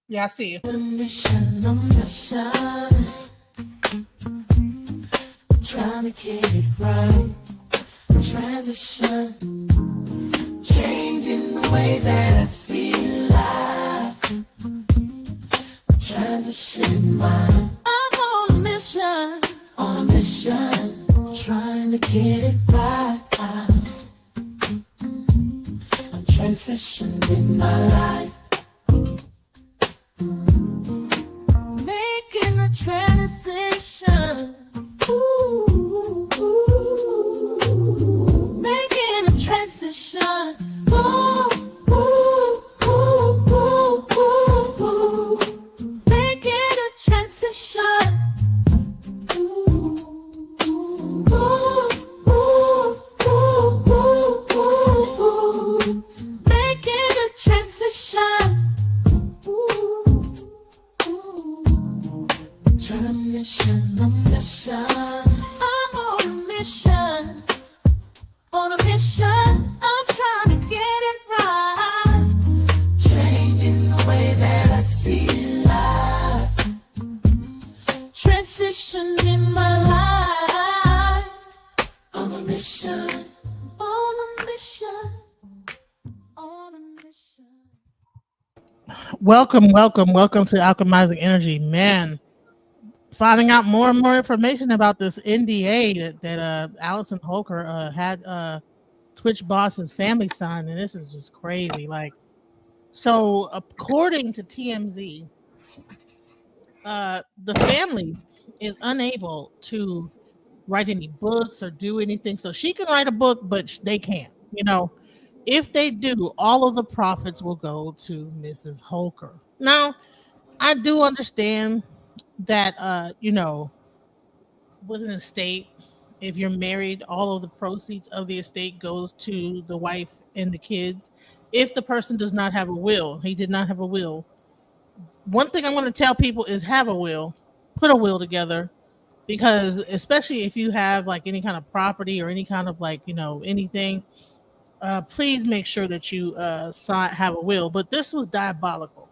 Yeah, I see you. Trying to get it right. Transition, changing the way that I see life. Transition mind. I'm on a mission, trying to get it right. I'm transitioning my life, making a transition. Ooh, making a transition. Ooh, ooh, ooh, ooh, ooh, ooh. Making a transition. Ooh, ooh, ooh, ooh, ooh, ooh. Making a transition. Ooh, ooh. Transition, a mission. I'm on a mission. On a mission, I'm trying to get it right. Changing the way that I see life. Transition in my life. On a mission. On a mission. On a mission. Welcome to Alchemizing Energy. Man, finding out more and more information about this NDA that Allison Holker had Twitch boss's family sign, and this is just crazy. Like, so according to TMZ, the family is unable to write any books or do anything. So she can write a book, but they can't. If they do, all of the profits will go to Mrs. Holker. Now, I do understand that with an estate, if you're married, all of the proceeds of the estate goes to the wife and the kids. If the person does not have a will, he did not have a will. One thing I'm going to tell people is have a will, put a will together, because especially if you have like any kind of property or any kind of like anything, please make sure that you have a will. But this was diabolical.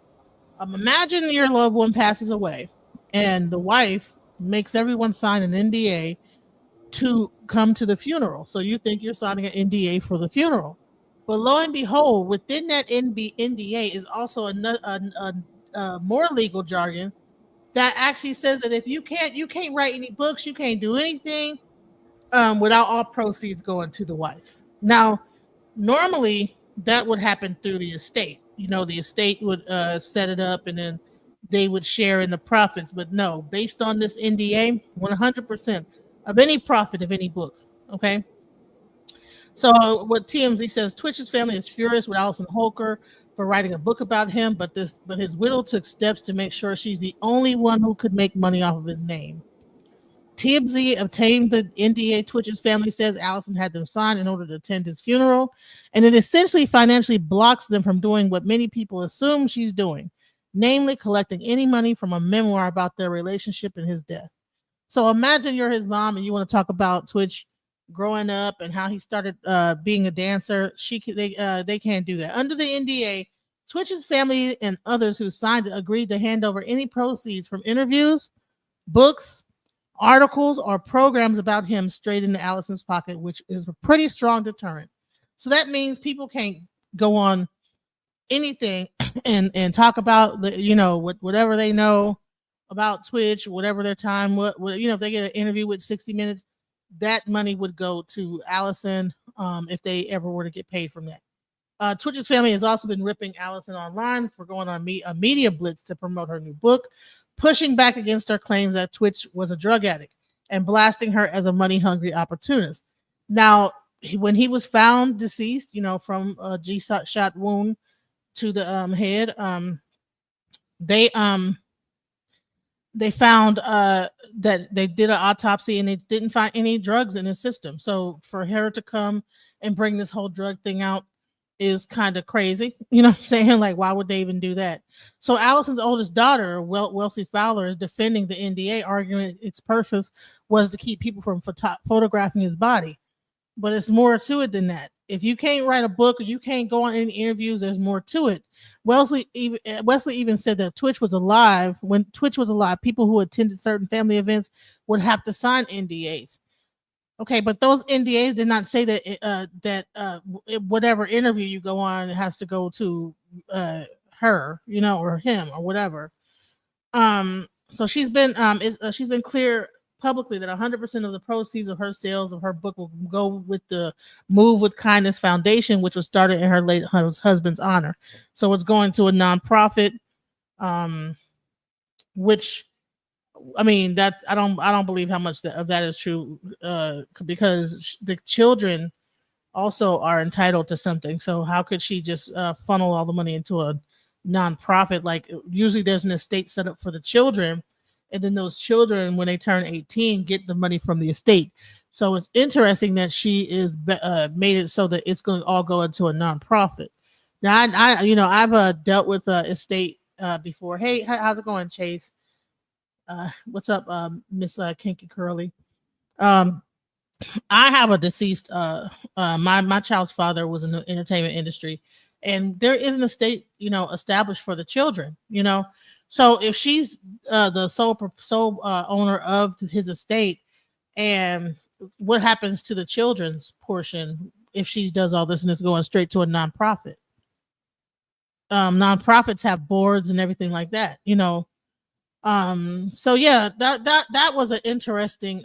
Imagine your loved one passes away, and the wife makes everyone sign an NDA to come to the funeral. So you think you're signing an NDA for the funeral, but lo and behold, within that NDA is also a more legal jargon that actually says that if you can't write any books, you can't do anything without all proceeds going to the wife. Now, normally that would happen through the estate. The estate would set it up, and then they would share in the profits. But no, based on this NDA, 100% of any profit of any book. Okay. So what TMZ says, Twitch's family is furious with Allison Holker for writing a book about him, but his widow took steps to make sure she's the only one who could make money off of his name. TMZ obtained the NDA. Twitch's family says Allison had them sign in order to attend his funeral, and it essentially financially blocks them from doing what many people assume she's doing, namely collecting any money from a memoir about their relationship and his death. So imagine you're his mom and you want to talk about Twitch growing up and how he started being a dancer. They can't do that under the NDA. Twitch's family and others who signed it agreed to hand over any proceeds from interviews, books, articles, or programs about him straight into Allison's pocket, which is a pretty strong deterrent. So that means people can't go on anything and talk about whatever they know about Twitch, whatever their time. If they get an interview with 60 Minutes, that money would go to Allison if they ever were to get paid from that. Twitch's family has also been ripping Allison online for going on a media blitz to promote her new book, pushing back against her claims that Twitch was a drug addict and blasting her as a money-hungry opportunist. Now, when he was found deceased, from a G-shot wound to the head, they found that they did an autopsy and they didn't find any drugs in his system. So for her to come and bring this whole drug thing out is kind of crazy. Saying like, why would they even do that? So Allison's oldest daughter, Wellesley Fowler, is defending the NDA, arguing its purpose was to keep people from photographing his body. but it's more to it than that. If you can't write a book or you can't go on any interviews, there's more to it. Wesley even said that Twitch was alive. When Twitch was alive, people who attended certain family events would have to sign NDAs. Okay, but those NDAs did not say that whatever interview you go on, it has to go to her, or him or whatever. So she's been clear publicly that 100% of the proceeds of her sales of her book will go with the Move with Kindness Foundation, which was started in her late husband's honor. So it's going to a nonprofit, um, which, I mean, that I don't believe how much of that is true, because the children also are entitled to something. So how could she just funnel all the money into a nonprofit? Like, usually there's an estate set up for the children, and then those children, when they turn 18, get the money from the estate. So it's interesting that she is made it so that it's going to all go into a nonprofit. Now, I've dealt with estate before. Hey, how's it going, Chase? What's up, Miss Kinky Curly? Um, I have a deceased. My child's father was in the entertainment industry, and there is an estate, established for the children. So if she's the sole owner of his estate, and what happens to the children's portion if she does all this and it's going straight to a nonprofit? Nonprofits have boards and everything like that. So yeah, that was an interesting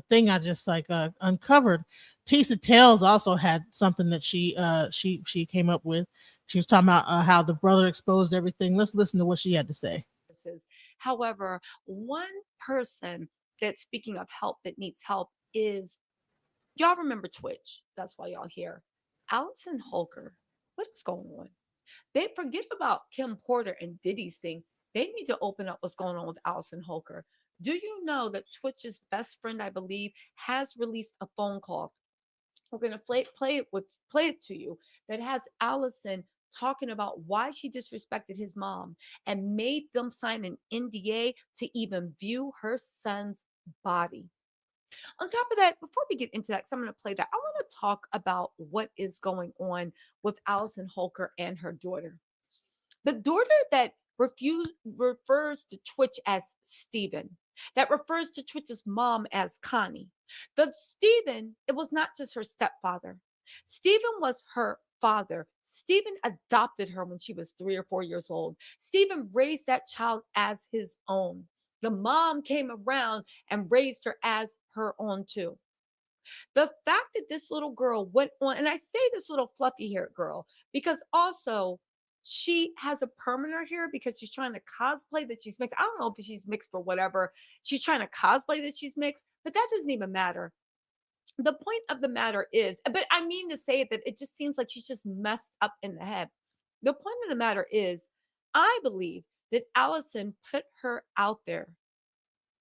thing I just like uncovered. Tisa Tales also had something that she came up with. She was talking about how the brother exposed everything. Let's listen to what she had to say. However, one person that's speaking of help that needs help is, y'all remember Twitch. That's why y'all here. Allison Holker. What is going on? They forget about Kim Porter and Diddy's thing. They need to open up what's going on with Allison Holker. Do you know that Twitch's best friend, I believe, has released a phone call? We're going to play it to you, that has Allison talking about why she disrespected his mom and made them sign an NDA to even view her son's body. On top of that, before we get into that, because I'm going to play that, I want to talk about what is going on with Allison Holker and her daughter. The daughter that refers to Twitch as Steven, that refers to Twitch's mom as Connie. The Steven, it was not just her stepfather. Steven was her father. Steven adopted her when she was 3 or 4 years old. Steven raised that child as his own. The mom came around and raised her as her own too. The fact that this little girl went on, and I say this little fluffy haired girl because also she has a permanent hair because she's trying to cosplay that she's mixed. I don't know if she's mixed or whatever. She's trying to cosplay that she's mixed, but that doesn't even matter. The point of the matter is, but I mean to say that it just seems like she's just messed up in the head. The point of the matter is, I believe that Allison put her out there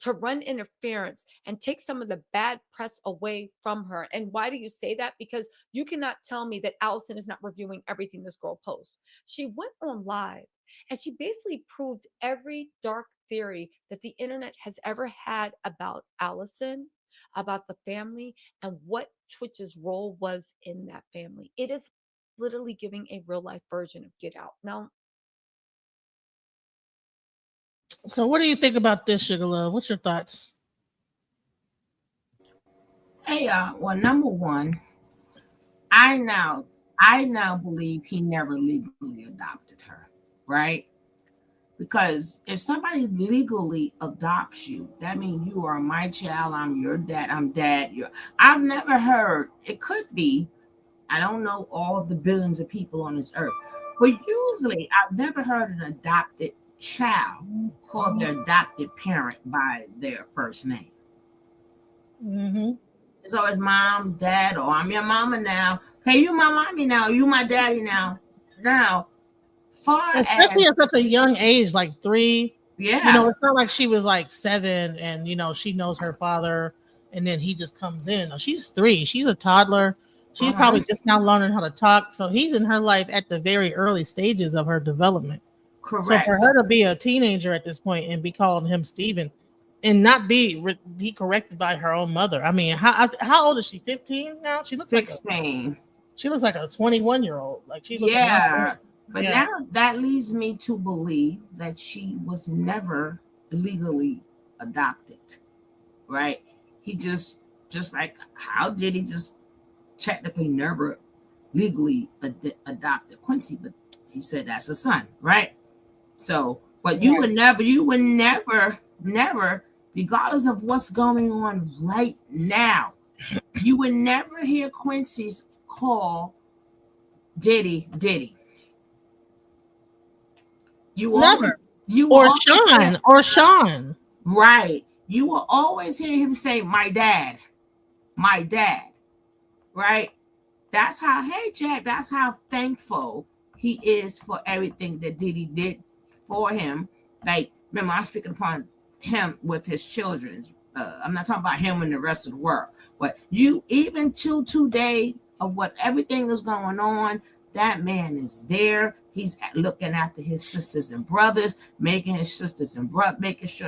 to run interference and take some of the bad press away from her. And why do you say that? Because you cannot tell me that Allison is not reviewing everything this girl posts. She went on live and she basically proved every dark theory that the internet has ever had about Allison, about the family, and what Twitch's role was in that family. It is literally giving a real life version of Get Out. Now, So what do you think about this, Sugar Love? What's your thoughts? Hey, well, number one, I now I now believe he never legally adopted her, right? Because if somebody legally adopts you, that means you are my child. I'm your dad. I'm dad. I've never heard. It could be. I don't know all of the billions of people on this earth, but usually I've never heard an adopted child call their adopted parent by their first name. Mm-hmm. It's always mom, dad, or I'm your mama now. Hey, you my mommy now. You my daddy now. Now, far Especially at as such a young age, like 3. yeah, It's not like she was like 7 and she knows her father and then he just comes in. No, she's 3. She's a toddler. She's uh-huh, probably just now learning how to talk. So he's in her life at the very early stages of her development. So correct. for So her to be a teenager at this point and be calling him Steven, and not be corrected by her own mother. I mean, how old is she? 15 now. 16. She looks like a 21-year-old. Like she looks a lot older. Yeah. But Yeah. now that leads me to believe that she was never legally adopted, right? He just like, how did he just technically never legally adopted Quincy? But he said that's a son, right? So, but Right. you would never, regardless of what's going on right now, you would never hear Quincy's call Diddy. You always, Never. you will Or always hear, Sean. right. You will always hear him say, my dad, right? That's how, hey, Jack, that's how thankful he is for everything that Diddy did for him. Like, remember, I'm speaking upon him with his children. I'm not talking about him and the rest of the world, but you, even to today, of what everything is going on, that man is there. He's looking after his sisters and brothers, making sure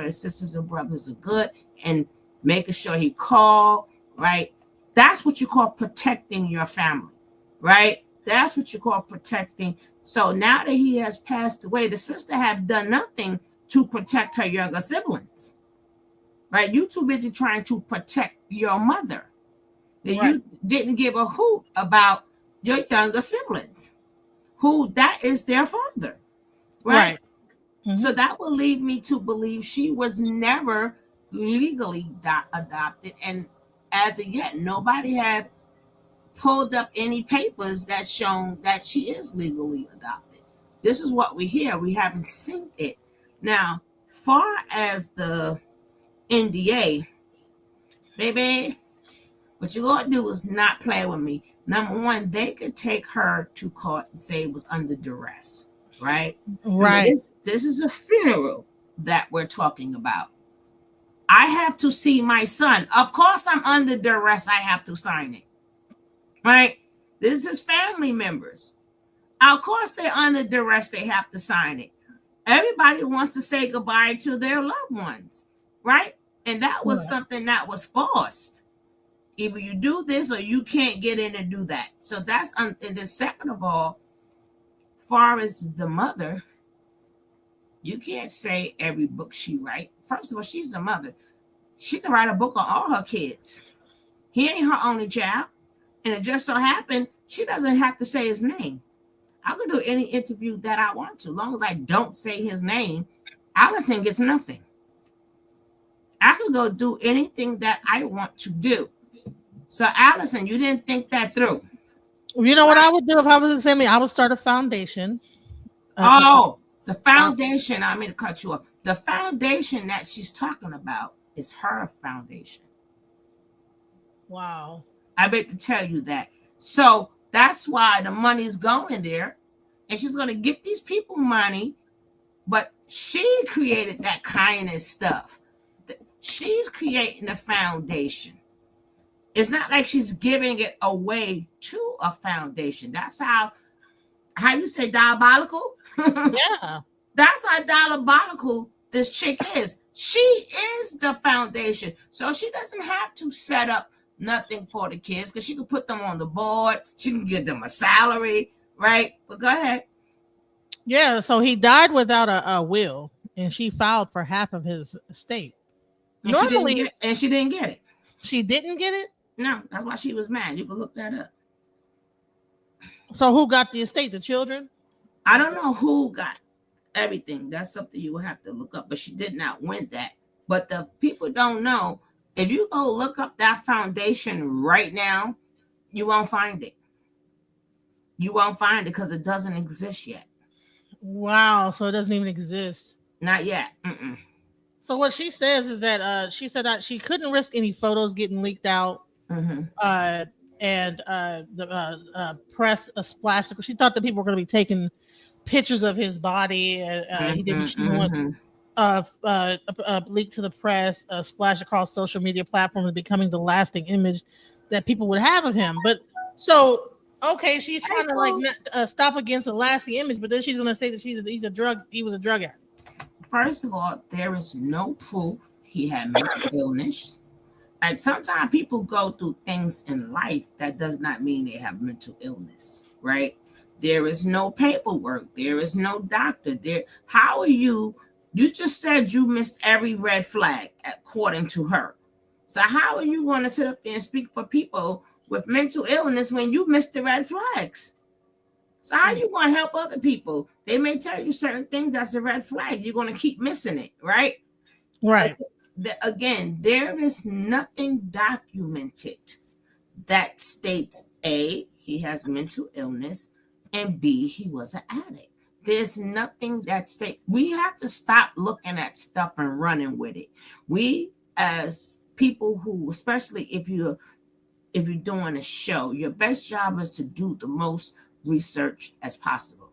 his sisters and brothers are good, and making sure he called, right? That's what you call protecting your family, right? That's what you call protecting. So now that he has passed away, the sister have done nothing to protect her younger siblings, right? You too busy trying to protect your mother. That Right. you didn't give a hoot about your younger siblings, who that is their father, right? Right. Mhm. So that will lead me to believe she was never legally adopted, and as of yet, nobody have pulled up any papers that shown that she is legally adopted. This is what we hear. We haven't seen it. Now, far as the NDA, baby, what you gonna do is not play with me. Number one, they could take her to court and say it was under duress, right? Remember, Right. this is a funeral that we're talking about. I have to see my son. Of course, I'm under duress. I have to sign it, right? This is family members. Of course, they're under duress. They have to sign it. Everybody wants to say goodbye to their loved ones, right? And that was Right. something that was forced. Either you do this or you can't get in and do that. So that's and then second of all, far as the mother, you can't say every book she write. First of all, she's the mother. She can write a book on all her kids. He ain't her only child. And it just so happened she doesn't have to say his name. I can do any interview that I want to. As long as I don't say his name, Allison gets nothing. I can go do anything that I want to do. So Allison, you didn't think that through. You know what I would do if I was his family? I would start a foundation. Oh, the foundation. I mean to cut you off. The foundation that she's talking about is her foundation. Wow. I bet to tell you that. So that's why the money's going there. And she's going to get these people money. But she created that kindness stuff. She's creating the foundation. It's not like she's giving it away to a foundation. That's how you say diabolical. Yeah. That's how diabolical this chick is. She is the foundation. So she doesn't have to set up nothing for the kids because she can put them on the board. She can give them a salary, right? But go ahead. Yeah. So he died without a will, and she filed for half of his estate. And Normally, she didn't get it. she didn't get it. No, that's why she was mad. You can look that up. So who got the estate? The children? I don't know who got everything. That's something you will have to look up. But she did not win that. But the people don't know. If you go look up that foundation right now, you won't find it. You won't find it because it doesn't exist yet. Wow. So it doesn't even exist. Not yet. Mm-mm. So what she says is that she said that she couldn't risk any photos getting leaked out. Mm-hmm. And the press a splash. She thought that people were going to be taking pictures of his body. He didn't. She didn't want leak to the press, splash across social media platforms, becoming the lasting image that people would have of him. But so okay, she's trying to like stop against a lasting image, but then she's going to say that he was a drug addict. First of all, there is no proof he had mental illness. Like sometimes people go through things in life that does not mean they have mental illness, right? There is no paperwork, there is no doctor. There, how are you? You just said you missed every red flag according to her. So how are you going to sit up there and speak for people with mental illness when you missed the red flags? So how are you going to help other people? They may tell you certain things that's a red flag. You're going to keep missing it, right? Right. Again, there is nothing documented that states A, he has mental illness, and B, he was an addict. There's nothing that states. We have to stop looking at stuff and running with it. We, as people who, especially if you're doing a show, your best job is to do the most research as possible.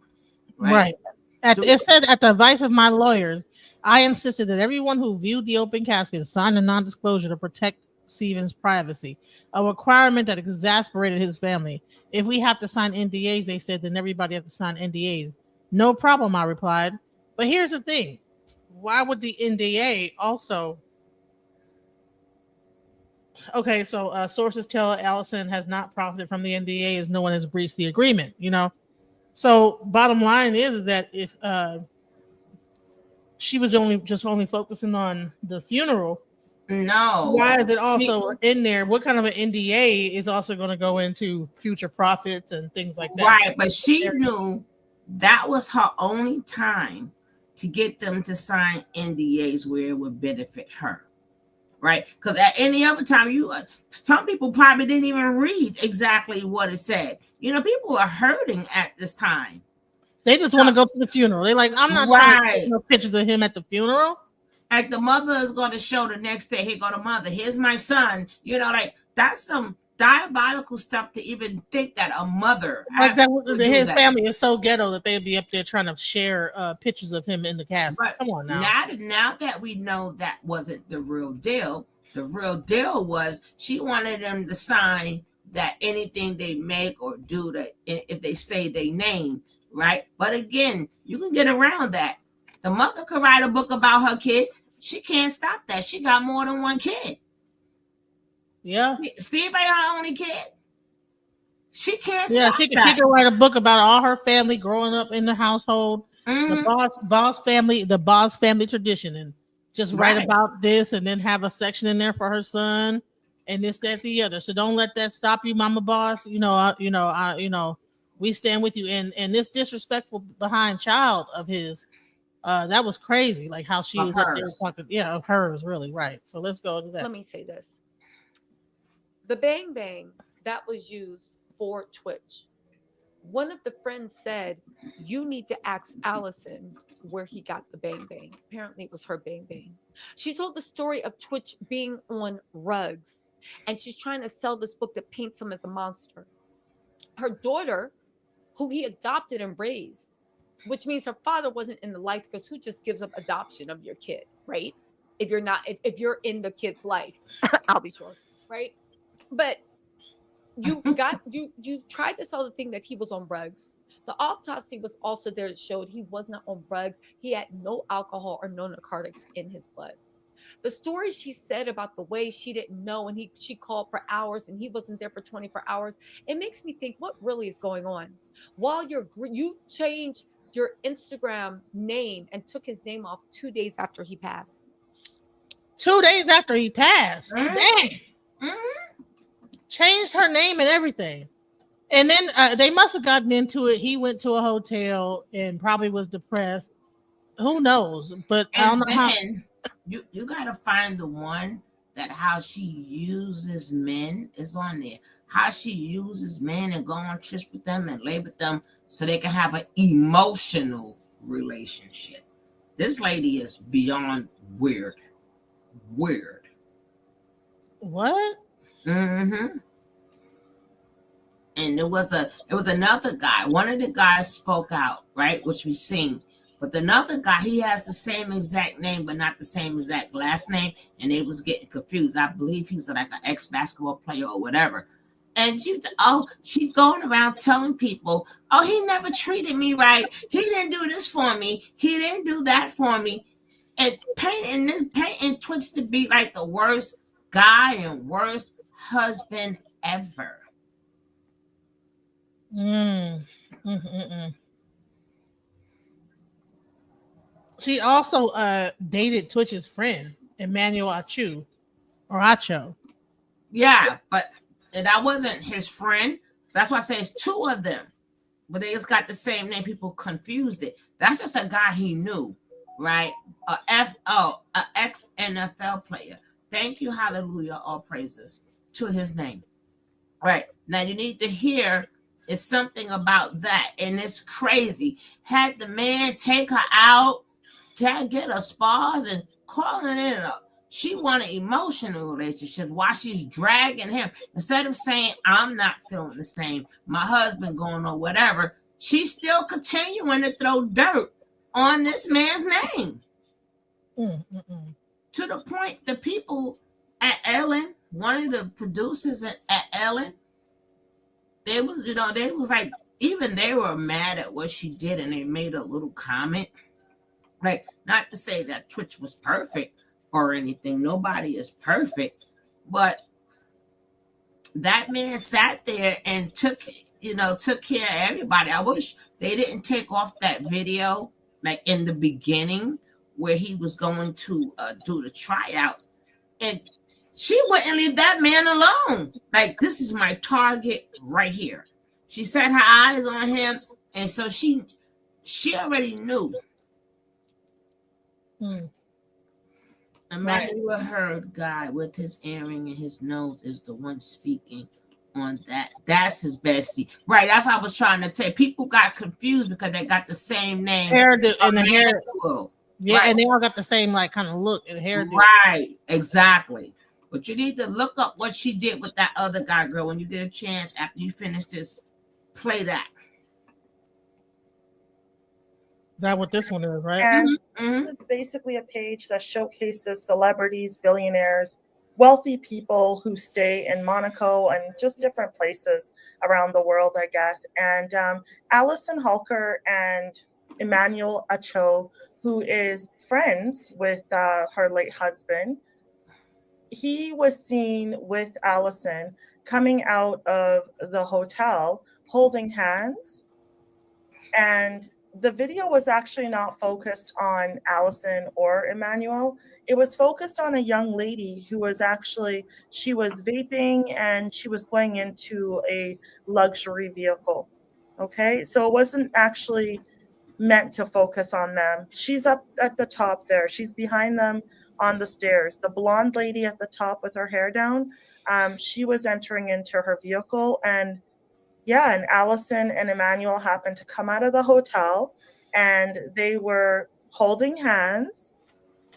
Right. It said, at the advice of my lawyers, I insisted that everyone who viewed the open casket sign a non-disclosure to protect Stephen's privacy, a requirement that exasperated his family. If we have to sign NDAs, they said, then everybody has to sign NDAs. No problem, I replied. But here's the thing. Why would the NDA also... Okay, so sources tell Allison has not profited from the NDA as no one has breached the agreement, you know? So bottom line is that if she was only focusing on the funeral, no, why is it also in there? What kind of an NDA is also going to go into future profits and things like that? Right, but she knew that was her only time to get them to sign NDAs where it would benefit her. Right, because at any other time, some people probably didn't even read exactly what it said. You know, people are hurting at this time. They just want to go to the funeral. They're like, I'm not trying to take no pictures of him at the funeral. Like the mother is going to show the next day, here go the mother, here's my son. You know, like that's some diabolical stuff to even think that a mother like that. His family is so ghetto that they'd be up there trying to share pictures of him in the casket. But come on now. Now that we know that wasn't the real deal was she wanted them to sign that anything they make or do, that if they say they name, right? But again, you can get around that. The mother could write a book about her kids. She can't stop that. She got more than one kid. Yeah. Steve ain't her only kid. She can't stop she can write a book about all her family growing up in the household, the boss family tradition, and just write about this and then have a section in there for her son and this, that, the other. So don't let that stop you, Mama Boss. We stand with you. And this disrespectful behind child of his, that was crazy. Like how she was up there talking, of hers, really, right. So let's go to that. Let me say this. The bang bang that was used for Twitch. One of the friends said, you need to ask Allison where he got the bang bang. Apparently it was her bang bang. She told the story of Twitch being on rugs, and she's trying to sell this book that paints him as a monster. Her daughter, who he adopted and raised, which means her father wasn't in the life, because who just gives up adoption of your kid, right? If you're in the kid's life, I'll be sure, right? But you tried to sell the thing that he was on rugs. The autopsy was also there that showed he was not on rugs. He had no alcohol or no narcotics in his blood. The story she said about the way she didn't know, and she called for hours and he wasn't there for 24 hours. It makes me think, what really is going on? While you changed your Instagram name and took his name off 2 days after he passed. 2 days after he passed. Dang. Changed her name and everything. And then they must have gotten into it. He went to a hotel and probably was depressed. Who knows? But I don't know how. You got to find the one that how she uses men is on there. How she uses men and go on trips with them and lay with them so they can have an emotional relationship. This lady is beyond weird. Weird. What? Mm-hmm. And it was another guy. One of the guys spoke out, right, which we seen. But another guy, he has the same exact name, but not the same exact last name, and they was getting confused. I believe he's like an ex-basketball player or whatever. And she's going around telling people, he never treated me right. He didn't do this for me. He didn't do that for me. And painting Twitch to be like the worst guy and worst husband ever. Mm. Mm-mm-mm. She also dated Twitch's friend, Emmanuel Achu or Acho. Yeah, but that wasn't his friend. That's why I say it's two of them. But they just got the same name. People confused it. That's just a guy he knew, right? A ex NFL player. Thank you, hallelujah, all praises to his name. Right now, you need to hear is something about that, and it's crazy. Had the man take her out, can't get her spars, and calling it a she wanted emotional relationship while she's dragging him instead of saying I'm not feeling the same, my husband going or whatever. She's still continuing to throw dirt on this man's name Mm-mm-mm. to the point the people at Ellen, one of the producers at Ellen, they was like, even they were mad at what she did and they made a little comment. Like, not to say that Twitch was perfect or anything. Nobody is perfect. But that man sat there and took care of everybody. I wish they didn't take off that video like in the beginning where he was going to do the tryouts. And she wouldn't leave that man alone. Like, this is my target right here. She set her eyes on him, and so she already knew. Mm. Emmanuel Heard guy with his earring and his nose is the one speaking on that. That's his bestie. Right. That's what I was trying to say. People got confused because they got the same name. Hairdo and the hair. Emmanuel. Yeah, Right. and they all got the same like kind of look and hairdo. Right. Exactly. But you need to look up what she did with that other guy, girl. When you get a chance after you finish this, play that. That what this one is, right? And Mhm. this is basically a page that showcases celebrities, billionaires, wealthy people who stay in Monaco and just different places around the world, I guess. And Allison Holker and Emmanuel Acho, who is friends with her late husband, he was seen with Allison coming out of the hotel holding hands. And the video was actually not focused on Allison or Emmanuel. It was focused on a young lady who was she was vaping and she was going into a luxury vehicle. Okay. So it wasn't actually meant to focus on them. She's up at the top there. She's behind them on the stairs. The blonde lady at the top with her hair down, she was entering into her vehicle. And yeah, and Allison and Emmanuel happened to come out of the hotel and they were holding hands.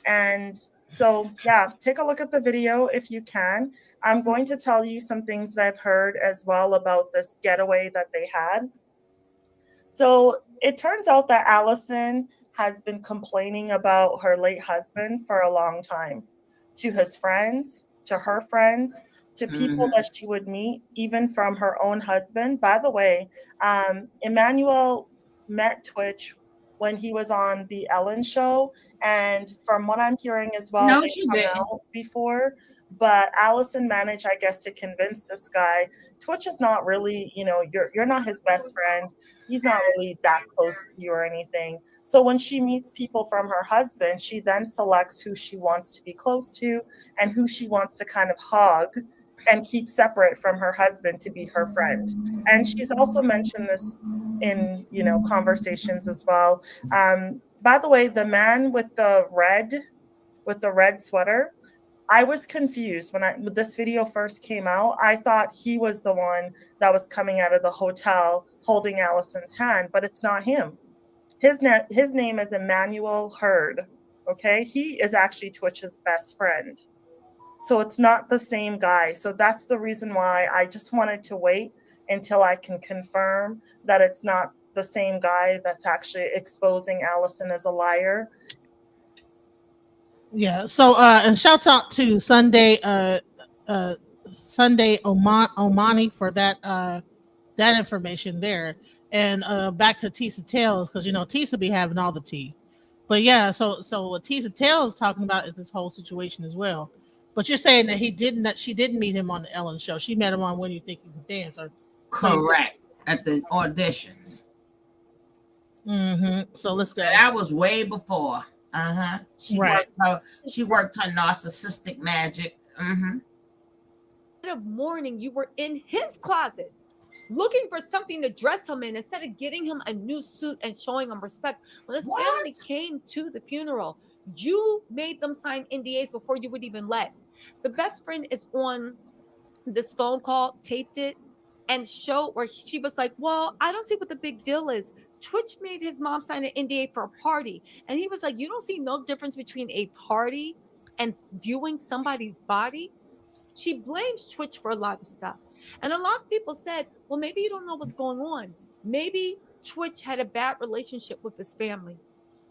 And so, yeah, take a look at the video if you can. I'm going to tell you some things that I've heard as well about this getaway that they had. So it turns out that Allison has been complaining about her late husband for a long time to his friends, to her friends, to people that she would meet, even from her own husband. By the way, Emmanuel met Twitch when he was on the Ellen show. And from what I'm hearing as well, No, they've she come didn't. out before. But Allison managed, I guess, to convince this guy, Twitch is not really, you're not his best friend. He's not really that close to you or anything. So when she meets people from her husband, she then selects who she wants to be close to and who she wants to kind of hug and keep separate from her husband to be her friend. And she's also mentioned this in, conversations as well. By the way, the man with the red sweater, I was confused when this video first came out. I thought he was the one that was coming out of the hotel holding Allison's hand, but it's not him. His name is Emmanuel Heard. Okay, he is actually Twitch's best friend. So it's not the same guy. So that's the reason why I just wanted to wait until I can confirm that it's not the same guy that's actually exposing Allison as a liar. Yeah. So and shouts out to Sunday Omani for that information there. And back to Tisa Tales, because Tisa be having all the tea. But yeah, so what Tisa Tale is talking about is this whole situation as well. But you're saying that she didn't meet him on the Ellen show. She met him on When You Think You Can Dance, or so you. Correct. At the auditions. So let's So go. that was way before. She Right. worked her narcissistic magic. Instead of mourning, you were in his closet looking for something to dress him in instead of getting him a new suit and showing him respect. When his family What? came to the funeral, you made them sign NDAs before you would even let. The best friend is on this phone call, taped it, and showed where she was like, well, I don't see what the big deal is. Twitch made his mom sign an NDA for a party. And he was like, you don't see no difference between a party and viewing somebody's body? She blames Twitch for a lot of stuff. And a lot of people said, well, maybe you don't know what's going on. Maybe Twitch had a bad relationship with his family.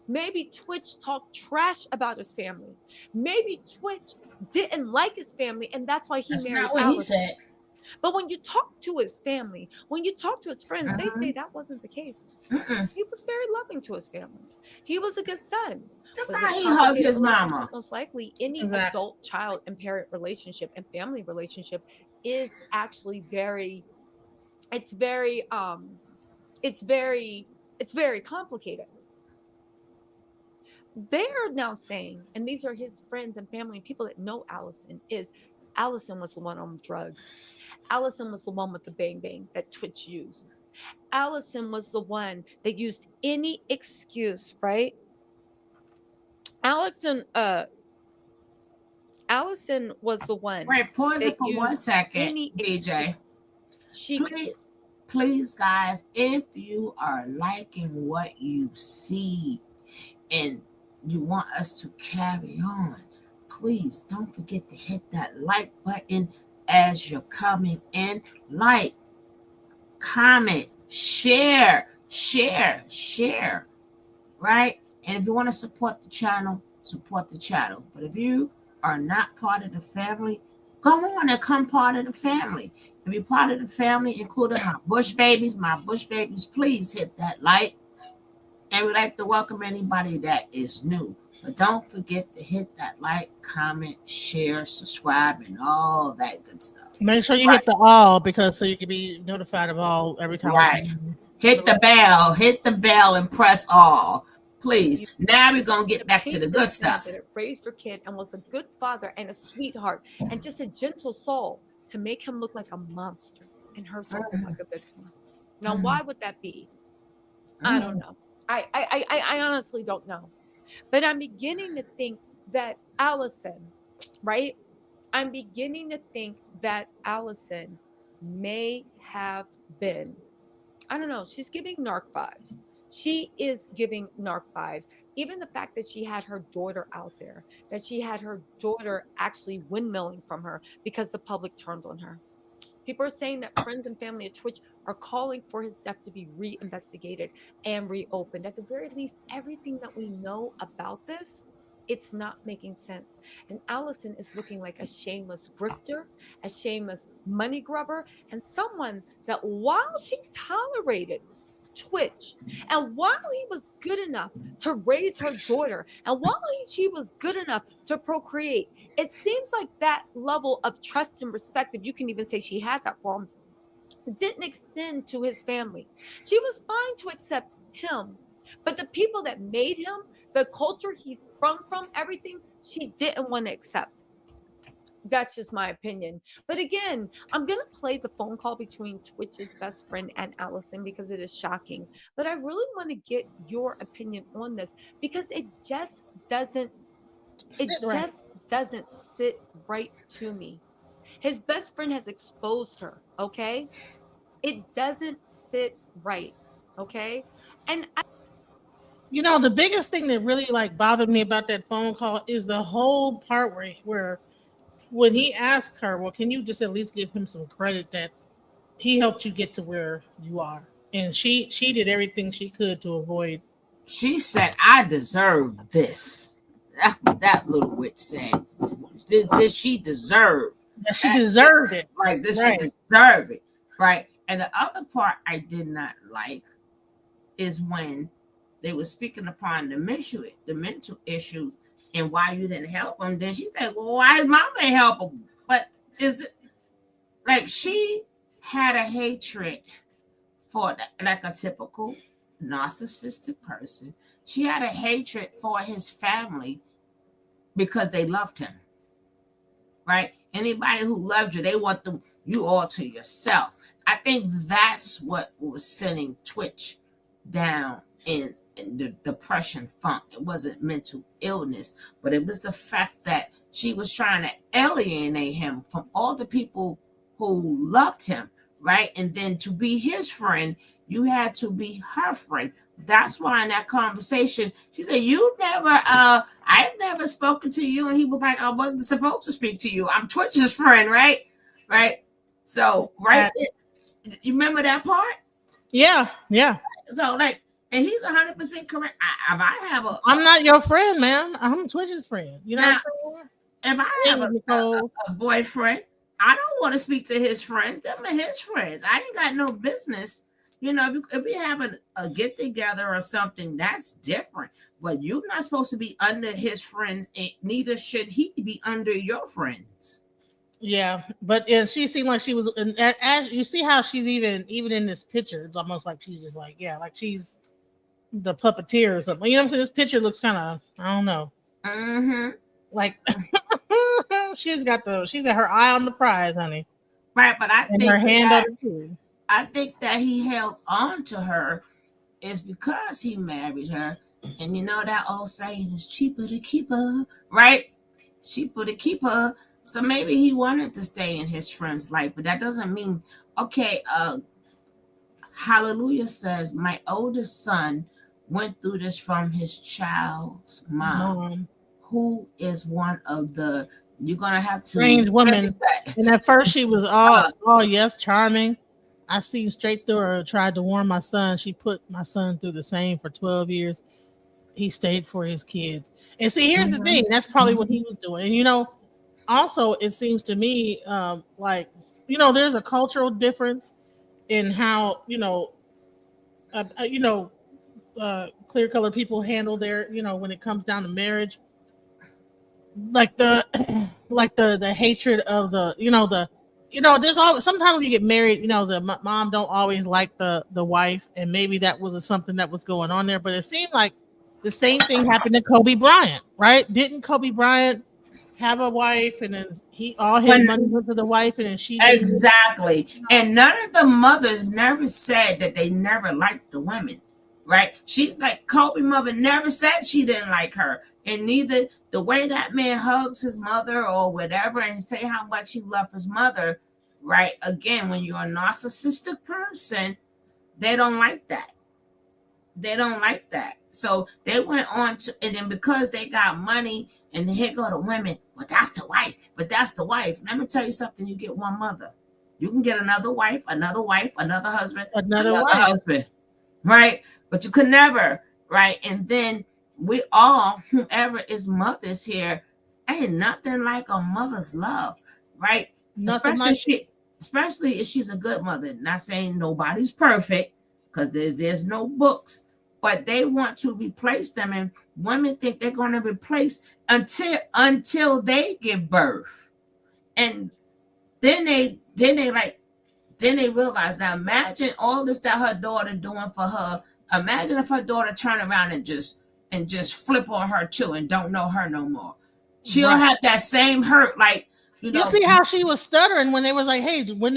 Maybe Twitch talked trash about his family. Maybe Twitch didn't like his family, and that's why he That's married not what Allison. he said. But when you talk to his family, when you talk to his friends, they say that wasn't the case. He was very loving to his family. He was a good son. Look Was how it he a hugged his complicated relationship? mama. Most likely, any Exactly. adult child and parent relationship and family relationship is actually very, it's very complicated. They are now saying, and these are his friends and family and people that know Allison, is Allison was the one on drugs. Allison was the one with the bang bang that Twitch used. Allison was the one that used any excuse, right? Allison was the one Wait, pause that it for 1 used second, any excuse. DJ. She Please, guys, if you are liking what you see and you want us to carry on, please don't forget to hit that like button as you're coming in. Like, comment, share, right? And if you want to support the channel, support the channel. But if you are not part of the family, go on and come part of the family. And be part of the family, including my bush babies, please hit that like. And we'd like to welcome anybody that is new. But don't forget to hit that like, comment, share, subscribe, and all that good stuff. Make sure you hit the all, because so you can be notified of all every time. Right. Hit the bell, and press all. Please. Now we're going to get back to the good stuff. That raised her kid and was a good father and a sweetheart and just a gentle soul, to make him look like a monster and her soul look like a victim. Now, why would that be? I don't know. I honestly don't know. But I'm beginning to think that Allison, right? I'm beginning to think that Allison may have been, I don't know, she's giving narc vibes. She is giving narc vibes. Even the fact that she had her daughter out there, that she had her daughter actually windmilling from her because the public turned on her. People are saying that friends and family at Twitch are calling for his death to be reinvestigated and reopened. At the very least, everything that we know about this, it's not making sense. And Allison is looking like a shameless grifter, a shameless money grubber, and someone that while she tolerated Twitch, and while he was good enough to raise her daughter, and while she was good enough to procreate, it seems like that level of trust and respect, if you can even say she had that for him, didn't extend to his family. She was fine to accept him, but the people that made him, the culture he sprung from, everything, she didn't want to accept. That's just my opinion. But again, I'm going to play the phone call between Twitch's best friend and Allison because it is shocking. But I really want to get your opinion on this because it just doesn't sit right to me. His best friend has exposed her, okay? It doesn't sit right, okay? And The biggest thing that really like bothered me about that phone call is the whole part where when he asked her, well, can you just at least give him some credit that he helped you get to where you are? And she did everything she could to avoid. She said, I deserve this. That's what that little witch said. Did she deserve? That she deserved it. Right. Did Right. she deserve it? Right. And the other part I did not like is when they were speaking upon the mental issues, and why you didn't help him. Then she said, "Well, why is mom ain't help him?" But is it like she had a hatred for like a typical narcissistic person? She had a hatred for his family because they loved him, right? Anybody who loved you, they want you all to yourself. I think that's what was sending Twitch down in the depression funk. It wasn't mental illness, but it was the fact that she was trying to alienate him from all the people who loved him, right? And then to be his friend, you had to be her friend. That's why in that conversation, she said, "You never, I've never spoken to you." And he was like, "I wasn't supposed to speak to you. I'm Twitch's friend, right?" Right. So, right. You remember that part? Yeah, yeah. So, like, and he's 100% correct. If I have I'm not your friend, man. I'm Twitch's friend. You know now, what I'm saying? if I have Thanks, Nicole. a boyfriend, I don't want to speak to his friends. Them are his friends. I ain't got no business. If we have a get together or something, that's different. But you're not supposed to be under his friends, and neither should he be under your friends. Yeah, but she seemed like she was. And as you see how she's even in this picture, it's almost like she's just like, yeah, like she's the puppeteer or something. You know what I'm saying? This picture looks kind of, I don't know, like she's got her eye on the prize, honey. Right, but I think her hand on the food. I think that he held on to her is because he married her. And you know that old saying is cheaper to keep her, right? Cheaper to keep her. So maybe he wanted to stay in his friend's life, but that doesn't mean, okay, Hallelujah says, my oldest son went through this from his child's mom. Who is one of the, you're going to have to. Strange woman. And at first she was all yes, charming. I seen straight through her, tried to warn my son. She put my son through the same for 12 years. He stayed for his kids. And see, here's the thing. That's probably what he was doing. And, also it seems to me like, there's a cultural difference in how, clear colored people handle their, when it comes down to marriage. Like the hatred of there's always, sometimes when you get married, the mom don't always like the wife, and maybe that was something that was going on there. But it seemed like the same thing happened to Kobe Bryant, right? Didn't Kobe Bryant have a wife, and then all his money went to the wife, and then she exactly. And none of the mothers never said that they never liked the women, right? She's like, Kobe mother never said she didn't like her. And neither the way that man hugs his mother or whatever and say how much he loved his mother, right? Again, when you're a narcissistic person, they don't like that. They don't like that. So they went on to, and then because they got money, and then here go the women, well, that's the wife, but that's the wife. Let me tell you something, you get one mother. You can get another wife, another husband, another husband, right? But you could never, right? And then we all, whoever is mothers here, ain't nothing like a mother's love, right? Especially if she's a good mother. Not saying nobody's perfect, because there's no books, but they want to replace them, and women think they're going to replace until they give birth, and then they realize. Now imagine all this that her daughter doing for her. Imagine if her daughter turn around and just flip on her too and don't know her no more. She'll have that same hurt. Like, you see how she was stuttering when they was like, hey, when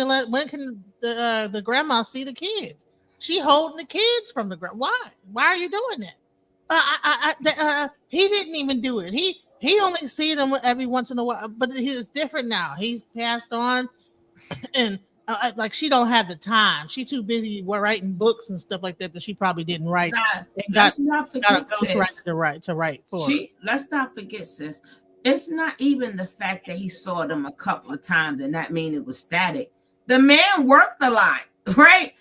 can the grandma see the kids? She holding the kids from the grandma. Why are you doing that? He didn't even do it. He only see them every once in a while, but he's different now. He's passed on, and like she don't have the time. She too busy writing books and stuff like that she probably didn't write. Let's not forget, sis. To write for. Let's not forget, sis. It's not even the fact that he saw them a couple of times and that mean it was static. The man worked a lot, right?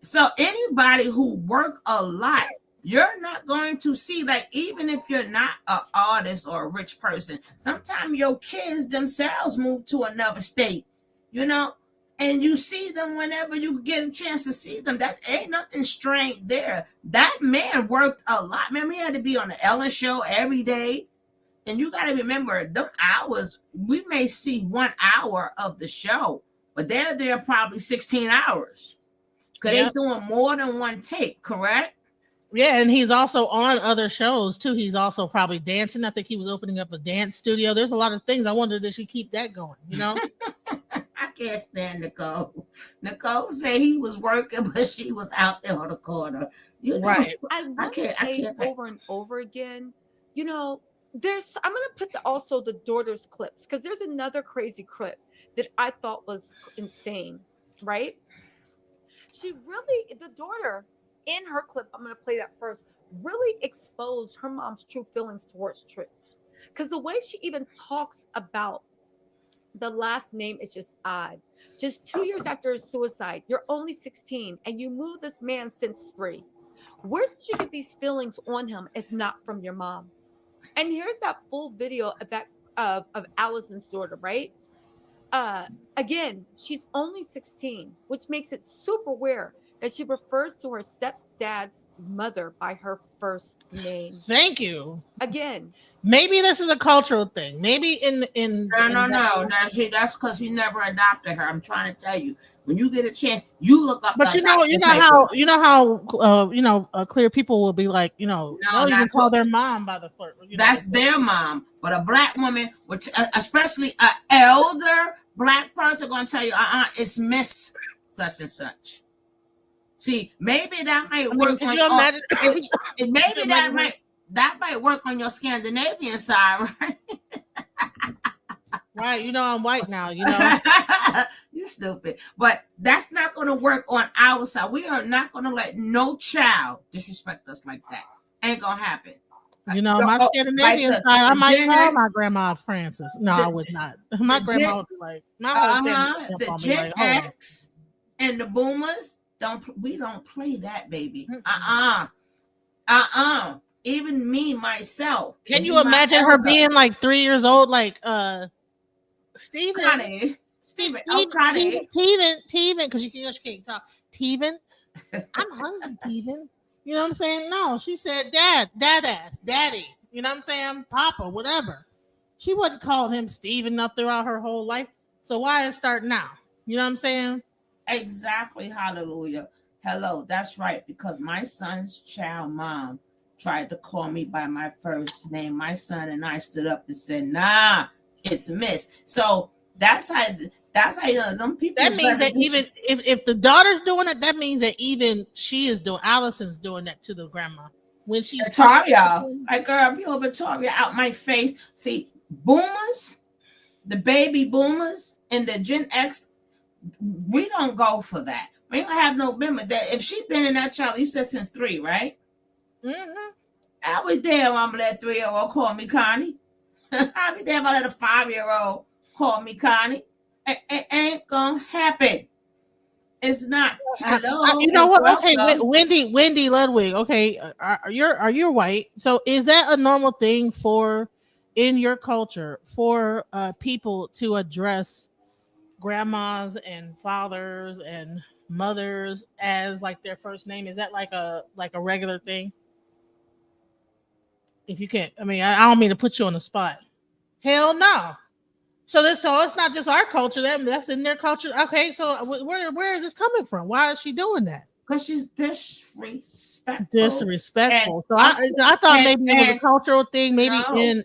So anybody who work a lot, you're not going to see, like, even if you're not an artist or a rich person, sometimes your kids themselves move to another state, and you see them whenever you get a chance to see them. That ain't nothing strange there. That man worked a lot. Remember, he had to be on the Ellen show every day. And you got to remember, them hours, we may see 1 hour of the show, but they're there probably 16 hours. Because they doing more than one take, correct? Yeah, and he's also on other shows too. He's also probably dancing. I think he was opening up a dance studio. There's a lot of things. I wonder, did she keep that going? You know? I can't stand Nicole. Nicole said he was working, but she was out there on the corner. You know, Right. I want to say over and over again, you know, I'm going to put also the daughter's clips, because there's another crazy clip that I thought was insane, right? The daughter in her clip, I'm going to play that first, really exposed her mom's true feelings towards Trish. Because the way she even talks about the last name is just odd. Just 2 years after his suicide, you're only 16 and you moved this man since 3. Where did you get these feelings on him if not from your mom? And here's that full video of that of Allison's daughter, right? Again, she's only 16, which makes it super weird that she refers to her stepdad's mother by her first name. Thank you. Again, maybe this is a cultural thing. Maybe in no. That's because he never adopted her. I'm trying to tell you. When you get a chance, you look up. But you know how clear people will be like, they'll even call their mom by the flirt. That's their mom. But a black woman, which especially an elder black person, gonna tell you, it's Miss such and such. See, maybe that might work. Could you imagine? Maybe that might work on your Scandinavian side, right? Right, I'm white now, You're stupid. But that's not going to work on our side. We are not going to let no child disrespect us like that. Ain't going to happen. My Scandinavian side, I might call my grandma Francis. No, I would not. My grandma would be like, my whole family the Gen X and the boomers, we don't play that, baby. Even me, myself. Can you imagine her being like 3 years old, like Steven, because she can't talk. Teven, I'm hungry, Teven. You know what I'm saying? No, she said, Daddy. You know what I'm saying? Papa, whatever. She wasn't calling him Steven up throughout her whole life. So why is start now? You know what I'm saying? Exactly. Hallelujah. Hello. That's right. Because my son's child mom tried to call me by my first name. My son and I stood up and said, nah, it's Miss. So that's how them people. That means that even if the daughter's doing it, that means that even Allison's doing that to the grandma when she's Victoria. Like, girl, you Victoria out my face. See, boomers, the baby boomers and the Gen X, we don't go for that. We don't have no memory that if she been in that child, you said since 3, right? Mm-hmm. I was damn, I'm gonna let 3-year-old call me Connie. I'll be damn, I let a 5-year-old call me Connie. It ain't gonna happen. It's not. Hello. You know what? Okay, Wendy Ludwig. Okay, are you white? So is that a normal thing in your culture for people to address grandmas and fathers and mothers as like their first name? Is that like a regular thing? If you can't, I don't mean to put you on the spot. Hell no. So it's not just our culture, that's in their culture. Okay, so where is this coming from? Why is she doing that? Because she's disrespectful. So I thought maybe it was a cultural thing, maybe in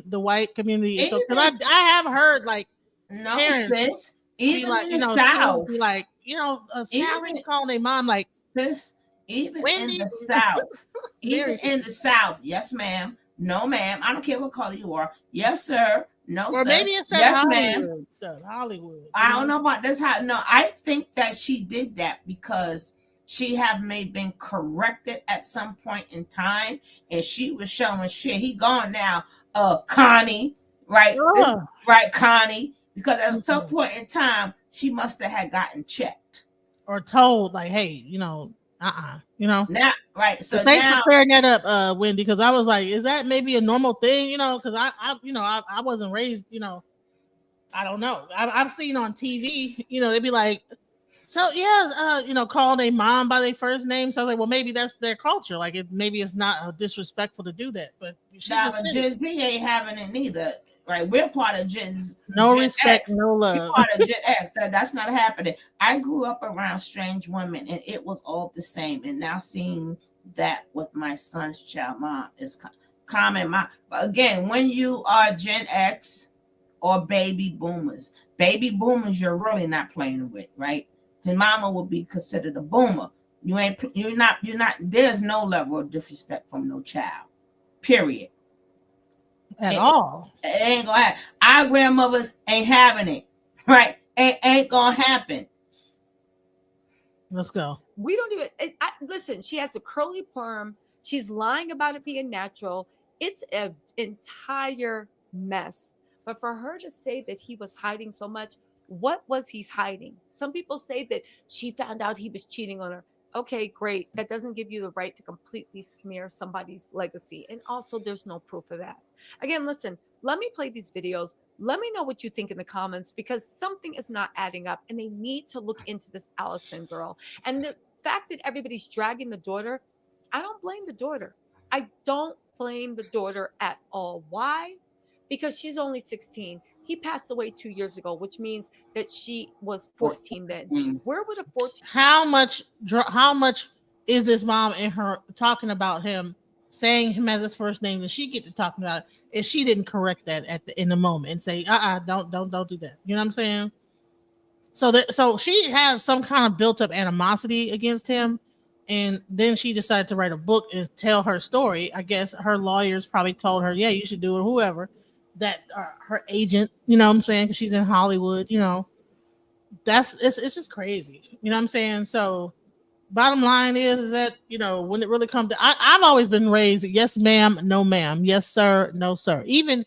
the white community. So because I have heard like sis, even like, in the South, be like Sally calling their mom like sis. Even Wendy. In the South, in the South, yes, ma'am. No, ma'am. I don't care what color you are. Yes, sir. No, or sir. Maybe it's that yes, Hollywood ma'am. Hollywood. I don't know about this. No, I think that she did that because she been corrected at some point in time, and she was showing shit. He gone now. Connie, right? Right, Connie. Because at some point in time, she must have had gotten checked or told, like, hey, now, right. So thanks for clearing that up, Wendy, because I was like, is that maybe a normal thing? Because I wasn't raised, I don't know. I've seen on TV, they'd be like, so yeah, call their mom by their first name. So I was like, well, maybe that's their culture. Like, maybe it's not disrespectful to do that. But she Now, just but said it. Gen Z ain't having it neither. Right? We're part of No Gen respect, X. no We're love. part of Gen X. That's not happening. I grew up around strange women, and it was all the same. And now seeing that with my son's child mom is common. But again, when you are Gen X or baby boomers, you're really not playing with, right? His mama would be considered a boomer. You're not. There's no level of disrespect from no child. Period. At It, all. it ain't gonna happen. Our grandmothers ain't having it, right? Ain't gonna happen. Let's go. We don't even listen. She has a curly perm. She's lying about it being natural. It's an entire mess. But for her to say that he was hiding so much, what was he hiding? Some people say that she found out he was cheating on her. Okay, great. That doesn't give you the right to completely smear somebody's legacy. And also, there's no proof of that. Again, listen, let me play these videos. Let me know what you think in the comments because something is not adding up and they need to look into this Allison girl. And the fact that everybody's dragging the daughter, I don't blame the daughter. I don't blame the daughter at all. Why? Because she's only 16. He passed away 2 years ago, which means that she was 14 then. Where would a 14? How much is this mom and her talking about him, saying him as his first name, and she get to talking about it, and she didn't correct that in the moment and say, don't do that. You know what I'm saying? So she has some kind of built up animosity against him, and then she decided to write a book and tell her story. I guess her lawyers probably told her, yeah, you should do it. Whoever that her agent, you know what I'm saying? Because she's in Hollywood, it's just crazy. You know what I'm saying? So bottom line is that when it really comes to I've always been raised yes ma'am, no ma'am, yes sir, no sir. Even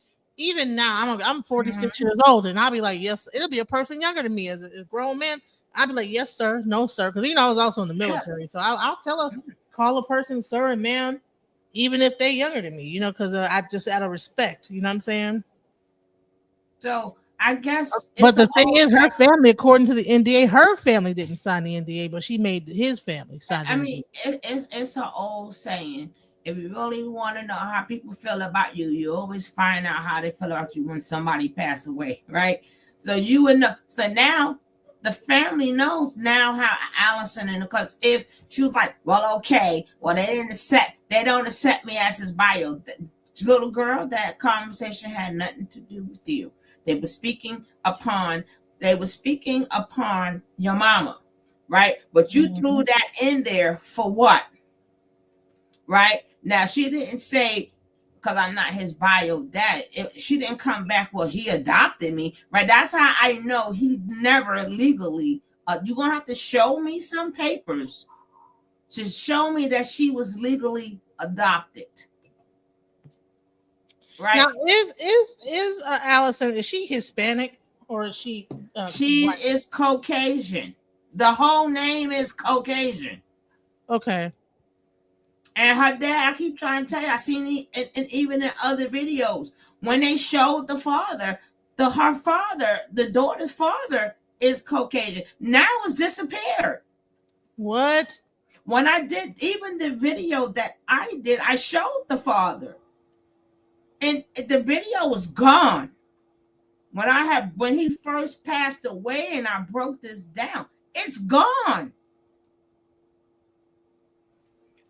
now I'm 46 years old and I'll be like yes, it'll be a person younger than me as a grown man. I'll be like yes sir, no sir, because I was also in the military, so I'll call a person sir and ma'am even if they're younger than me, because I just out of respect, you know what I'm saying? So I guess But it's a the thing whole is, her spectrum. family, according to the NDA, her family didn't sign the NDA, but she made his family sign the I NDA. mean, it's an old saying. If you really want to know how people feel about you, you always find out how they feel about you when somebody passed away, right? So you would know. So now the family knows now how Allison, and because if she was like, well, okay, well they don't accept me as his bio. The little girl, that conversation had nothing to do with you. They were speaking upon. They were speaking upon your mama, right? But you threw that in there for what? Right? Now she didn't say because I'm not his bio dad. She didn't come back. Well, he adopted me, right? That's how I know he never legally. You're gonna have to show me some papers to show me that she was legally adopted, Now, right? is Allison, is she Hispanic or is she She white? is Caucasian. The whole name is Caucasian. Okay. And her dad, I keep trying to tell you, I seen it and even in other videos when they showed the father, the daughter's father is Caucasian. Now it's disappeared. What? When I did even the video that I did, I showed the father, and the video was gone. When he first passed away, and I broke this down, it's gone.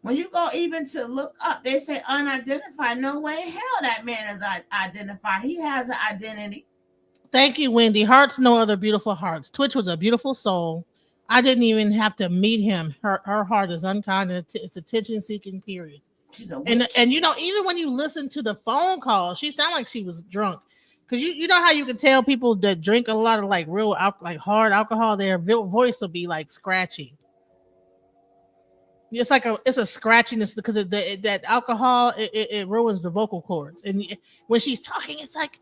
When you go even to look up, they say unidentified. No way in hell that man is identified. He has an identity. Thank you, Wendy. Hearts, no other beautiful hearts. Twitch was a beautiful soul. I didn't even have to meet him. Her heart is unkind and it's attention seeking. Period. She's a And witch. even when you listen to the phone call, she sounded like she was drunk. Because you know how you can tell people that drink a lot of like real like hard alcohol, their voice will be like scratchy. It's a scratchiness because that alcohol it ruins the vocal cords, and when she's talking, it's like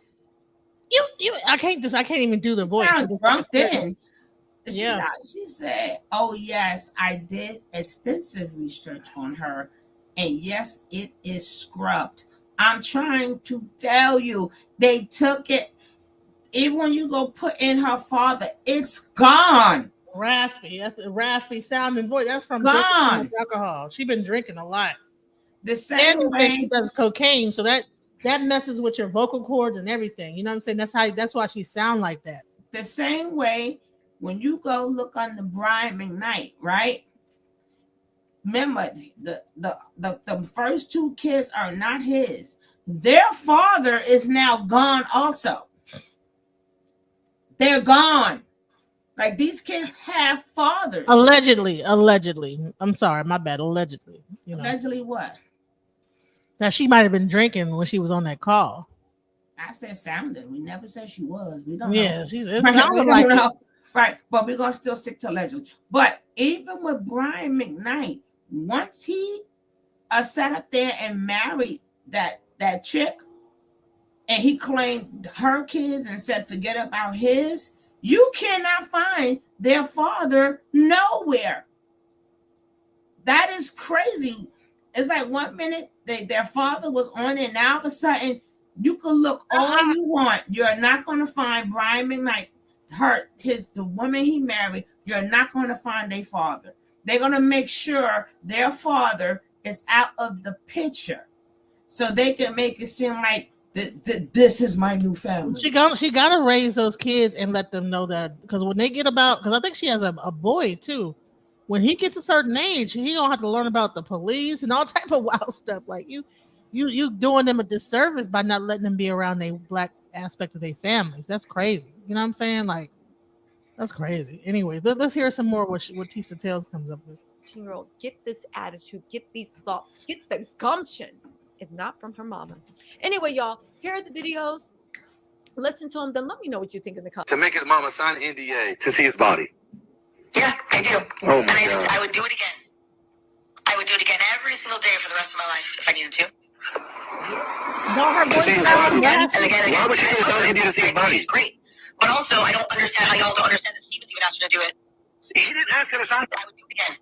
I can't even do the She voice. sounds drunk then. Yeah. She said, "Oh yes, I did extensive research on her, and yes, it is scrubbed. I'm trying to tell you, they took it. even when you go put in her father, it's gone. Raspy. That's the raspy sounding voice. That's from drinking too much Gone. alcohol. She's been drinking a lot. The And same they say she way, does cocaine, so that messes with your vocal cords and everything. You know what I'm saying? That's why she sound like that. the same way when you go look on the Brian McKnight, right? Remember, the first two kids are not his. Their father is now gone also. They're gone. Like these kids have fathers. Allegedly. I'm sorry, my bad. Allegedly. You know Allegedly what? that she might have been drinking when she was on that call. I said sounded. We never said she was. We don't know. Yeah, it Right, we sounded don't like know. it. Right, but we're gonna still stick to allegedly. But even with Brian McKnight, once he sat up there and married that chick, and he claimed her kids and said forget about his, you cannot find their father nowhere. That is crazy. It's like 1 minute their father was on it, and now all of a sudden you can look all you want. You're not going to find Brian McKnight, the woman he married. You're not going to find their father. They're going to make sure their father is out of the picture, so they can make it seem like this is my new family. She got to raise those kids and let them know that, because when they get about, because I think she has a boy too. When he gets a certain age, he gonna have to learn about the police and all type of wild stuff. Like you doing them a disservice by not letting them be around the black aspect of their families. That's crazy. You know what I'm saying? Like that's crazy. Anyways, let's hear some more what Tisa Tales comes up with. 18-year-old, get this attitude, get these thoughts, get the gumption, if not from her mama. Anyway, y'all, here are the videos. Listen to them, then let me know what you think in the comments. To make his mama sign an NDA to see his body. Yeah, I do. Oh And my God. I would do it again. I would do it again every single day for the rest of my life if I needed to. No, her To voice see his sounds body? And raspy. again. Why would she say sign an NDA to see his body? It's great. But also, I don't understand how y'all don't understand that Stevens even asked her to do it. He didn't ask her to sign. I would do it again.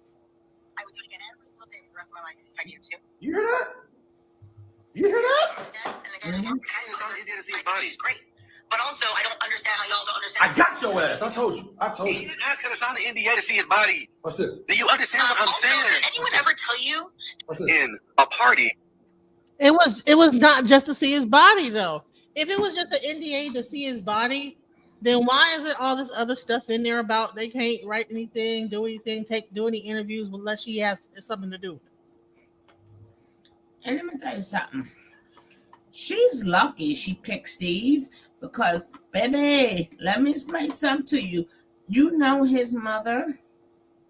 I would do it again every single day for the rest of my life if I needed to. You hear that? You hear that? And again. She signed an NDA to see his body. It's great. But also, I don't understand how y'all don't understand. I got your ass. I told you. He didn't ask her to sign an NDA to see his body. What's this? Do you understand what I'm Also, saying? did anyone ever tell you? What's this? In a party. It was not just to see his body though. If it was just an NDA to see his body, then why is there all this other stuff in there about they can't write anything, do anything, do any interviews unless she has something to do? And let me tell you something. She's lucky she picked Steve because, baby, let me explain something to you. You know his mother,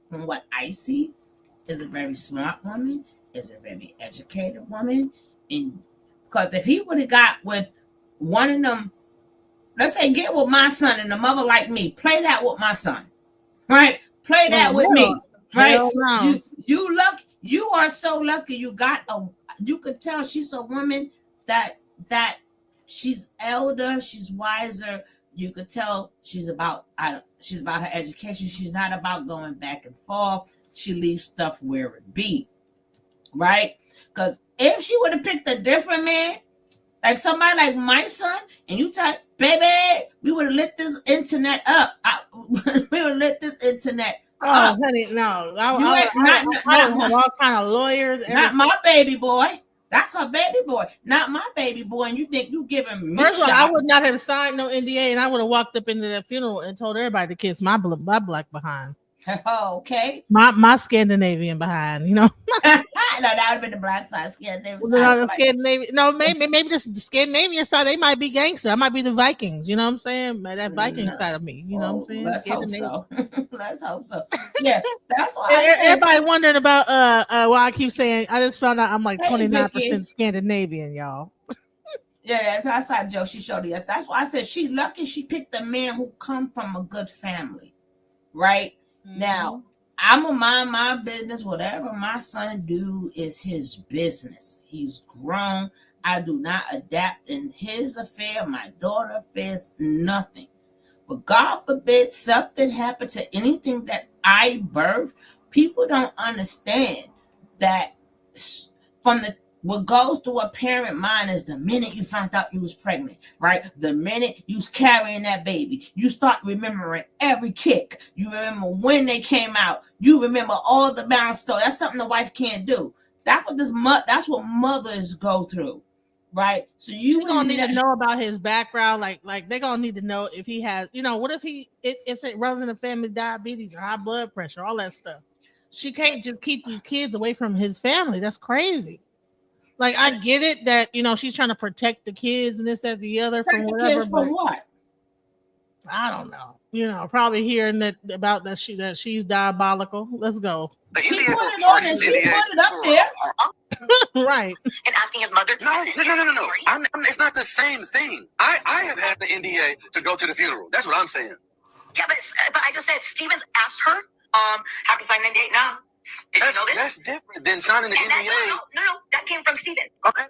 from what I see, is a very smart woman, is a very educated woman. And because if he would have got with one of them, let's say get with my son and the mother like me, play that with my son, right? Play that with me, right? Hell no. You are so lucky you could tell she's a woman that she's elder, she's wiser. You could tell she's about her education. She's not about going back and forth. She leaves stuff where it be, right? Because if she would have picked a different man, like somebody like my son, and you type, baby, we would have lit this internet up. We would have lit this internet up. Honey, no. You ain't- I have all kind of lawyers. Not my baby boy. That's her baby boy, not my baby boy. And you think you giving me First of all, shots? I would not have signed no NDA, and I would have walked up into that funeral and told everybody to kiss my black behind, Okay. my Scandinavian behind. You know, No, that would have been the black side, Scandinavian no, side. the Scandinavian. No, maybe the Scandinavian side. They might be gangster. I might be the Vikings. You know what I'm saying? That Viking No. side of me. You know what I'm saying? Let's hope Scandinavian. so. Let's hope so. Yeah, that's why I said, Everybody wondering about why I keep saying I just found out I'm like Hey, 29% Vicky. Scandinavian, y'all. yeah, that's how Joe. She showed us. That's why I said she lucky she picked a man who come from a good family, right? Now, I'm gonna mind my business. Whatever my son do is his business. He's grown. I do not adapt in his affair, my daughter affairs, nothing. But God forbid something happened to anything that I birthed. People don't understand that from What goes through a parent mind is the minute you found out you was pregnant, right? The minute you was carrying that baby, you start remembering every kick. You remember when they came out. You remember all the milestones. That's something the wife can't do. That's what mothers go through, right? So you She's gonna would need to never. know about his background. Like they're gonna need to know if he has, what if it runs in the family, diabetes or high blood pressure, all that stuff. She can't just keep these kids away from his family. That's crazy. Like I get it that she's trying to protect the kids and this, that, the other from Take the whatever, kids but from what? I don't know. Probably hearing that about that she's diabolical. Let's go. The She NDA put for it on parties, and she NDA put it up there. Right. And asking his mother. No. It's not the same thing. I have had the NDA to go to the funeral. That's what I'm saying. Yeah, but I just said Stevens asked her, have to sign an NDA now. Did you know this? That's different than signing the And NDA. no, that came from Steven. Okay.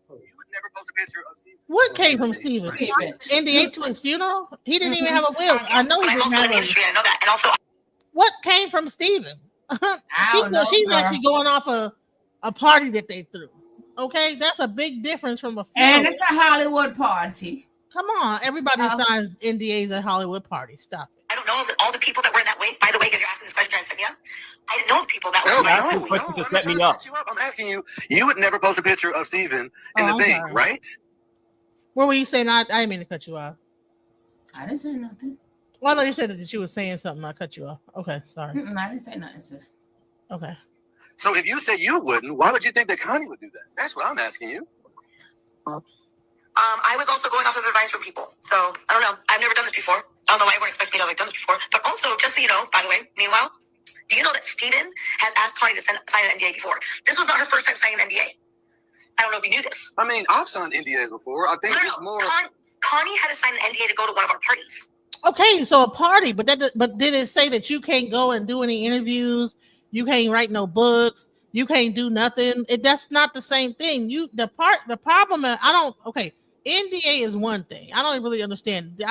You would never post a picture of Steven. What came from Steven? NDA to his funeral? He didn't even have a will. I know he But I'm didn't also have in the a. industry. I know that. And also, What came from Steven? She's girl. actually going off a party that they threw. Okay, that's a big difference from a funeral. And it's a Hollywood party. Come on, everybody signs NDAs at Hollywood parties. Stop it. I don't know all the people that were in that way. By the way, because you're asking this question trying to set me up. I didn't know the people that were in that way. I'm not trying to set you up. I'm asking you. You would never post a picture of Steven in the thing, right? What were you saying? I didn't mean to cut you off. I didn't say nothing. Well, I thought you said that you were saying something. I cut you off. Okay, sorry. I didn't say nothing, sis. Okay. So if you say you wouldn't, why would you think that Connie would do that? That's what I'm asking you. I was also going off of advice from people. So I don't know. I've never done this before. I don't know why everyone expects me to have done this before. But also, just so you know, by the way, meanwhile, do you know that Steven has asked Connie to sign an NDA before? This was not her first time signing an NDA. I don't know if you knew this. I mean, I've signed NDAs before. I think it's more. Connie had to sign an NDA to go to one of our parties. Okay, so a party, but did it say that you can't go and do any interviews? You can't write no books. You can't do nothing. That's not the same thing. The problem. NDA is one thing. I don't really understand.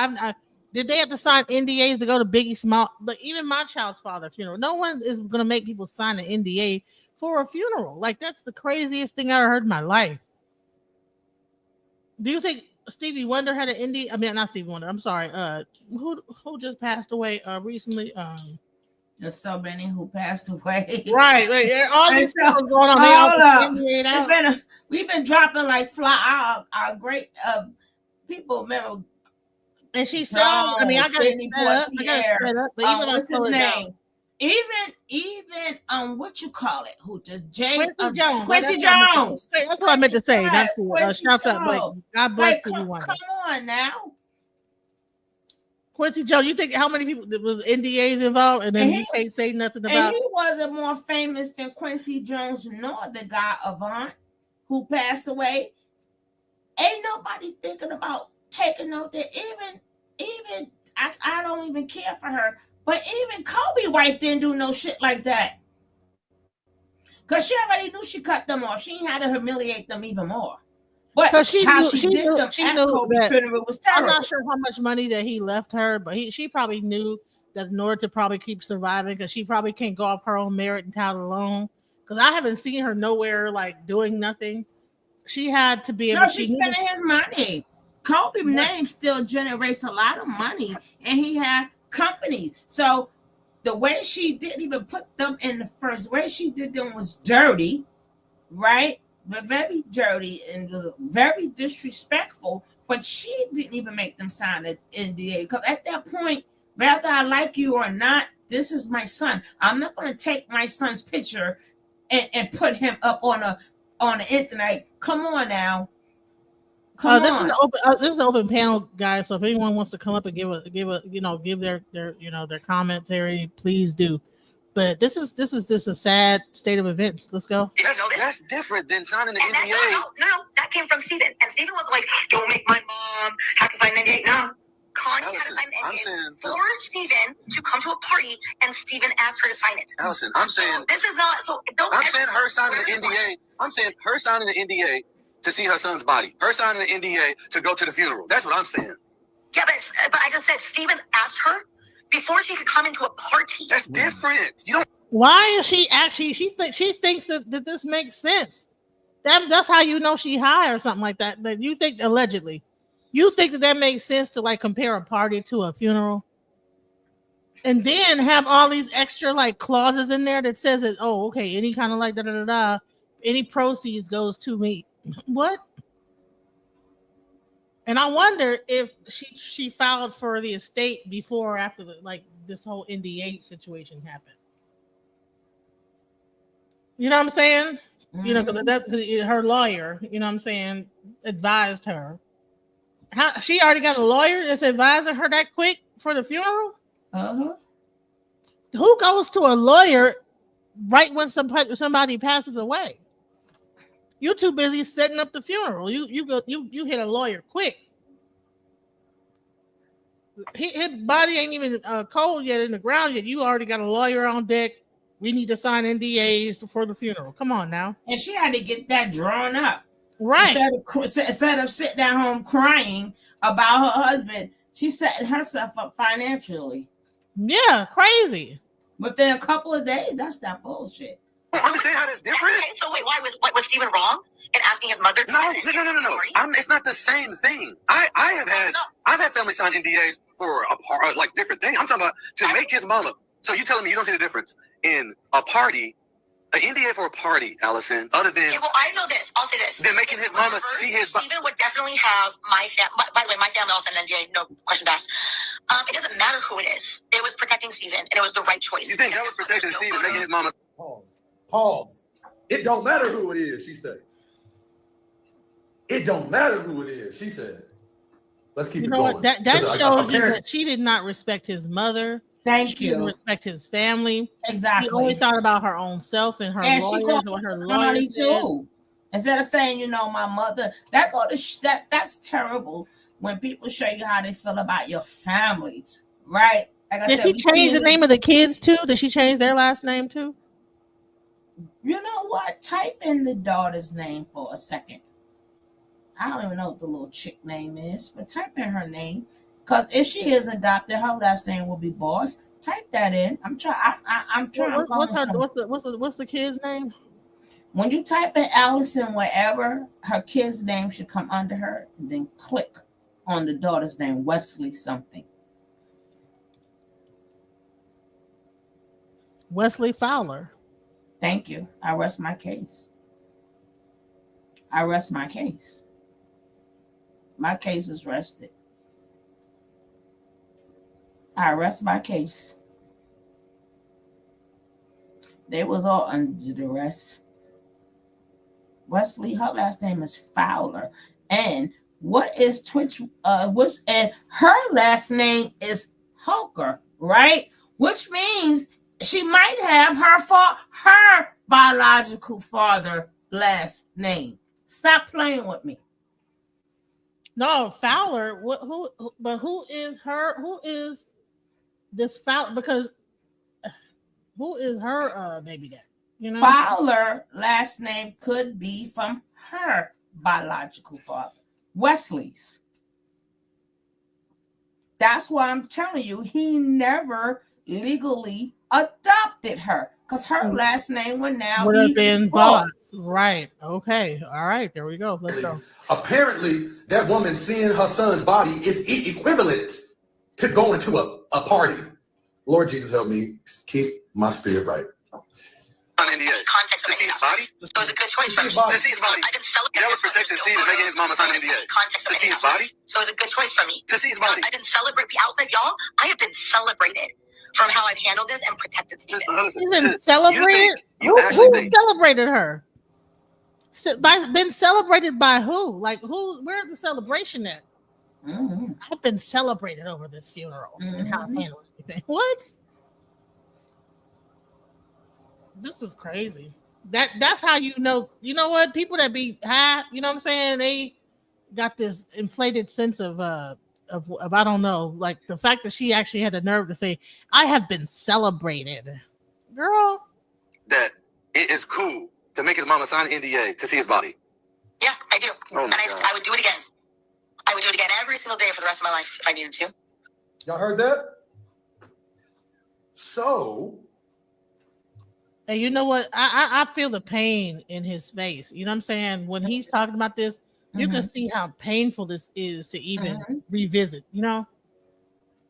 Did they have to sign NDAs to go to Biggie Small? Like even my child's father funeral. No one is going to make people sign an NDA for a funeral. Like that's the craziest thing I ever heard in my life. Do you think Stevie Wonder had an NDA? I mean, not Stevie Wonder. I'm sorry. Who just passed away recently? There's so many who passed away. Right. Like, all this stuff going on. They all NDA'd out. We've been dropping like fly. Our great people remember. And she sounds. I mean, I got it up. But even what's his name? Even what you call it? Who just Quincy Jones. That's what I meant to say. That's it. Shout out, like God bless everyone. Come on now. Quincy Jones, you think how many people there was NDAs involved, and then you can't say nothing about? And he wasn't more famous than Quincy Jones, nor the guy Avant, who passed away. Ain't nobody thinking about taking note that even I don't even care for her, but even Kobe wife didn't do no shit like that. Cause she already knew she cut them off. She ain't had to humiliate them even more. But she knew that was terrible. I'm not sure how much money that he left her, but she probably knew that in order to probably keep surviving, because she probably can't go off her own merit and tout alone. Because I haven't seen her nowhere like doing nothing. She had to be able. No, she's spending his money. Kobe's name still generates a lot of money, and he had companies. So the way she didn't even put them in the first way she did them was dirty, right? But very dirty and very disrespectful. But she didn't even make them sign an NDA, because at that point, whether I like you or not, this is my son. I'm not going to take my son's picture and put him up on the internet. Come on now. This is an open panel, guys. So if anyone wants to come up and give their commentary, please do. But this is a sad state of events. Let's go. That's different than signing an NDA. No, that came from Steven. And Steven was like, don't make my mom have to sign an NDA. No. Connie had to sign an NDA for Steven to come to a party, and Steven asked her to sign it. Allison, I'm saying this is not so. I'm saying her signing an NDA. I'm saying her signing an NDA to see her son's body. Her signing an NDA to go to the funeral. That's what I'm saying. Yeah, but I just said Steven asked her before she could come into a party. That's different. You don't. Why is she actually? She thinks that this makes sense. That's how you know she high or something like that. That you think allegedly, you think that makes sense to like compare a party to a funeral, and then have all these extra like clauses in there that says that oh okay any kind of like da da da da, any proceeds goes to me. What? And I wonder if she filed for the estate before or after the like this whole NDA situation happened. You know what I'm saying? You know, because her lawyer, you know what I'm saying, advised her. How she already got a lawyer that's advising her that quick for the funeral? Uh-huh. Who goes to a lawyer right when somebody passes away? You're too busy setting up the funeral. You hit a lawyer quick. His body ain't even cold yet in the ground yet. You already got a lawyer on deck. We need to sign NDAs for the funeral. Come on now. And she had to get that drawn up. Right. Instead of sitting at home crying about her husband, she's setting herself up financially. Yeah, crazy. Within a couple of days, that's that bullshit. I don't understand how that's different. Okay, so wait, why was Stephen wrong in asking his mother? No. It's not the same thing. I've had family sign NDAs for like different things. I'm talking about to make his mama. So you telling me you don't see the difference in a party, an NDA for a party, Allison, other than well, I know this. I'll say this. They're making his mama see his. Stephen would definitely have my family. By the way, my family also an NDA. No questions asked. It doesn't matter who it is. It was protecting Stephen, and it was the right choice. You think that was protecting Stephen, making his mama? Pause. It don't matter who it is, she said. It don't matter who it is, she said. Let's keep it going. What? That shows you that she did not respect his mother. She didn't respect his family. Exactly. She only thought about her own self and her lawyers or her lawyers too. Instead of saying, you know, my mother, that's terrible when people show you how they feel about your family, right? Like I Did said, she change the name of the kids too? Did she change their last name too? You know what? Type in the daughter's name for a second. I don't even know what the little chick name is, but type in her name. Because if she is adopted, her last name will be Boss. Type that in. I'm trying. What's the kid's name? When you type in Allison, wherever her kid's name should come under her, then click on the daughter's name, Wesley something. Wesley Fowler. Thank you. I rest my case. My case is rested. I rest my case. They was all under duress. Wesley, her last name is Fowler. And what is Twitch? And her last name is Holker, right? Which means she might have her biological father last name. Stop playing with me. No, Fowler. Who is her? Who is this Fowler? Because who is her baby dad? You know, Fowler last name could be from her biological father, Wesley's. That's why I'm telling you, he never legally adopted her because her last name would have been Boss. Right. Okay. All right. There we go. Let's go. Apparently, that woman seeing her son's body is equivalent to going to a party. Lord Jesus, help me keep my spirit right. On NDA. Context of to see his body? It was a good choice for me. To see his body. I didn't celebrate. That was protecting Stephen, making his mama sign NDA. To see his body? So it was a good choice for me. To see his body. I didn't celebrate the outlet, y'all. I have been celebrated from how I've handled this and protected Stephen. She's been celebrated? Who celebrated her? Been celebrated by who? Like who? Where's the celebration at? Mm-hmm. I've been celebrated over this funeral and how I handled everything. What? This is crazy. That's how you know. You know what? People that be high, you know what I'm saying? They got this inflated sense of I don't know, like the fact that she actually had the nerve to say, "I have been celebrated," girl. That it is cool to make his mama sign an NDA to see his body. Yeah, I do, and I would do it again. I would do it again every single day for the rest of my life if I needed to. Y'all heard that? So And you know what? I feel the pain in his face. You know what I'm saying? When he's talking about this, you can Mhm, see how painful this is to even mhm. revisit. You know,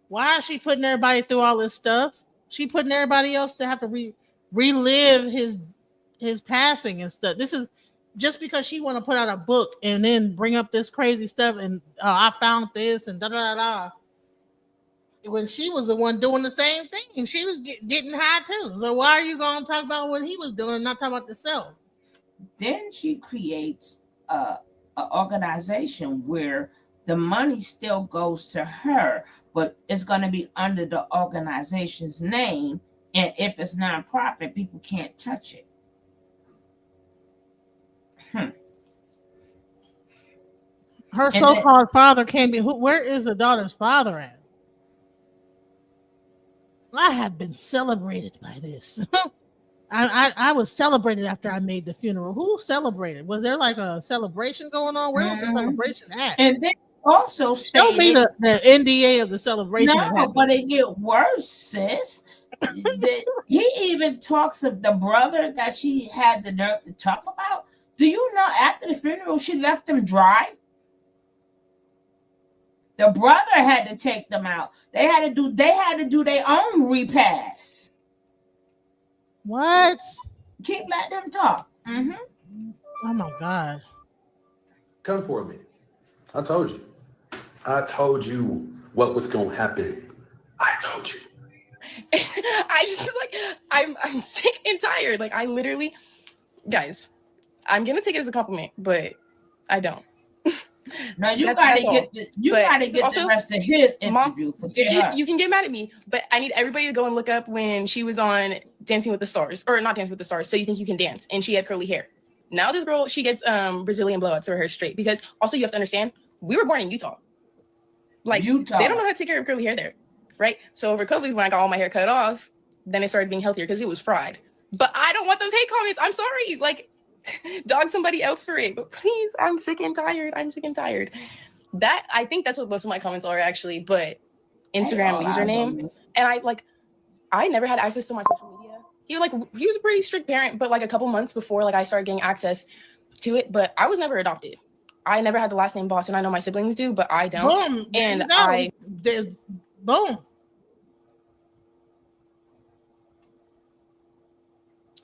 why is she putting everybody through all this stuff? She putting everybody else to have to relive his passing and stuff. This is just because she want to put out a book and then bring up this crazy stuff and I found this and da da da da. When she was the one doing the same thing, she was getting high too. So why are you going to talk about what he was doing and not talk about yourself? Then she creates a organization where the money still goes to her, but it's going to be under the organization's name. And if it's nonprofit, people can't touch it. Hmm. Her And then, so-called father can't be. Where is the daughter's father at? I have been celebrated by this. I was celebrated after I made the funeral. Who celebrated? Was there like a celebration going on? Where was the mhm. celebration at? And then also Show me stated, the NDA of the celebration that no, but happened. it get worse, sis. He even talks of the brother that she had the nerve to talk about. Do you know after the funeral she left him dry? The brother had to take them out. They had to do their own repass. What? Keep letting them talk. Oh my god. Come for me. I told you. I told you what was going to happen. I told you. I just like I'm sick and tired. Like I literally, guys, I'm gonna take it as a compliment, but I don't. Now you That's gotta all. get But the also, rest of his Mom, interview. Forget her. you can get mad at me, but I need everybody to go and look up when she was on Dancing with the Stars, or not Dancing with the Stars. So You Think You Can Dance, and she had curly hair. Now this girl, she gets Brazilian blowouts to her hair straight because also you have to understand we were born in Utah. Like Utah. they don't know how to take care of curly hair there, right? So over COVID, when I got all my hair cut off, then it started being healthier because it was fried. But I don't want those hate comments. I'm sorry. Like, dog somebody else for it. But please, I'm sick and tired. I'm sick and tired. That I think that's what most of my comments are actually. But Instagram username, and I never had access to my social media. He was a pretty strict parent, but like a couple months before like I started getting access to it. But I was never adopted. I never had the last name Boss, and I know my siblings do, but I don't. Boom. There And you go. Boom.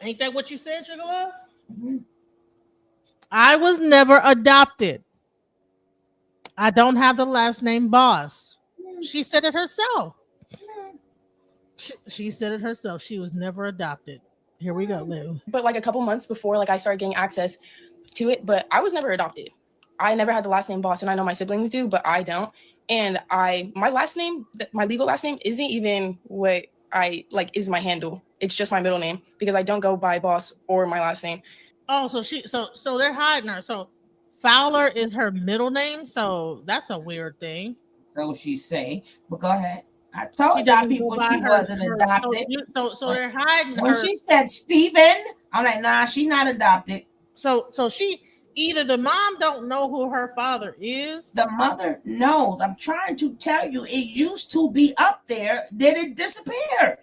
Ain't that what you said, Sugar Love? I was never adopted. I don't have the last name Boss. She said it herself. She said it herself. She was never adopted. Here we go, Lou. But like a couple months before like I started getting access to it, but I was never adopted. I never had the last name Boss, and I know my siblings do, but I don't. And my last name, my legal last name isn't even what I like is my handle. It's just my middle name because I don't go by Boss or my last name. Oh, so they're hiding her. So Fowler is her middle name. So that's a weird thing. So she say, but go ahead. I told She y'all doesn't go people by she her. wasn't her adopted. so they're hiding When her. she said Steven, I'm like, nah, she not adopted. So she either the mom don't know who her father is. The mother knows. I'm trying to tell you, it used to be up there, then it disappeared.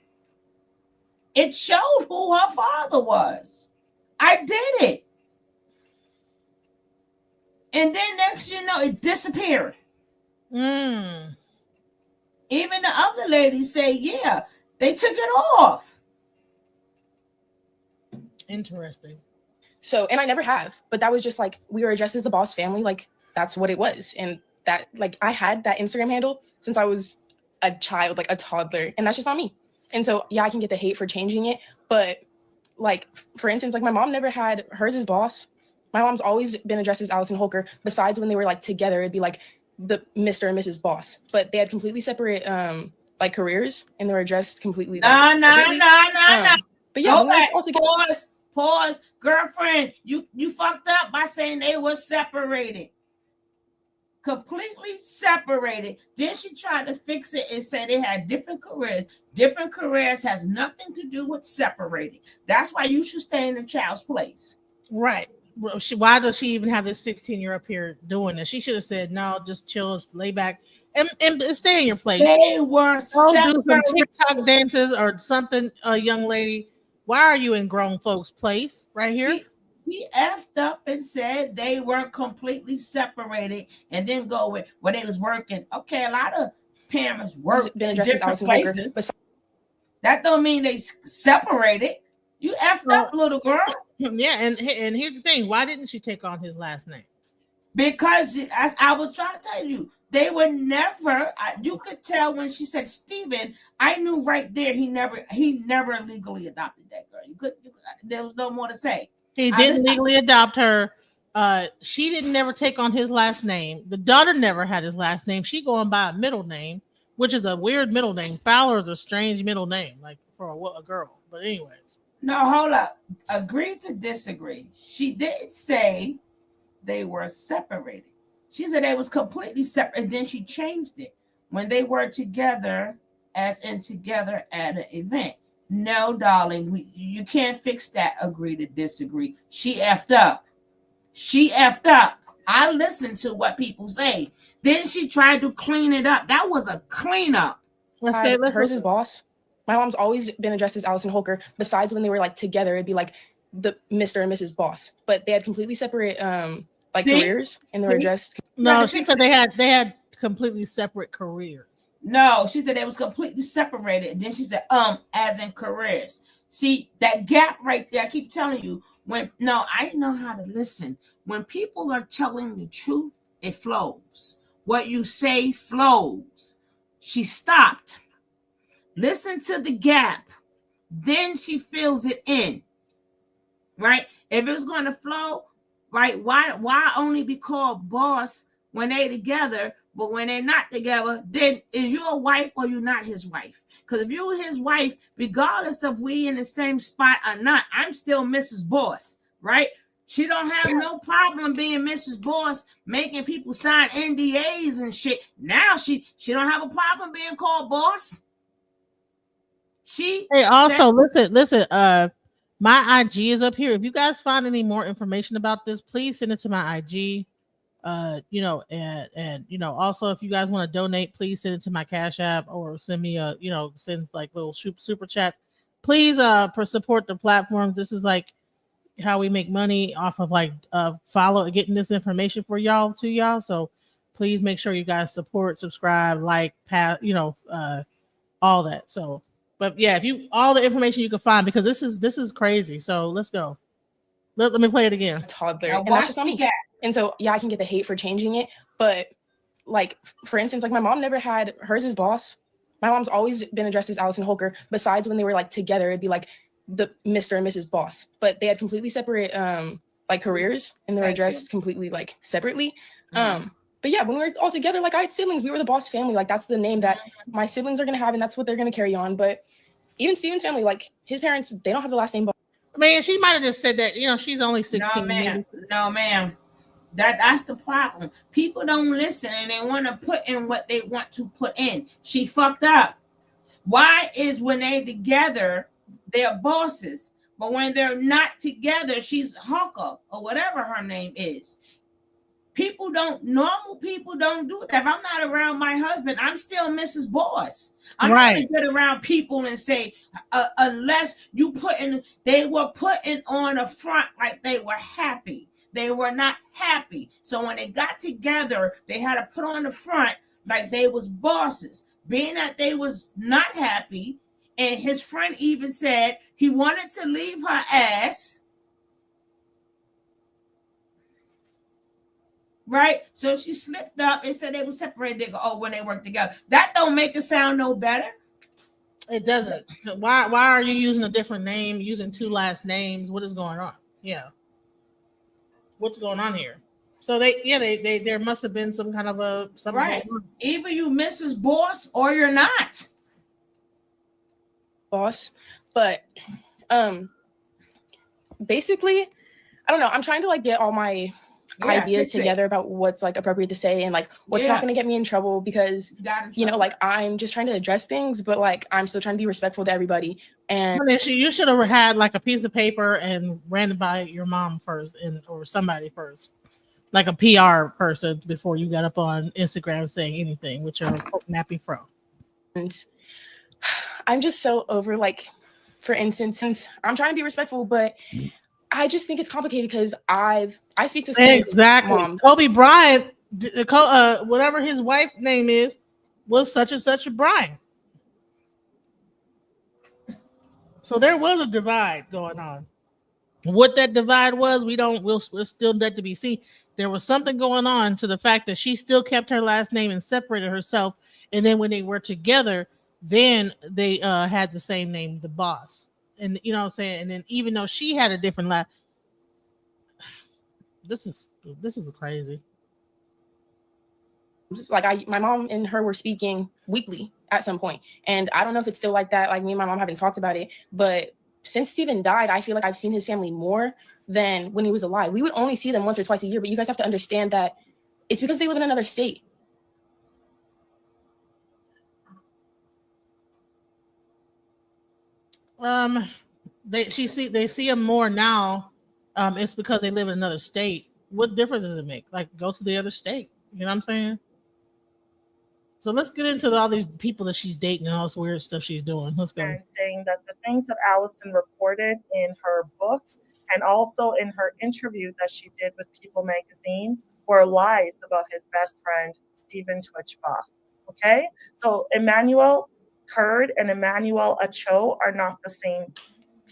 It showed who her father was. I did it. And then next you know, it disappeared. Mm. Even the other ladies say, yeah, they took it off. Interesting. So, and I never have, but that was just like we were addressed as the Boss family, like that's what it was. And that like I had that Instagram handle since I was a child, like a toddler, and that's just not me. And so yeah, I can get the hate for changing it, but like for instance, like my mom never had hers as Boss. My mom's always been addressed as Allison Holker. Besides when they were like together, it'd be like the Mr. and Mrs. Boss, but they had completely separate like careers and they were addressed completely. Nah. But yeah, Go when we back. were all together. Pause. Girlfriend, you fucked up by saying they were separated. Completely separated. Then she tried to fix it and said they had different careers. Different careers has nothing to do with separating. That's why you should stay in the child's place. Right. Well, why does she even have this 16-year up here doing this? She should have said, no, just chill, lay back, and stay in your place. They were Go do some separated. TikTok dances or something, young lady. Why are you in grown folks' place right here? He effed up and said they were completely separated, and then go with where they was working. Okay, a lot of parents work been in addressed as different Allison Holker. places. That don't mean they separated. You effed up, little girl. Yeah, and here's the thing: why didn't she take on his last name? Because as I was trying to tell you, they were never. You could tell when she said Stephen. I knew right there he never legally adopted that girl. There was no more to say. He didn't legally adopt her. She didn't never take on his last name. The daughter never had his last name. She going by a middle name, which is a weird middle name. Fowler is a strange middle name, like for a girl. But anyways, No, hold up. Agree to disagree. She did say they were separated. She said they was completely separate, and then she changed it when they were together, as in together at an event. No, darling, you can't fix that. Agree to disagree. She effed up. She effed up. I listened to what people say. Then she tried to clean it up. That was a cleanup. Hers is boss. My mom's always been addressed as Allison Holker. Besides when they were like together, it'd be like the Mr. and Mrs. Boss. But they had completely separate careers, and they were addressed. No, she said they had completely separate careers. No, she said they was completely separated. And then she said, as in careers. See that gap right there. I keep telling you, I know how to listen. When people are telling the truth, it flows. What you say flows. She stopped. Listen to the gap. Then she fills it in. Right? If it's going to flow, right? Why only be called boss when they together, but when they're not together, then is you a wife or you not his wife? Because if you his wife, regardless of we in the same spot or not, I'm still Mrs. Boss, right? She don't have no problem being Mrs. Boss, making people sign NDAs and shit. Now she don't have a problem being called boss. Hey, also listen. My IG is up here. If you guys find any more information about this, please send it to my IG. And also if you guys want to donate, please send it to my Cash App or send me send like little super chats. Please support the platform. This is like how we make money off of like getting this information for y'all. So please make sure you guys support, subscribe, like, all that. So, but yeah, all the information you can find, because this is crazy. So let's go. Let me play it again. Toddler, and that's just not me. And so yeah, I can get the hate for changing it, but like for instance, like my mom never had hers as boss. My mom's always been addressed as Allison Holker. Besides when they were like together, it'd be like the Mr. and Mrs. Boss. But they had completely separate careers, and they were addressed completely like separately. But yeah, when we were all together, like I had siblings, we were the Boss family. Like that's the name that my siblings are gonna have, and that's what they're gonna carry on. But even Steven's family, like his parents, they don't have the last name Boss. Man, she might have just said that, she's only 16. No, ma'am. That's the problem. People don't listen, and they want to put in what they want to put in. She fucked up. Why is when they together, they're bosses, but when they're not together, she's Holker or whatever her name is. Normal people don't do that. If I'm not around my husband, I'm still Mrs. Boss. I'm not going to get around people and say, unless they were putting on a front like they were happy. They were not happy. So when they got together, they had to put on the front like they was bosses. Being that they was not happy, and his friend even said he wanted to leave her ass. Right? So she slipped up and said they were separated. They go, when they work together. That don't make it sound no better. It doesn't. Why are you using a different name, using two last names? What is going on? Yeah. What's going on here? So they there must have been some kind of something. Right. Either you Mrs. Boss or you're not. Boss. But basically, I don't know. I'm trying to like get all my ideas together about what's like appropriate to say and like what's not going to get me in trouble, because like I'm just trying to address things, but like I'm still trying to be respectful to everybody. And you should have had like a piece of paper and ran it by your mom first or somebody first, like a PR person, before you got up on Instagram saying anything with your nappy fro. And I'm just so over like for instance, since I'm trying to be respectful, but I just think it's complicated because I speak to Steven's mom. Kobe Bryant, whatever his wife name is, was such and such a Bryant. So there was a divide going on. What that divide was, we'll still let to be seen. There was something going on to the fact that she still kept her last name and separated herself. And then when they were together, then they had the same name, the boss. And you know what I'm saying? And then even though she had a different last, this is crazy. Just like my mom and her were speaking weekly at some point, and I don't know if it's still like that. Like me and my mom haven't talked about it, but since Steven died, I feel like I've seen his family more than when he was alive. We would only see them once or twice a year, but you guys have to understand that it's because they live in another state. They see him more now. It's because they live in another state. What difference does it make? Like, go to the other state. You know what I'm saying? So let's get into all these people that she's dating and all this weird stuff she's doing. Let's go. And saying that the things that Allison reported in her book and also in her interview that she did with People magazine were lies about his best friend, Stephen Twitch Boss. Okay? So Emmanuel Kurd and Emmanuel Acho are not the same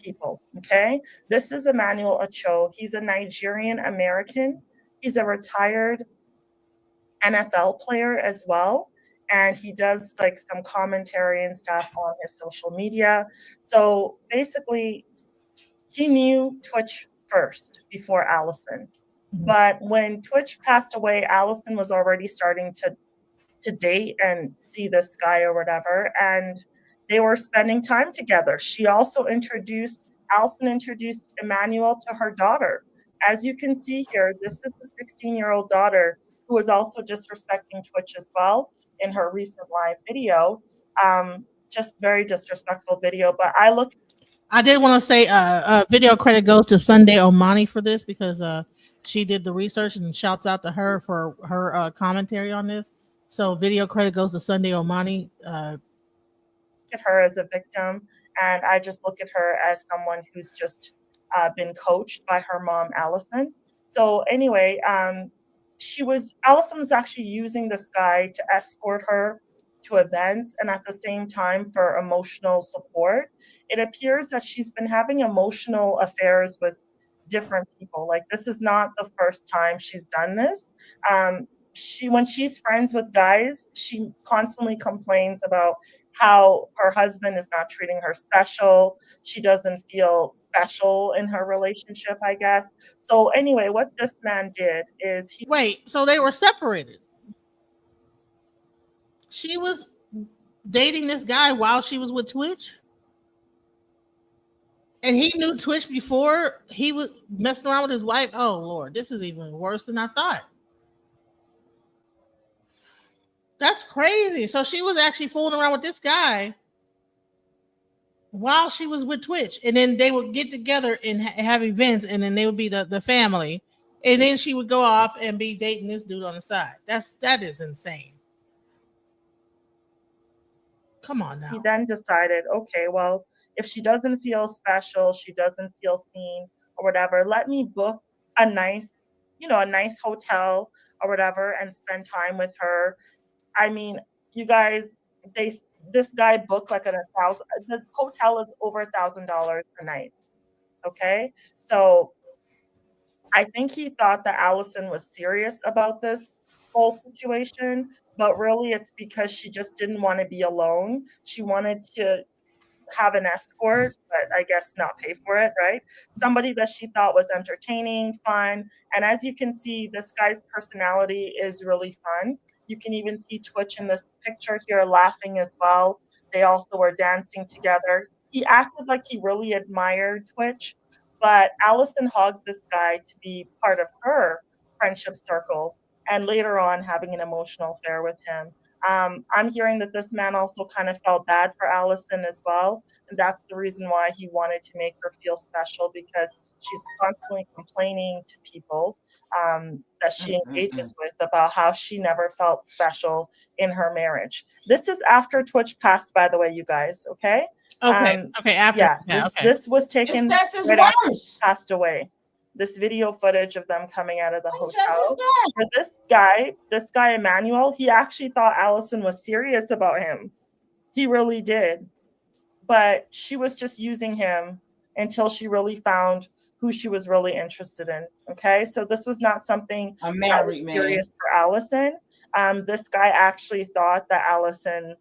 people. Okay? This is Emmanuel Acho. He's a Nigerian American. He's a retired NFL player as well. And he does like some commentary and stuff on his social media. So basically, he knew Twitch first before Allison. But when Twitch passed away, Allison was already starting to date and see this guy or whatever. And they were spending time together. Allison introduced Emmanuel to her daughter. As you can see here, this is the 16-year-old daughter who was also disrespecting Twitch as well in her recent live video. Just very disrespectful video. But I did want to say video credit goes to Sunday Omani for this because she did the research, and shouts out to her for her commentary on this. So video credit goes to Sunday Omani. At her as a victim, and I just look at her as someone who's just been coached by her mom, Allison. So anyway, Allison was actually using this guy to escort her to events and at the same time for emotional support. It appears that she's been having emotional affairs with different people. Like, this is not the first time she's done this. When she's friends with guys, she constantly complains about how her husband is not treating her special. She doesn't feel special in her relationship, I guess. So anyway, what this man did is so they were separated. She was dating this guy while she was with Twitch. And he knew Twitch before he was messing around with his wife. Oh Lord, this is even worse than I thought. That's crazy. So she was actually fooling around with this guy while she was with Twitch. And then they would get together and have events, and then they would be the family. And then she would go off and be dating this dude on the side. That is insane. Come on now. He then decided, okay, well, if she doesn't feel special, she doesn't feel seen or whatever, let me book a nice hotel or whatever and spend time with her. I mean, you guys, this guy booked like the hotel is over $1,000 a night. Okay. So I think he thought that Allison was serious about this whole situation, but really it's because she just didn't want to be alone. She wanted to have an escort, but I guess not pay for it, right? Somebody that she thought was entertaining, fun. And as you can see, this guy's personality is really fun. You can even see Twitch in this picture here laughing as well. They also were dancing together. He acted like he really admired Twitch, but Allison hugged this guy to be part of her friendship circle and later on having an emotional affair with him. I'm hearing that this man also kind of felt bad for Allison as well. And that's the reason why he wanted to make her feel special, because she's constantly complaining to people that she engages with about how she never felt special in her marriage. This is after Twitch passed, by the way, you guys, okay? Okay. After. Yeah, Yeah. Okay. this was It's taken just as right after he worse. passed away. This video footage of them coming out of the It's just as hotel. bad. For this guy Emmanuel, he actually thought Allison was serious about him. He really did. But she was just using him until she really found who she was really interested in. Okay, so this was not something A that was married man. serious for Allison. This guy actually thought that Allison,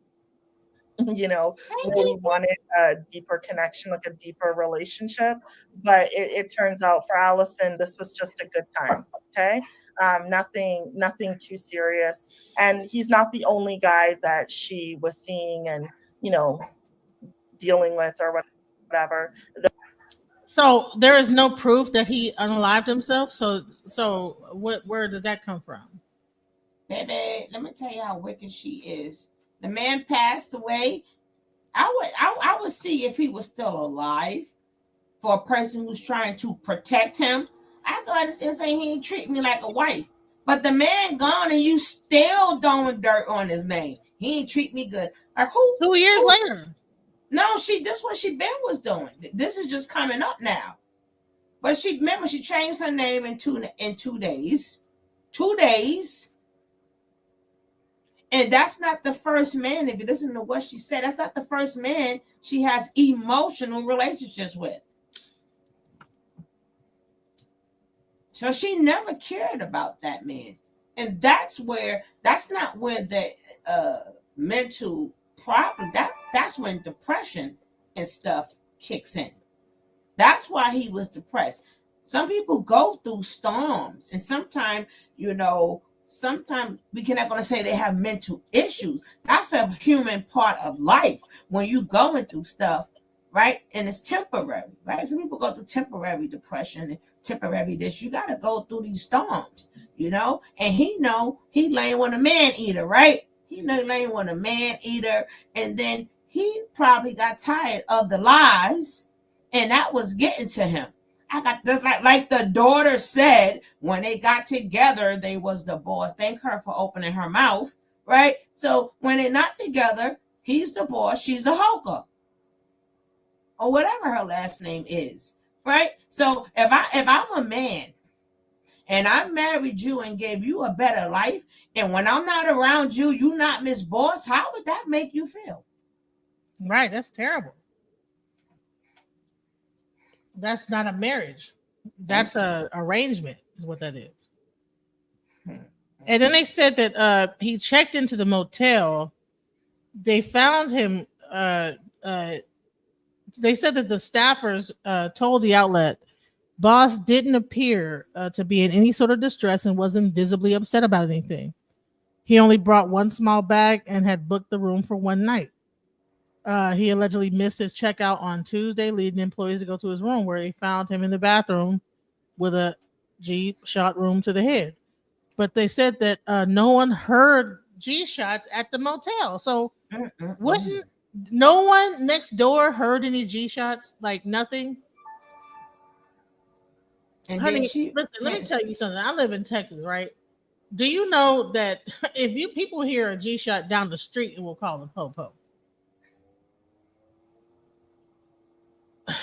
really wanted a deeper connection, like a deeper relationship. But it turns out for Allison, this was just a good time. Okay, nothing too serious. And he's not the only guy that she was seeing and dealing with or whatever. So there is no proof that he unalived himself. So where did that come from? Baby, let me tell you how wicked she is. The man passed away. I would see if he was still alive for a person who's trying to protect him. I go and say he ain't treat me like a wife. But the man gone and you still throwing dirt on his name. He ain't treat me good. Like who? 2 years later. No, this what she been was doing. This is just coming up now. But she changed her name in 2 days. 2 days. And that's not the first man. If you listen to what she said, that's not the first man she has emotional relationships with. So she never cared about that man. And that's not where the mental problem, that's when depression and stuff kicks in. That's why he was depressed. Some people go through storms, and sometimes we're not going to say they have mental issues. That's a human part of life when you going through stuff, right? And it's temporary, right? Some people go through temporary depression and temporary this. You got to go through these storms, and he laying with a man eater, right? He laying with a man eater, and then he probably got tired of the lies, and that was getting to him. I got this, like the daughter said when they got together, they was the boss. Thank her for opening her mouth, right? So when they're not together, he's the boss, she's a Holker, or whatever her last name is, right? So if I'm a man and I married you and gave you a better life, and when I'm not around you, you not Miss Boss, how would that make you feel? Right, that's terrible. That's not a marriage. That's a arrangement, is what that is. And then they said that he checked into the motel. They found him. They said that the staffers told the outlet, Boss didn't appear to be in any sort of distress and wasn't visibly upset about anything. He only brought one small bag and had booked the room for one night. He allegedly missed his checkout on Tuesday, leading employees to go to his room, where they found him in the bathroom with a G shot wound to the head. But they said that no one heard G shots at the motel. So wouldn't no one next door heard any G shots? Like nothing? And Honey, then listen, let me tell you something. I live in Texas, right? Do you know that if you people hear a G shot down the street, it will call the po-po?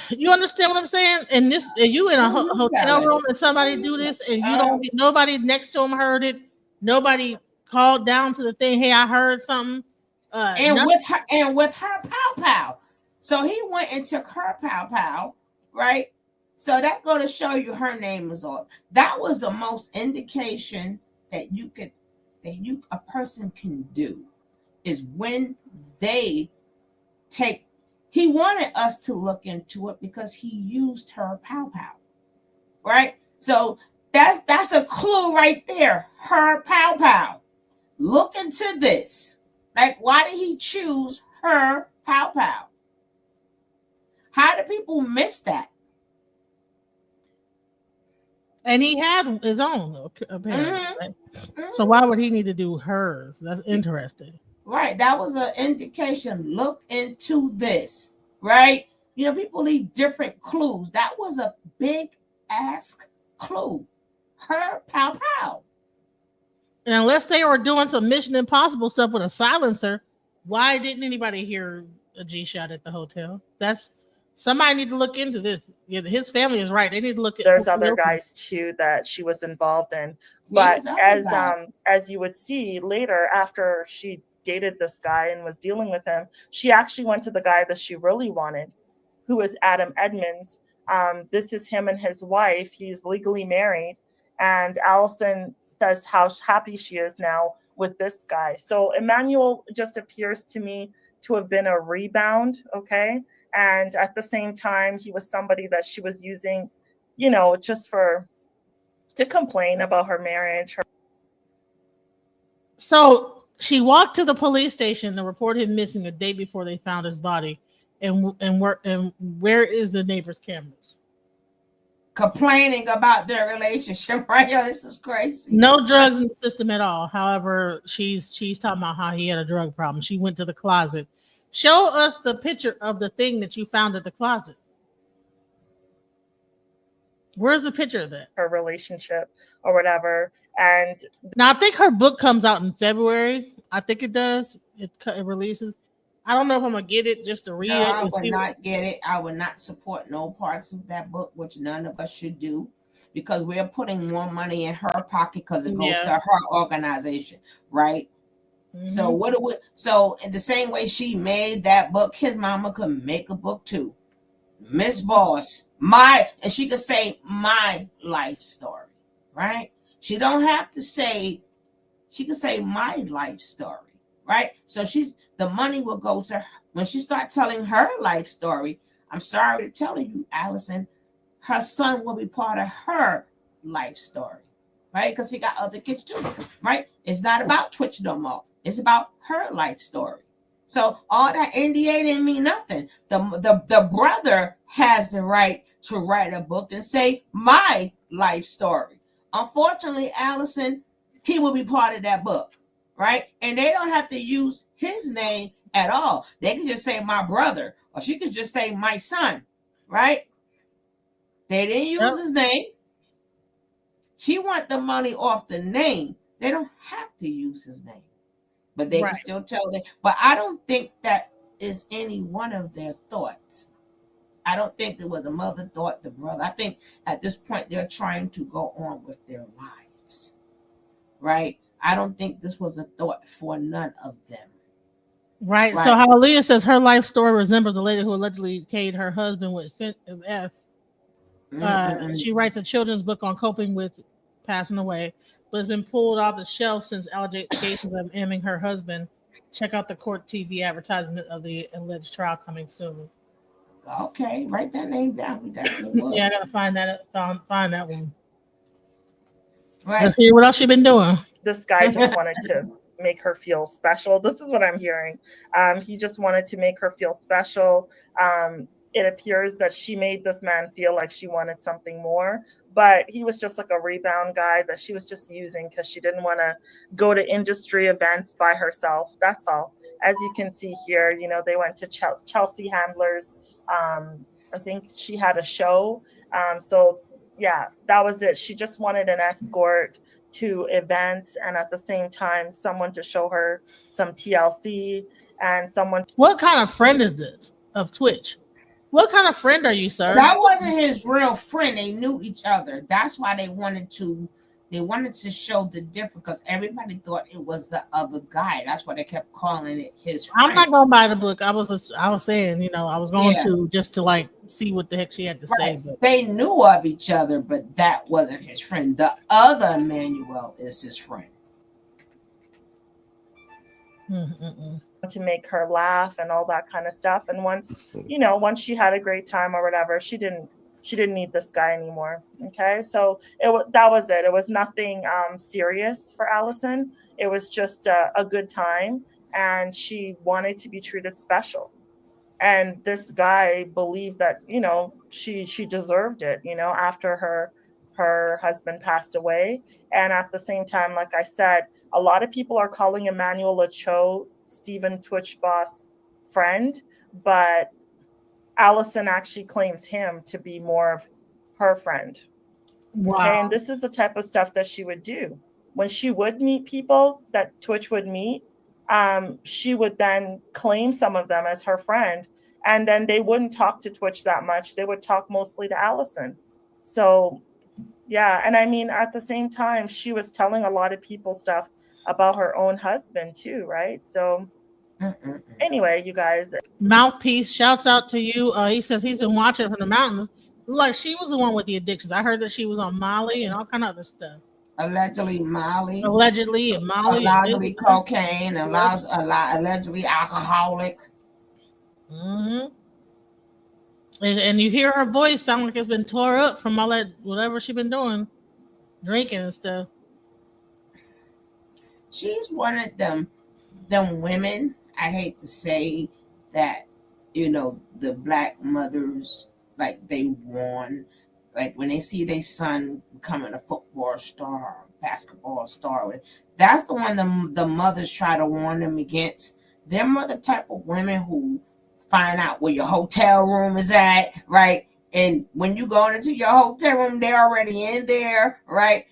You understand what I'm saying? And this, you in a hotel room and somebody do this, and you don't, nobody next to them heard it. Nobody called down to the thing. Hey, I heard something. And with her pow pow. So he went and took her pow pow, right? So that go to show you her name was on. That was the most indication that a person can do is when they take. He wanted us to look into it because he used her pow pow, right? So that's a clue right there. Her pow pow. Look into this. Like, why did he choose her pow pow? How do people miss that? And he had his own, apparently. Right? So why would he need to do hers? That's interesting. Right. That was an indication. Look into this. Right. People leave different clues. That was a big ass clue. Her pow pow. And unless they were doing some Mission Impossible stuff with a silencer, why didn't anybody hear a G shot at the hotel. That's somebody need to look into this. Yeah, his family is right. They need to look at. There's other guys too that she was involved in. But as you would see later, after she dated this guy and was dealing with him, she actually went to the guy that she really wanted, who was Adam Edmonds. This is him and his wife. He's legally married, and Allison says how happy she is now with this guy. So Emmanuel just appears to me to have been a rebound, okay? And at the same time, he was somebody that she was using, just to complain about her marriage. So she walked to the police station to report him missing a day before they found his body. And where is the neighbor's cameras? Complaining about their relationship, right? Yo, this is crazy. No drugs in the system at all. However, she's talking about how he had a drug problem. She went to the closet. Show us the picture of the thing that you found at the closet. Where's the picture of that? Her relationship or whatever. And now I think her book comes out in February. I think it does. It releases. I don't know if I'm gonna get it just to read it. I would not get it. I would not support no parts of that book, which none of us should do, because we're putting more money in her pocket because it goes to her organization, right? Mm-hmm. So in the same way she made that book, his mama could make a book too. Miss Boss, and she could say my life story, right? She don't have to say, she could say my life story. Right? So the money will go to her. When she starts telling her life story, I'm sorry to tell you, Allison, her son will be part of her life story, right? Because he got other kids too, right? It's not about Twitch no more. It's about her life story. So all that NDA didn't mean nothing. The brother has the right to write a book and say my life story. Unfortunately, Allison, he will be part of that book. Right? And they don't have to use his name at all. They can just say my brother, or she could just say my son, right? They didn't use his name. She want the money off the name. They don't have to use his name, but they can still tell them. But I don't think that is any one of their thoughts. I don't think there was a mother thought, the brother. I think at this point they're trying to go on with their lives, right? I don't think this was a thought for none of them. Right. So Hallelujah says her life story resembles the lady who allegedly paid her husband with F. She writes a children's book on coping with passing away, but it's been pulled off the shelf since allegations of aiming her husband. Check out the court TV advertisement of the alleged trial coming soon. Okay, write that name down. We definitely will. Yeah, I gotta find that one. Right. Let's hear what else you've been doing. This guy just wanted to make her feel special. This is what I'm hearing. He just wanted to make her feel special. It appears that she made this man feel like she wanted something more, but he was just like a rebound guy that she was just using because she didn't want to go to industry events by herself. That's all. As you can see here, they went to Chelsea Handler's. I think she had a show. So yeah, that was it. She just wanted an escort to events, and at the same time someone to show her some TLC and someone. What kind of friend is this of Twitch? What kind of friend are you, sir? That wasn't his real friend. They knew each other. That's why they wanted to show the difference, because everybody thought it was the other guy. That's why they kept calling it his friend. I'm not gonna buy the book. I was saying, I was going to just to like see what the heck she had to say. But they knew of each other, but that wasn't his friend. The other Emmanuel is his friend. To make her laugh and all that kind of stuff. And once she had a great time or whatever, she didn't need this guy anymore. Okay, so that was it. It was nothing serious for Allison. It was just a good time, and she wanted to be treated special. And this guy believed that she deserved it. After her husband passed away, and at the same time, like I said, a lot of people are calling Emmanuel Lacho Stephen Twitch Boss friend, but Allison actually claims him to be more of her friend. Wow. Okay? And this is the type of stuff that she would do. When she would meet people that Twitch would meet, she would then claim some of them as her friend, and then they wouldn't talk to Twitch that much. They would talk mostly to Allison. So yeah, and I mean, at the same time, she was telling a lot of people stuff about her own husband too, right? So anyway, you guys. Mouthpiece, shouts out to you. He says he's been watching from the mountains. Like she was the one with the addictions. I heard that she was on Molly and all kind of other stuff. Allegedly Molly. Allegedly, and Molly. Allegedly cocaine. Allegedly alcoholic. Mm-hmm. And you hear her voice sound like it's been tore up from all that whatever she's been doing, drinking and stuff. She's one of them women. I hate to say that, the black mothers, like, they warn, like when they see their son becoming a football star, basketball star, that's the one the mothers try to warn them against. Them are the type of women who find out where your hotel room is at, right? And when you go into your hotel room, they're already in there, right?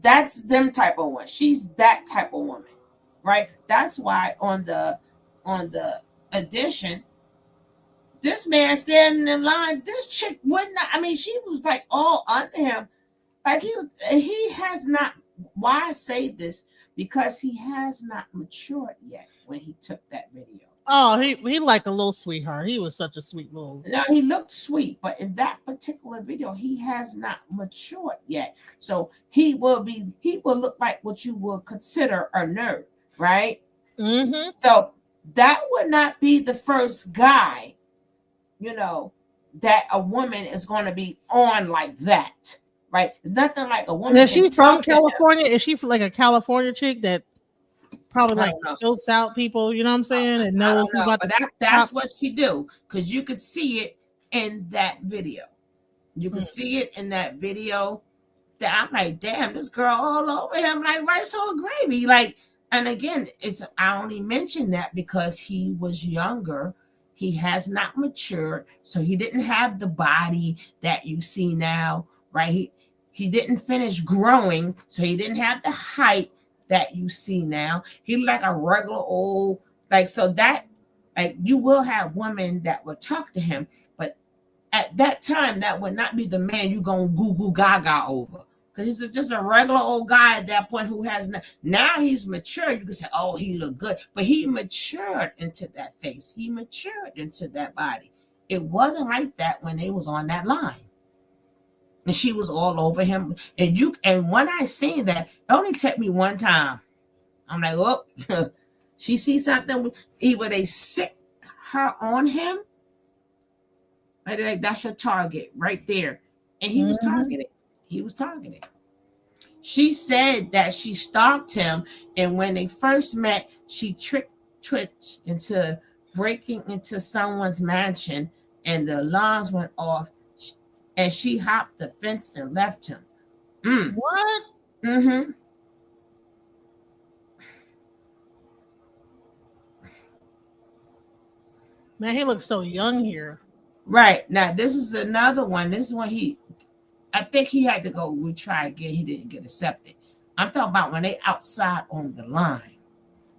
That's them type of one. She's that type of woman, right? That's why on the edition, this man standing in line, this chick would not. I mean, she was like all under him, like he has not. Why I say this? Because he has not matured yet when he took that video. Oh, he like a little sweetheart. He was such a sweet little. No, he looked sweet, but in that particular video, he has not matured yet. So he will look like what you would consider a nerd, right? Mm-hmm. So that would not be the first guy, that a woman is going to be on like that, right? It's nothing like a woman. Is she from California? Is she like a California chick that probably like scopes out people? You know what I'm saying? And knows about but that's what she do, because you could see it in that video. You can see it in that video. That I'm like, damn, this girl all over him like rice or gravy, like. And again, I only mention that because he was younger. He has not matured, so he didn't have the body that you see now, right? He didn't finish growing, so he didn't have the height that you see now. He like a regular old, like, so that, like, you will have women that will talk to him, but at that time, that would not be the man you gonna goo goo gaga over. Because he's just a regular old guy at that point who has now he's mature. You can say, oh, he looked good, but he matured into that face. He matured into that body. It wasn't like that when they was on that line. And she was all over him. And when I seen that, it only took me one time. I'm like, oh, she sees something. Either they sick her on him, like that's your target right there. And he was targeted. He was targeted. She said that she stalked him, and when they first met, she tricked into breaking into someone's mansion, and the alarms went off, and she hopped the fence and left him. What? Mm-hmm. Man, he looks so young here. Right. Now, this is another one. This is one I think he had to go retry again. He didn't get accepted. I'm talking about when they outside on the line.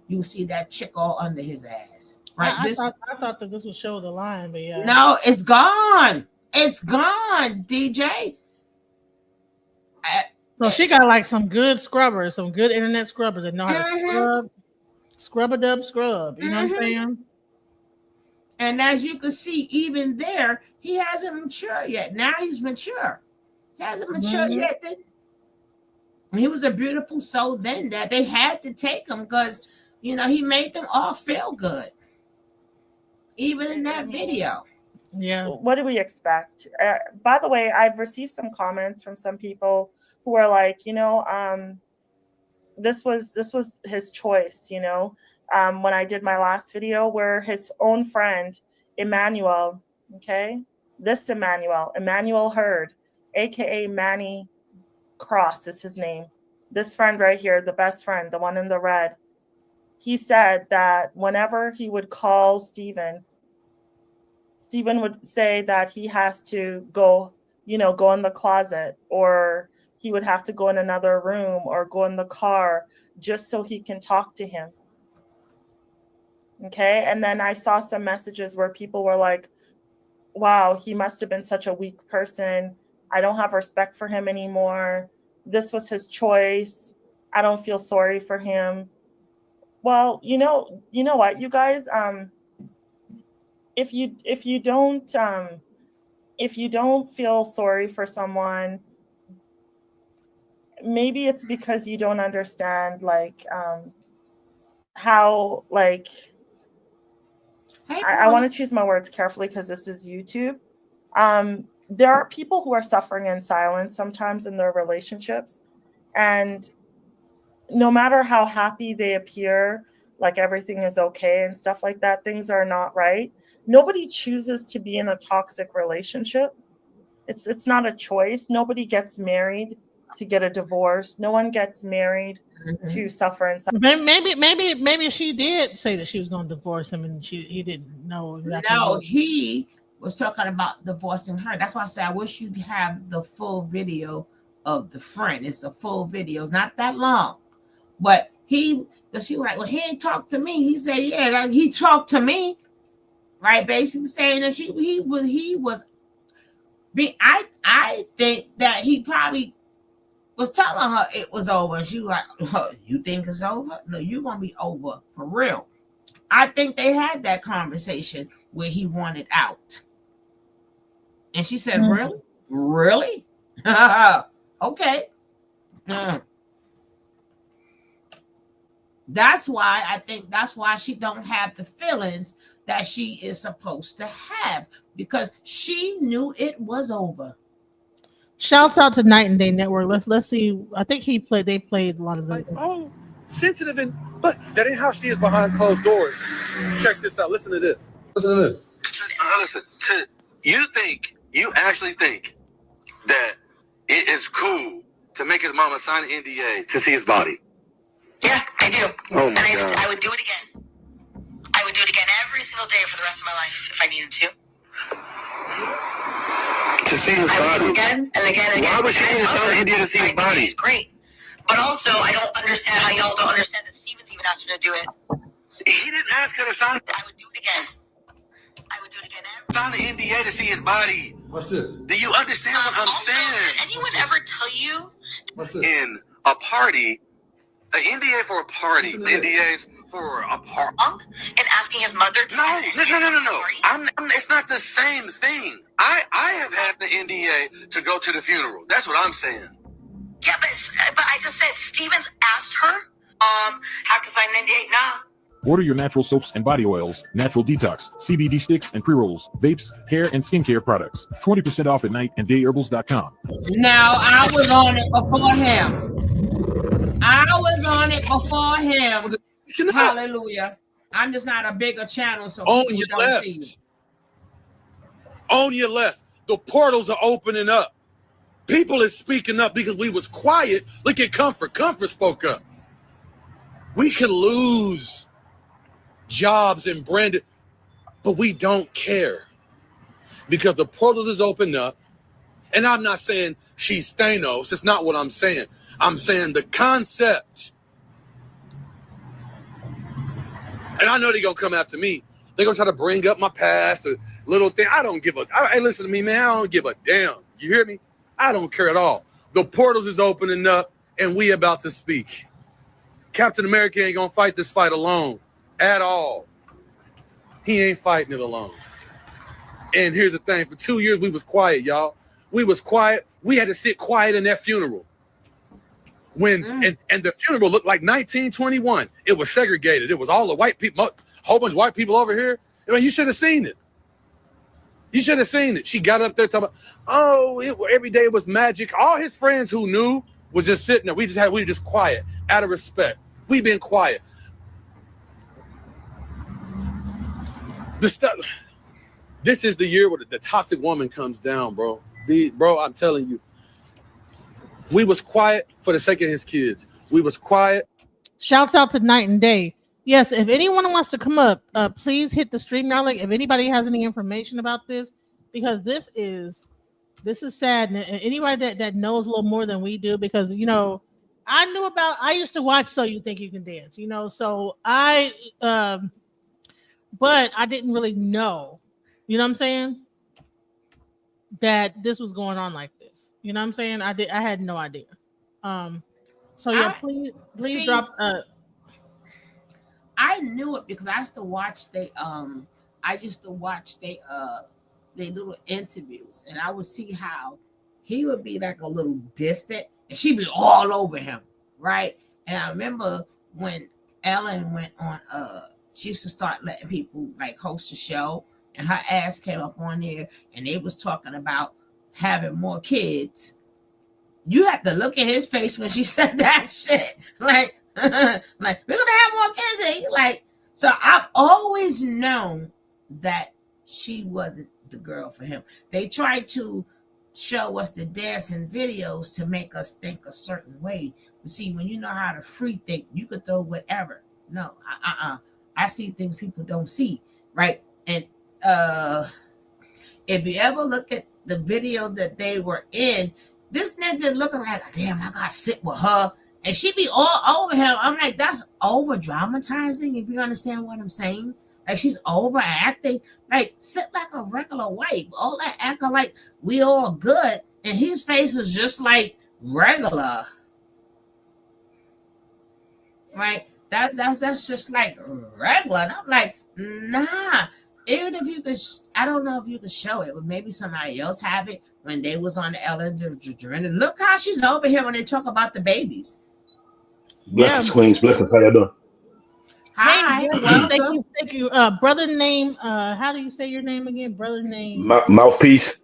You see that chick all under his ass. Right. I thought that this would show the line, but yeah. No, it's gone. It's gone, DJ. So she got like some good scrubbers, some good internet scrubbers that know how to scrub. You know what I'm saying? And as you can see, even there, he hasn't matured yet. Now he's mature. He hasn't matured yet. He was a beautiful soul then that they had to take him because, he made them all feel good. Even in that video. Yeah. What do we expect? By the way, I've received some comments from some people who are like, this was his choice, when I did my last video where his own friend, Emmanuel, Emmanuel Hurd, aka Manny Cross is his name. This friend right here, the best friend, the one in the red, he said that whenever he would call Steven would say that he has to go in the closet, or he would have to go in another room or go in the car just so he can talk to him. Okay. And then I saw some messages where people were like, wow, he must have been such a weak person. I don't have respect for him anymore. This was his choice. I don't feel sorry for him. Well, you know what, you guys, if you don't feel sorry for someone, maybe it's because you don't understand how Hey, I want to choose my words carefully because this is YouTube. There are people who are suffering in silence sometimes in their relationships, and no matter how happy they appear, like everything is okay and stuff like that, things are not right. Nobody chooses to be in a toxic relationship. It's not a choice. Nobody gets married to get a divorce. No one gets married to suffer in silence. Maybe she did say that she was going to divorce him, and he didn't know exactly. No, he was talking about divorcing her. That's why I said I wish you have the full video of the friend. It's a full video. It's not that long. But because she was like, well, he ain't talked to me. He said, yeah, like, he talked to me, right? Basically saying that he was. I think that he probably was telling her it was over. And she was like, oh, you think it's over? No, you're gonna be over for real. I think they had that conversation where he wanted out, and she said, really, really, okay. That's why she don't have the feelings that she is supposed to have, because she knew it was over. Shouts out to Night and Day Network. Let's see. I think they played a lot of them. Oh, sensitive, but that ain't how she is behind closed doors. Check this out. Listen to this. Listen. You actually think that it is cool to make his mama sign an NDA to see his body? Yeah, I do. Oh my God. I would do it again. I would do it again every single day for the rest of my life if I needed to. To see his I would do body. it again and again and again. Why would she need to sign an NDA to see his body? It's great. But also, I don't understand how y'all don't understand that Stevens even asked her to do it. He didn't ask her to sign. I would do it again. I would do it again. Sign the NDA to see his body. What's this? Do you understand what I'm Also, saying? did anyone ever tell you? What's this? In a party, an NDA for a party, NDAs for a party. And asking his mother to No. Party? It's not the same thing. I have had the NDA to go to the funeral. That's what I'm saying. Yeah, but I just said Stevens asked her. Have to sign an NDA now. Order your natural soaps and body oils, natural detox, CBD sticks and pre-rolls, vapes, hair and skincare products. 20% off at nightandayherbals.com. Now, I was on it before him. Hallelujah. I'm just not a bigger channel, so On people your don't left. see me. On your left, the portals are opening up. People is speaking up because we was quiet. Look at Comfort. Comfort spoke up. We can lose jobs and branded, but we don't care because the portals is opened up. And I'm not saying she's Thanos. It's not what I'm saying. I'm saying the concept. And I know they're going to come after me. They're going to try to bring up my past, a little thing. Hey, listen to me, man. I don't give a damn. You hear me? I don't care at all. The portals is opening up, and we about to speak. Captain America ain't going to fight this fight alone at all. He ain't fighting it alone. And here's the thing. For 2 years, we was quiet, y'all. We was quiet. We had to sit quiet in that funeral. And the funeral looked like 1921. It was segregated. It was all the white people, a whole bunch of white people over here. I mean, you should have seen it. You should have seen it. She got up there talking about, every day was magic. All his friends who knew were just sitting there. We were just quiet out of respect. We've been quiet. This is the year where the toxic woman comes down, bro. Bro, I'm telling you. We was quiet for the sake of his kids. We was quiet. Shouts out to Night and Day. Yes, if anyone wants to come up, please hit the StreamYard link. If anybody has any information about this, because this is sad. And anybody that knows a little more than we do, because I used to watch So You Think You Can Dance, so but I didn't really know. You know what I'm saying? That this was going on like this. You know what I'm saying? I had no idea. Um so yeah, I please see. drop I knew it because I used to watch they little interviews, and I would see how he would be like a little distant and she'd be all over him, right? And I remember when Ellen went on she used to start letting people like host a show, and her ass came up on there and they was talking about having more kids. You have to look at his face when she said that shit. Like, like we're gonna have more kids. And he's like, so I've always known that she wasn't the girl for him. They tried to show us the dancing videos to make us think a certain way. But see, when you know how to free think, you could throw whatever. No, I see things people don't see, right? And if you ever look at the videos that they were in, this nigga looking like, damn, I gotta sit with her. And she be all over him. I'm like, that's over dramatizing, if you understand what I'm saying. Like, she's overacting. Like, sit like a regular wife. All that acting like we all good. And his face was just like regular. Right? That's just like regular. And I'm like, nah. Even if you could, I don't know if you could show it, but maybe somebody else have it when they was on the Ellen DeGeneres. Look how she's over here when they talk about the babies. Blessings, Queens. Blessings. How y'all doing? Hi, hey, welcome. thank you. Brother name, how do you say your name again? Brother name Mouthpiece.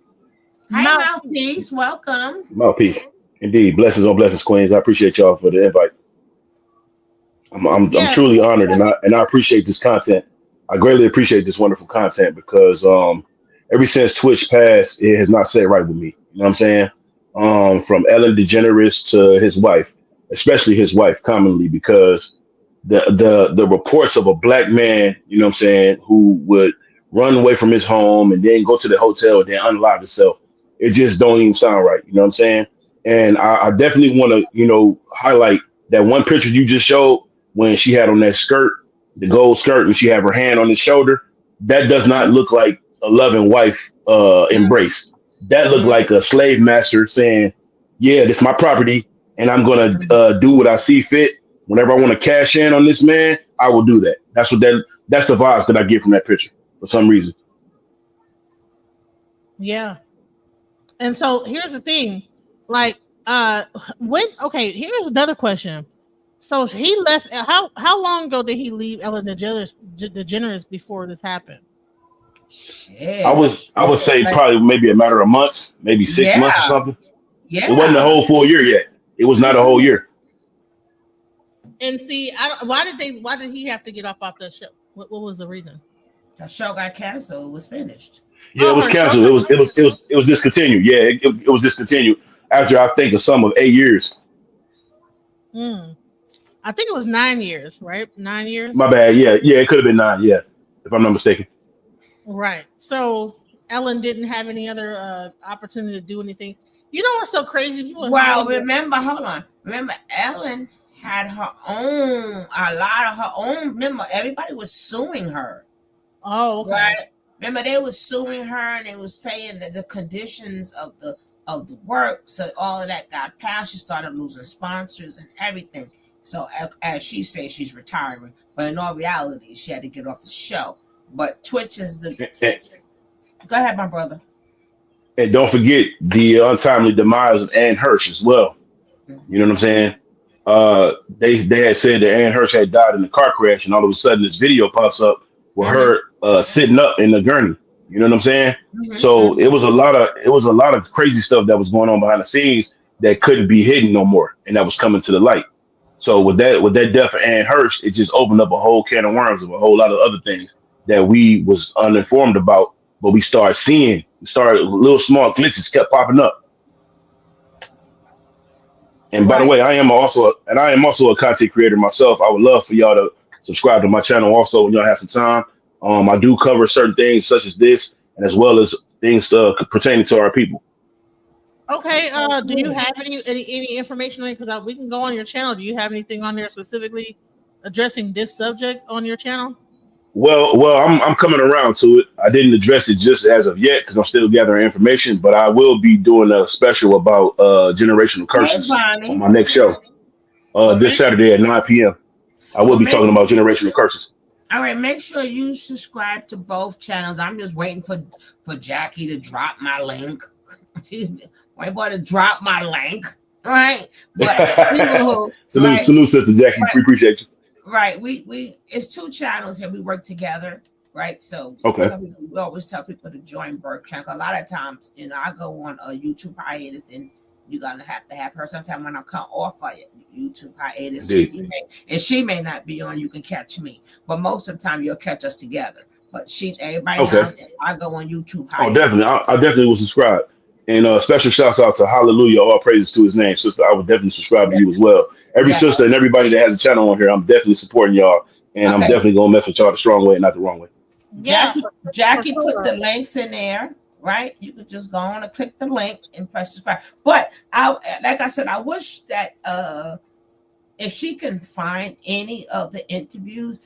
Hi, Mouth. Mouthpiece. Welcome. Mouthpiece. Indeed. Blessings on blessings, Queens. I appreciate y'all for the invite. I'm Yeah, truly honored, and I appreciate this content. I greatly appreciate this wonderful content because ever since Twitch passed, it has not sat right with me. You know what I'm saying? From Ellen DeGeneres to his wife, especially his wife, commonly because the reports of a black man, you know what I'm saying, who would run away from his home and then go to the hotel and then unalive himself. It just don't even sound right. You know what I'm saying? And I definitely want to, highlight that one picture you just showed when she had on that skirt, the gold skirt, and she had her hand on his shoulder. That does not look like a loving wife embrace. That looked like a slave master saying, "Yeah, this is my property, and I'm gonna do what I see fit. Whenever I want to cash in on this man, I will do that." That's the vibes that I get from that picture for some reason. yeah. And so here's the thing, like, when okay, here's another question. So he left. How long ago did he leave Ellen DeGeneres before this happened? I Shit. was I would say Like, probably maybe a matter of months, maybe 6 months or yeah, something. It wasn't a yeah. whole full year yet. It was not a whole year. And see, why did he have to get off the show? What was the reason? The show got canceled. It was finished. Yeah, it Oh, was her show canceled. got It was discontinued. Yeah, it was discontinued after I think a sum of 8 years. mm, I think it was 9 years, right? 9 years. My bad. Yeah, yeah, it could have been 9. Yeah, if I'm not mistaken. Right. So Ellen didn't have any other opportunity to do anything. You know what's so crazy? People in Well, Hollywood. remember, hold on. Remember, Ellen had a lot of her own. Remember, everybody was suing her. Oh, okay. Right. Remember, they was suing her and they was saying that the conditions of the work, so all of that got passed. She started losing sponsors and everything. So as she says, she's retiring, but in all reality, she had to get off the show. But Twitch is the. And, Go ahead, my brother. and don't forget the untimely demise of Ann Hirsch as well. You know what I'm saying? They had said that Ann Hirsch had died in a car crash, and all of a sudden this video pops up with her sitting up in the gurney. You know what I'm saying? So it was a lot of crazy stuff that was going on behind the scenes that couldn't be hidden no more, and that was coming to the light. So with that death of Ann Hirsch, it just opened up a whole can of worms of a whole lot of other things that we was uninformed about, but we started seeing, little small glitches kept popping up. And by the Right. way, I am also a content creator myself. I would love for y'all to subscribe to my channel also when y'all have some time. I do cover certain things such as this, and as well as things pertaining to our people. Okay. Do you Cool. have any information on it? Because we can go on your channel. Do you have anything on there specifically addressing this subject on your channel? Well, I'm coming around to it. I didn't address it just as of yet because I'm still gathering information, but I will be doing a special about generational Hey, curses on Bonnie. my next show Well, this make Saturday at 9 p.m. I will well be make talking about generational curses. all right. Make sure you subscribe to both channels. I'm just waiting for Jackie to drop my link. My boy to drop my link, right? But people who salute, right, salute, Sister Jackie. right, We appreciate you. right. We it's two channels here. We work together, right? So Okay. we always tell people to join Burke channel. A lot of times, I go on a YouTube hiatus, and you're gonna have to have her. Sometimes when I come off of YouTube hiatus, Indeed. she may not be on. You can catch me, but most of the time you'll catch us together. But everybody Okay. knows I go on YouTube Oh, definitely. hiatus. I definitely will subscribe. And special shouts out to Hallelujah. All praises to his name. Sister, I would definitely subscribe to Yeah, you as well. Every yeah. sister and everybody that has a channel on here, I'm definitely supporting y'all. And I'm Okay. definitely going to mess with y'all the strong way, not the wrong way. Yeah, Jackie for put the sure. links in there, right? You could just go on and click the link and press subscribe. But like I said, I wish that if she can find any of the interviews,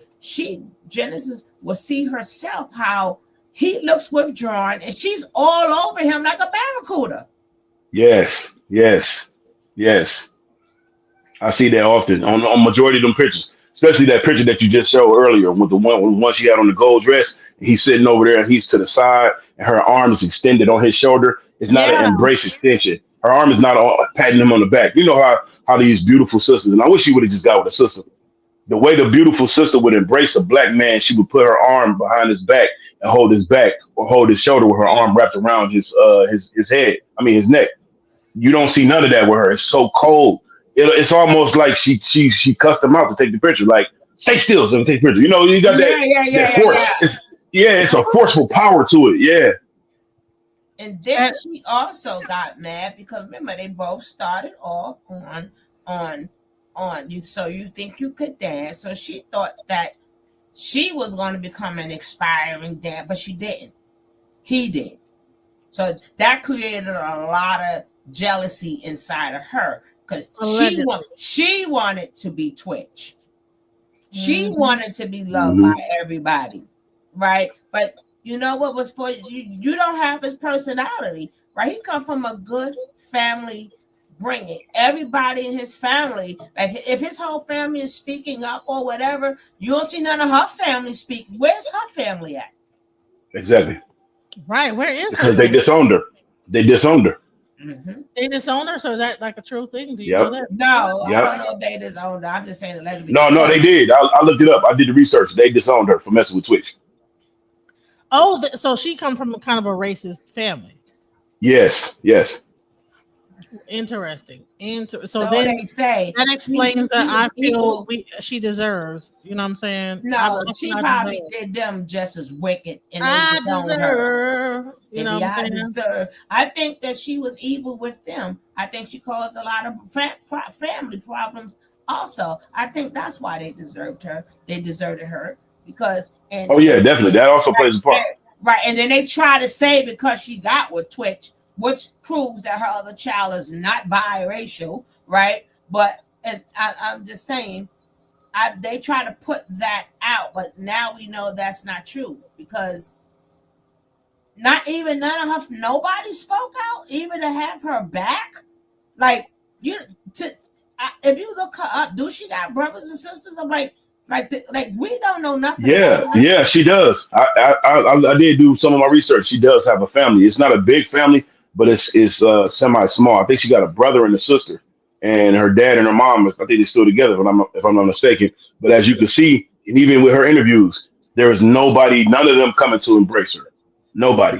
Genesis will see herself how he looks withdrawn and she's all over him like a barracuda. Yes, yes, yes. I see that often on majority of them pictures, especially that picture that you just showed earlier with the one she had on the gold dress. He's sitting over there and he's to the side and her arm is extended on his shoulder. It's not an Yeah, embrace extension. Her arm is not patting him on the back. You know how these beautiful sisters, and I wish she would have just got with a sister. The way the beautiful sister would embrace a black man, she would put her arm behind his back and hold his back or hold his shoulder with her arm wrapped around his head. I mean his neck. You don't see none of that with her. It's so cold. It's almost like she cussed him out to take the picture. Like, stay still, so take the picture. You know, you got that force. It's a forceful power to it. Yeah. And then she also got mad because remember they both started off on you. So you think you could dance? So she thought that she was going to become an expiring dancer, but she didn't. He did. So that created a lot of jealousy inside of her because she wanted to be Twitch. She wanted to be loved by everybody, right? But you know what was for you? You don't have his personality, right? He come from a good family, bringing everybody in his family. Like if his whole family is speaking up or whatever, you don't see none of her family speak. Where's her family at? Exactly. right. Where is Because her? they disowned her. They disowned her. Mm-hmm. They disown her, so is that like a true thing? Do you Yep. know that? No, Yep. I don't know if they disowned her. I'm just saying the lesbian. No, they did. I looked it up. I did the research. They disowned her for messing with Twitch. Oh, so she come from a kind of a racist family. Yes. Interesting. So then they say that explains that I feel equal. she deserves. You know what I'm saying? No, I she feel I probably deserve. did them just as wicked, and they I disowned her. deserve. You know Maybe what I'm I saying? deserve. I think that she was evil with them. I think she caused a lot of family problems. Also, I think that's why they deserved her. They deserted her because Oh yeah, definitely. That also plays a part. right, and then they try to say because she got with Twitch, which proves that her other child is not biracial, right? But and I'm just saying, they try to put that out, but now we know that's not true because not even nobody spoke out, even to have her back. Like if you look her up, do she got brothers and sisters? I'm like we don't know nothing about her. Yeah, she does. I did do some of my research. She does have a family. It's not a big family, but it's semi small. I think she got a brother and a sister, and her dad and her mom. I think they're still together, if I'm not mistaken. But as you can see, and even with her interviews, there is nobody, none of them coming to embrace her. Nobody.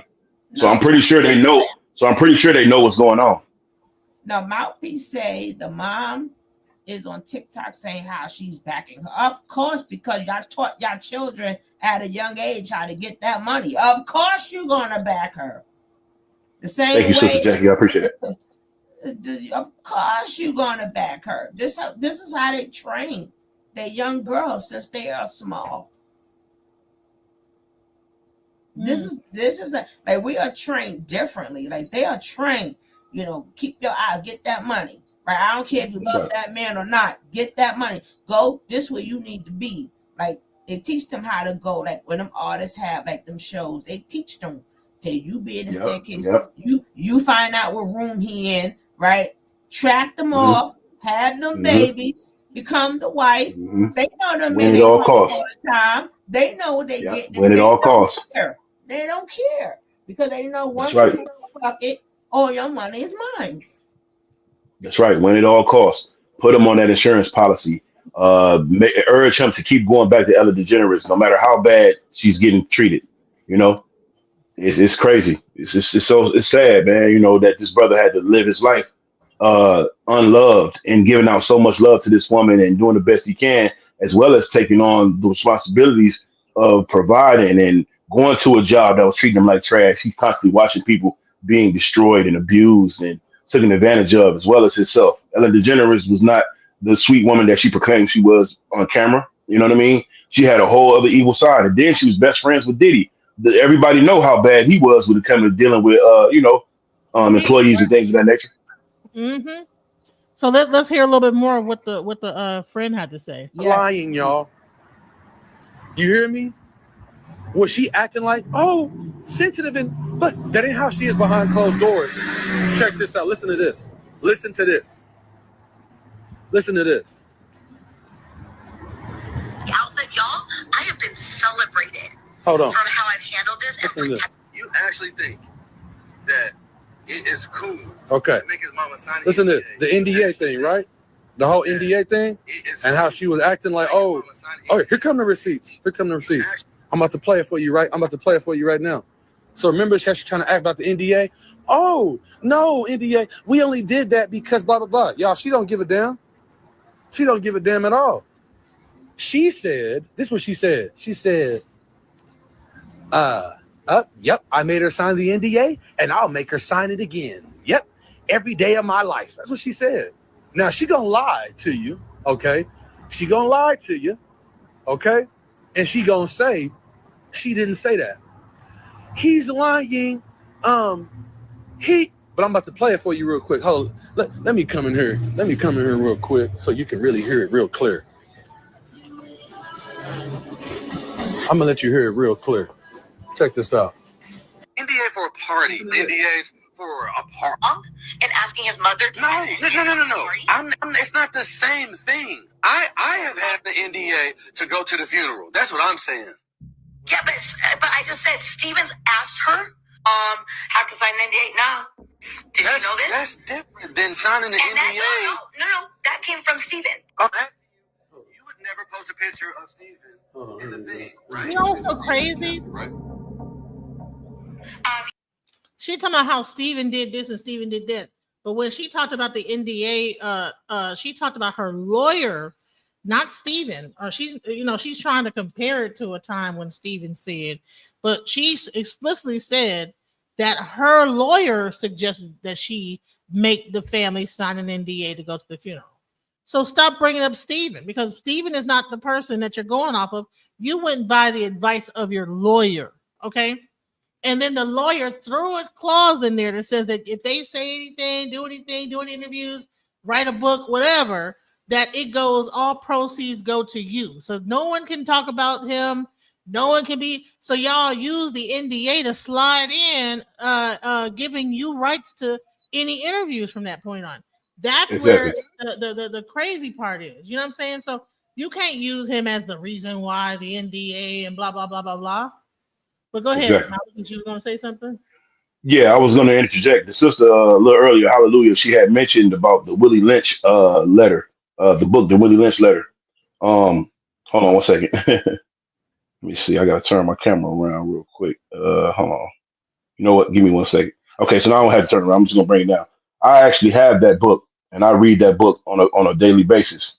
So I'm pretty sure they know. So I'm pretty sure they know what's going on. Now, Mouthpiece say the mom is on TikTok saying how she's backing her. Of course, because y'all taught y'all children at a young age how to get that money. Of course, you're gonna back her. The same Thank you, way. Sister Jackie. I appreciate it. Of course, you're gonna back her. This is how they train their young girls since they are small. This is like we are trained differently. Like they are trained. Keep your eyes, get that money. Right? I don't care if you love that man or not. Get that money. Go this way you need to be. Like They teach them how to go, like when them artists have like them shows. They teach them, okay, you be in the Yep. staircase. Yep. You find out what room he in, right? Track them Hmm. off, have them Hmm. babies, become the wife. Hmm. They know the When men it ain't all coming all costs. the time. They know what they Yep. getting, When and it they all don't costs. care. They don't care because they know That's once you right. fuck it, all your money is mine. That's right. When it all costs, put him on that insurance policy. Urge him to keep going back to Ellen DeGeneres, no matter how bad she's getting treated. You know, it's crazy. It's sad, man. You know that this brother had to live his life unloved and giving out so much love to this woman and doing the best he can, as well as taking on the responsibilities of providing and going to a job that was treating him like trash. He's constantly watching people being destroyed and abused and taken advantage of, as well as himself. Ellen DeGeneres was not the sweet woman that she proclaimed she was on camera. You know what I mean? She had a whole other evil side, and then she was best friends with Diddy. Everybody know how bad he was when it comes to dealing with, People, employees and things of that nature. mm-hmm. So let's hear a little bit more of what the friend had to say. Yes, Lying, y'all. please. You hear me? Was she acting like, oh, sensitive and but that ain't how she is behind closed doors. Check this out. Listen to this. Listen to this. Listen to this. Outset, y'all, I have been celebrated Hold on. from how I've handled this and Listen to this. protected. You actually think that it is cool. Okay. To make his mama sign Listen to this. The NDA thing, right? The whole NDA thing, and how she was acting like, oh, here come the receipts. Here come the receipts. I'm about to play it for you, right? I'm about to play it for you right now. So remember, she's trying to act about the NDA. Oh no, NDA. We only did that because blah blah blah. Y'all, she don't give a damn. She don't give a damn at all. She said, this is what she said. She said, yep, I made her sign the NDA and I'll make her sign it again. Yep, every day of my life. That's what she said. Now, she gonna lie to you, okay? She gonna lie to you, okay? And she gonna say, she didn't say that. He's lying. But I'm about to play it for you real quick. Hold on. Let me come in here. Let me come in here real quick so you can really hear it real clear. I'm gonna let you hear it real clear. Check this out. NDA for a party. NDA's for a party. And asking his mother to sign it. No. It's not the same thing. I have had the NDA to go to the funeral. That's what I'm saying. Yeah, but I just said Stevens asked her, have to sign an NDA. No. Did you know this? That's different than signing the And NDA. No. That came from Steven. I'm asking you, you would never post a picture of Steven in the thing, right? You know what's so crazy? Right. She talking about how Steven did this and Steven did that. But when she talked about the NDA, she talked about her lawyer, not Steven. Or she's trying to compare it to a time when Steven said, but she explicitly said that her lawyer suggested that she make the family sign an NDA to go to the funeral. So stop bringing up Steven, because Steven is not the person that you're going off of. You went by the advice of your lawyer, okay? And then the lawyer threw a clause in there that says that if they say anything, do any interviews, write a book, whatever, that it goes, all proceeds go to you. So no one can talk about him. No one can be. So y'all use the NDA to slide in, giving you rights to any interviews from that point on. That's Exactly. where the crazy part is. You know what I'm saying? So you can't use him as the reason why the NDA and blah, blah, blah, blah, blah. But go ahead. Exactly. Malcolm, you were going to say something? Yeah, I was going to interject. The sister a little earlier, Hallelujah, she had mentioned about the Willie Lynch letter, the book, the Willie Lynch letter. Hold on one second. Let me see. I got to turn my camera around real quick. Hold on. You know what? Give me one second. Okay, so now I don't have to turn around. I'm just gonna bring it down. I actually have that book, and I read that book on a daily basis.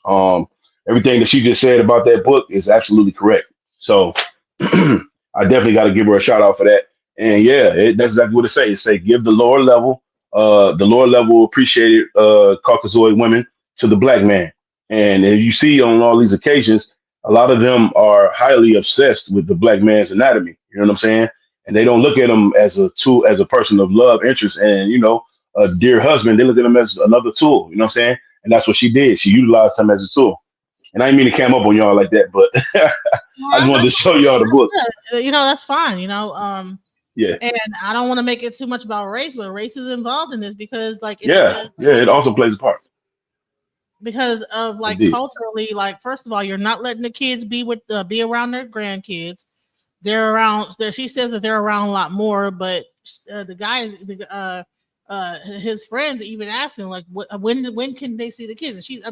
Everything that she just said about that book is absolutely correct. So I definitely got to give her a shout out for that. And yeah, that's exactly what it says. It say give the lower level appreciated Caucasoid women to the black man. And you see on all these occasions, a lot of them are highly obsessed with the black man's anatomy. You know what I'm saying? And they don't look at him as a tool, as a person of love, interest, and a dear husband. They look at him as another tool. You know what I'm saying? And that's what she did. She utilized him as a tool. And I didn't mean to cam up on y'all like that, but I just wanted to show y'all the book. You know, that's fine. You know, Yeah, and I don't want to make it too much about race, but race is involved in this because, like, yeah, yeah. It also plays a part. because of like Indeed. culturally, like first of all, you're not letting the kids be around their grandkids. They're around. She says that they're around a lot more, but the guys, his friends even asking like, when can they see the kids? And she's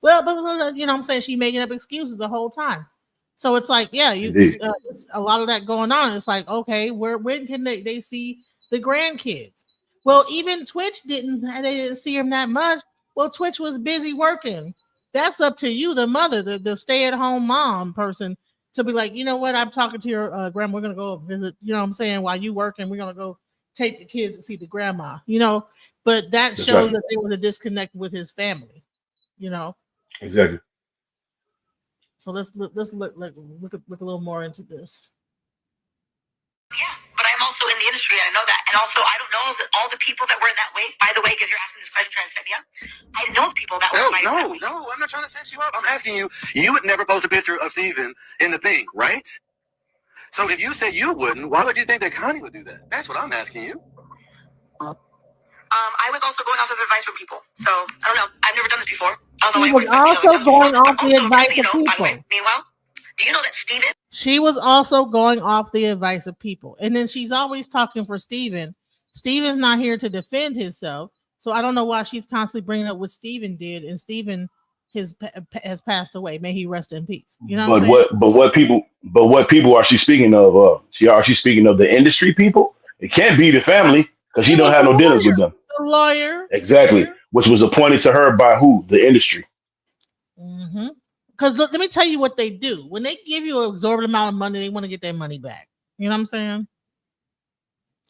well, you know, what I'm saying she making up excuses the whole time. So it's like, yeah, Indeed. it's a lot of that going on. It's like, okay, when can they see the grandkids? Well, even Twitch they didn't see him that much. Well, Twitch was busy working. That's up to you, the mother, the stay-at-home mom person, to be like, you know what, I'm talking to your grandma. We're gonna go visit. You know what I'm saying? While you working, we're gonna go take the kids to see the grandma. You know, but that That's right. shows that there was a disconnect with his family. You know, Exactly. so let's look a little more into this. Yeah, but I'm also in the industry and I know that. And also, I don't know that all the people that were in that way, by the way, because you're asking this question trying to set me up, I know the people that were invited to that way. No, I'm not trying to set you up. I'm asking you, you would never post a picture of Steven in the thing, right? So if you say you wouldn't, why would you think that Connie would do that? That's what I'm asking you. I was also going off of advice from people. So, I don't know. I've never done this before. I don't know She why was everyone expects me to also have done this going before. off But the also, advice just so you of know, by the way, people. meanwhile, do you know that Steven She was also going off the advice of people. And then she's always talking for Steven. Steven's not here to defend himself. So I don't know why she's constantly bringing up what Steven did. And Steven has passed away. May he rest in peace. You know what I'm But saying? what people are she speaking of? She speaking of the industry people? It can't be the family because she It don't was have no dealings with them. the lawyer. Exactly, which was appointed to her by who? The industry. Mm-hmm. Because let me tell you what they do. When they give you an exorbitant amount of money, they want to get their money back. You know what I'm saying?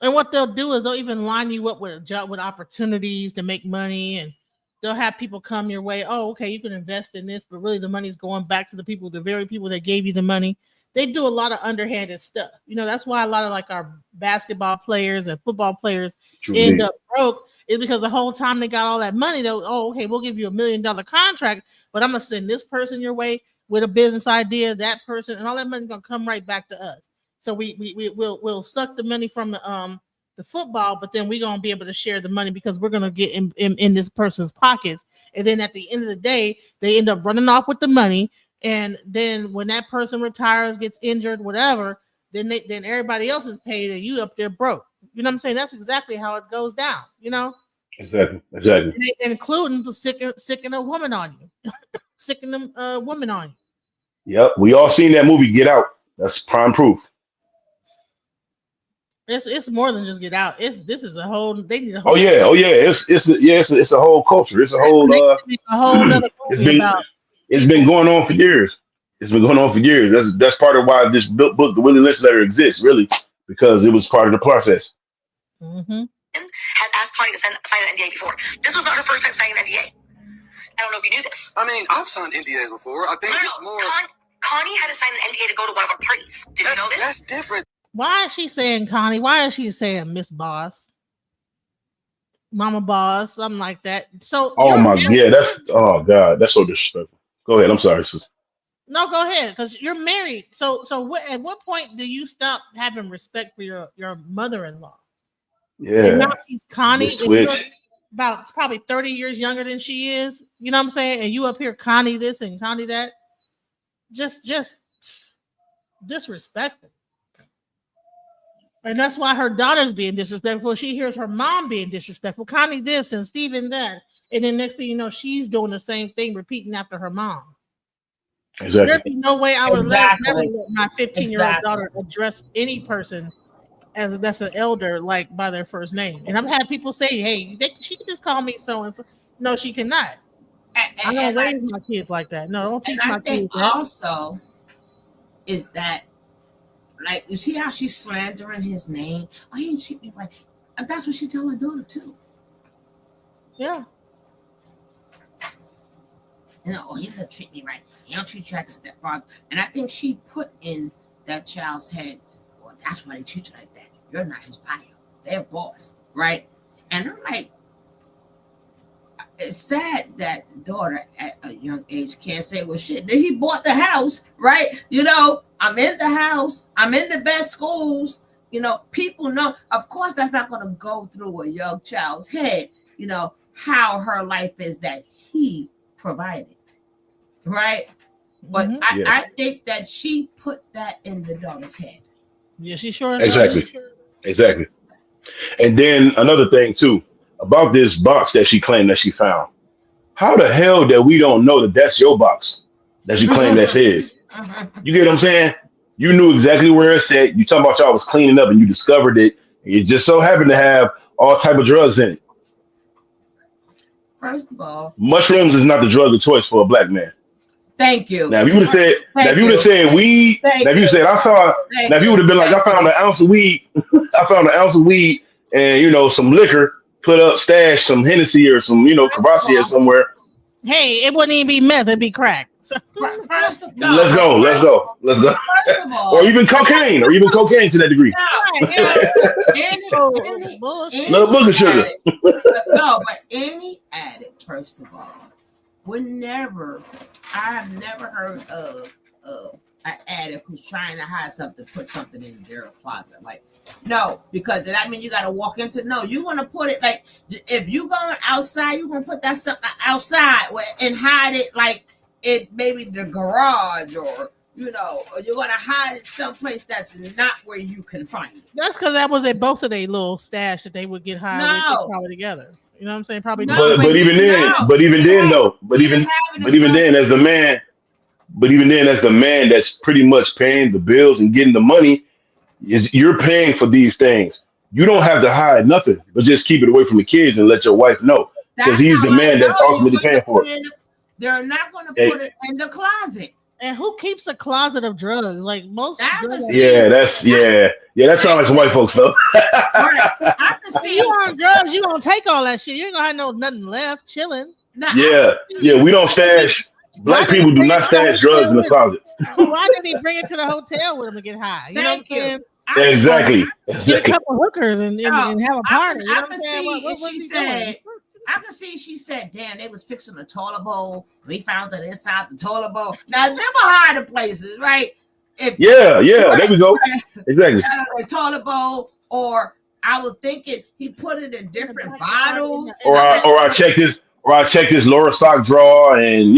And what they'll do is they'll even line you up with a job with opportunities to make money, and they'll have people come your way. Oh, okay, you can invest in this, but really the money's going back to the very people that gave you the money. They do a lot of underhanded stuff. You know, that's why a lot of like our basketball players and football players True end indeed. up broke is because the whole time they got all that money, they'll, oh, okay, we'll give you $1 million contract, but I'm gonna send this person your way with a business idea, that person, and all that money's gonna come right back to us. So we'll suck the money from the football, but then we're gonna be able to share the money because we're gonna get in this person's pockets. And then at the end of the day, they end up running off with the money. And then when that person retires, gets injured, whatever, then everybody else is paid and you up there broke. You know what I'm saying? That's exactly how it goes down, you know? Exactly. Exactly. Including the sicking a woman on you. Sicking a woman on you. Yep. We all seen that movie Get Out. That's prime proof. It's more than just Get Out. This is a whole. They need a Oh whole. yeah. Oh yeah. It's a whole culture. It's a whole They need a whole nother it's movie been about it's been people. going on for years. It's been going on for years. That's part of why this book, the Willie Lynch letter, exists, really, because it was part of the process. Mm-hmm. has asked Connie to sign an NDA before. This was not her first time signing an NDA. I don't know if you knew this. I mean, I've signed NDAs before. I think it's more. Connie had to sign an NDA to go to one of our parties. Did you know this? That's different. Why is she saying Connie? Why is she saying Miss Boss, Mama Boss, something like that? So Oh my, yeah, oh god, that's so disrespectful. Go ahead. I'm sorry, sis. No, go ahead, because you're married. So at what point do you stop having respect for your mother-in-law? And now Yeah, she's Connie, Miss and you're Twitch. about probably 30 years younger than she is. You know what I'm saying? And you up here Connie this and Connie that. Just disrespectful. And that's why her daughter's being disrespectful. She hears her mom being disrespectful, Connie this and Steven that. And then next thing you know, she's doing the same thing, repeating after her mom. Exactly. There'd be no way I would never let my 15-year-old daughter address any person as that's an elder, like by their first name. And I've had people say, hey, she can just call me so and so. No, she cannot. I don't raise my kids like that. No, don't teach my kids that. Also, is that like you see how she's slandering his name? Oh, he didn't treat me right. And that's what she tell her daughter too. Yeah. You know, oh, he doesn't treat me right. He don't treat you as a stepfather. And I think she put in that child's head, well, that's why they treat you like that. You're not his buyer. They're boss, right? And I'm like, it's sad that the daughter at a young age can't say, well, shit, then he bought the house, right? I'm in the house, I'm in the best schools. People know, of course, that's not going to go through a young child's head, how her life is that he provided, right? But Mhm. I think that she put that in the daughter's head. Yeah, she sure as hell Exactly. did. Exactly. And then another thing too about this box that she claimed that she found. How the hell that we don't know that that's your box that you claim that's his? You get what I'm saying? You knew exactly where it's at. You talking about y'all was cleaning up and you discovered it. And you just so happened to have all type of drugs in it. First of all, Mushrooms is not the drug of choice for a black man. thank you. Now, if you would have said, now if Thank you would have you. said weed, Thank now if you you. said I saw, Thank now if you would have been like, I Thank found you. an ounce of weed, I found an ounce of weed and some liquor, put up stash some Hennessy or some Cavassier somewhere. Hey, it wouldn't even be meth; it'd be crack. So, First of no, Let's go, let's go, let's go. first of Or all, even cocaine, to that degree. right, any, oh, any, bullshit. Little any booger sugar. addict, no, but any addict, first of all, I've never heard of an addict who's trying to hide something, put something in their closet. Like, no, because that means you got to walk into, no, you're going to put it like, if you going outside, you're going to put that stuff outside and hide it like it maybe the garage or, or you're going to hide it someplace that's not where you can find it. That's because that was at both of their little stash that they would get high with. They No. probably together. You know what I'm saying? Probably. No, But together. but even then, no. but even then though, but He even didn't have it in but his even then, closet. as the man, but even then, as the man that's pretty much paying the bills and getting the money, is you're paying for these things. You don't have to hide nothing, but just keep it away from the kids and let your wife know because That's he's how the I man that's know you're ultimately going to paying for put it. it in. They're not going to Hey, put it in the closet. And who keeps a closet of drugs? Like most I drug can addicts. see. yeah, that sounds like some white folks stuff. Right. I can If you see. on drugs, you gonna take all that shit. You ain't gonna have nothing left, chilling. Now I Yeah, can yeah, see. we don't Why did he? stash. Why Black did he people do bring it not to the stash drugs hotel in the with him? closet. But why did he bring it to the hotel with him to get high? You know what Thank I'm you. saying? I can see. Exactly, Get a exactly. couple hookers No, and have a I party. You know I what I'm can saying? see. What If was she he doing? said. I can see. She said, "Damn, they was fixing a toilet bowl. We found it inside the toilet bowl." Now, them are hiding places, right? If Yeah, yeah, there right, we go. Exactly. a toilet bowl, or I was thinking he put it in In the different backyard, bottles. in Or the I or I backyard. checked this lower sock drawer and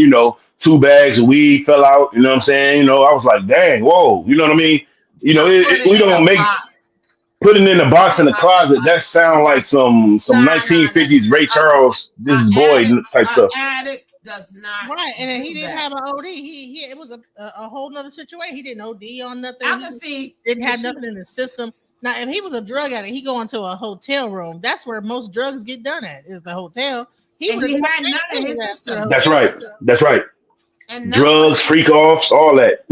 2 bags of weed fell out. You know what I'm saying? I was like, dang, whoa. You know what I mean? I put it We in a don't make box. putting in the box in the Nah, closet. That sound like some nah, nah, nah. 1950s Ray Charles, this A is boy addict, type stuff. does not Right, and then he do didn't that. have an OD. He it was a whole nother situation. He didn't OD on I nothing. can He see didn't if have she nothing in his system. Now, if he was a drug addict, he go into a hotel room. That's where most drugs get done at, is the hotel. He and would have he took had none in anything his to the system, That's hotel. right. That's right. and none was. Drugs, freak offs, all that.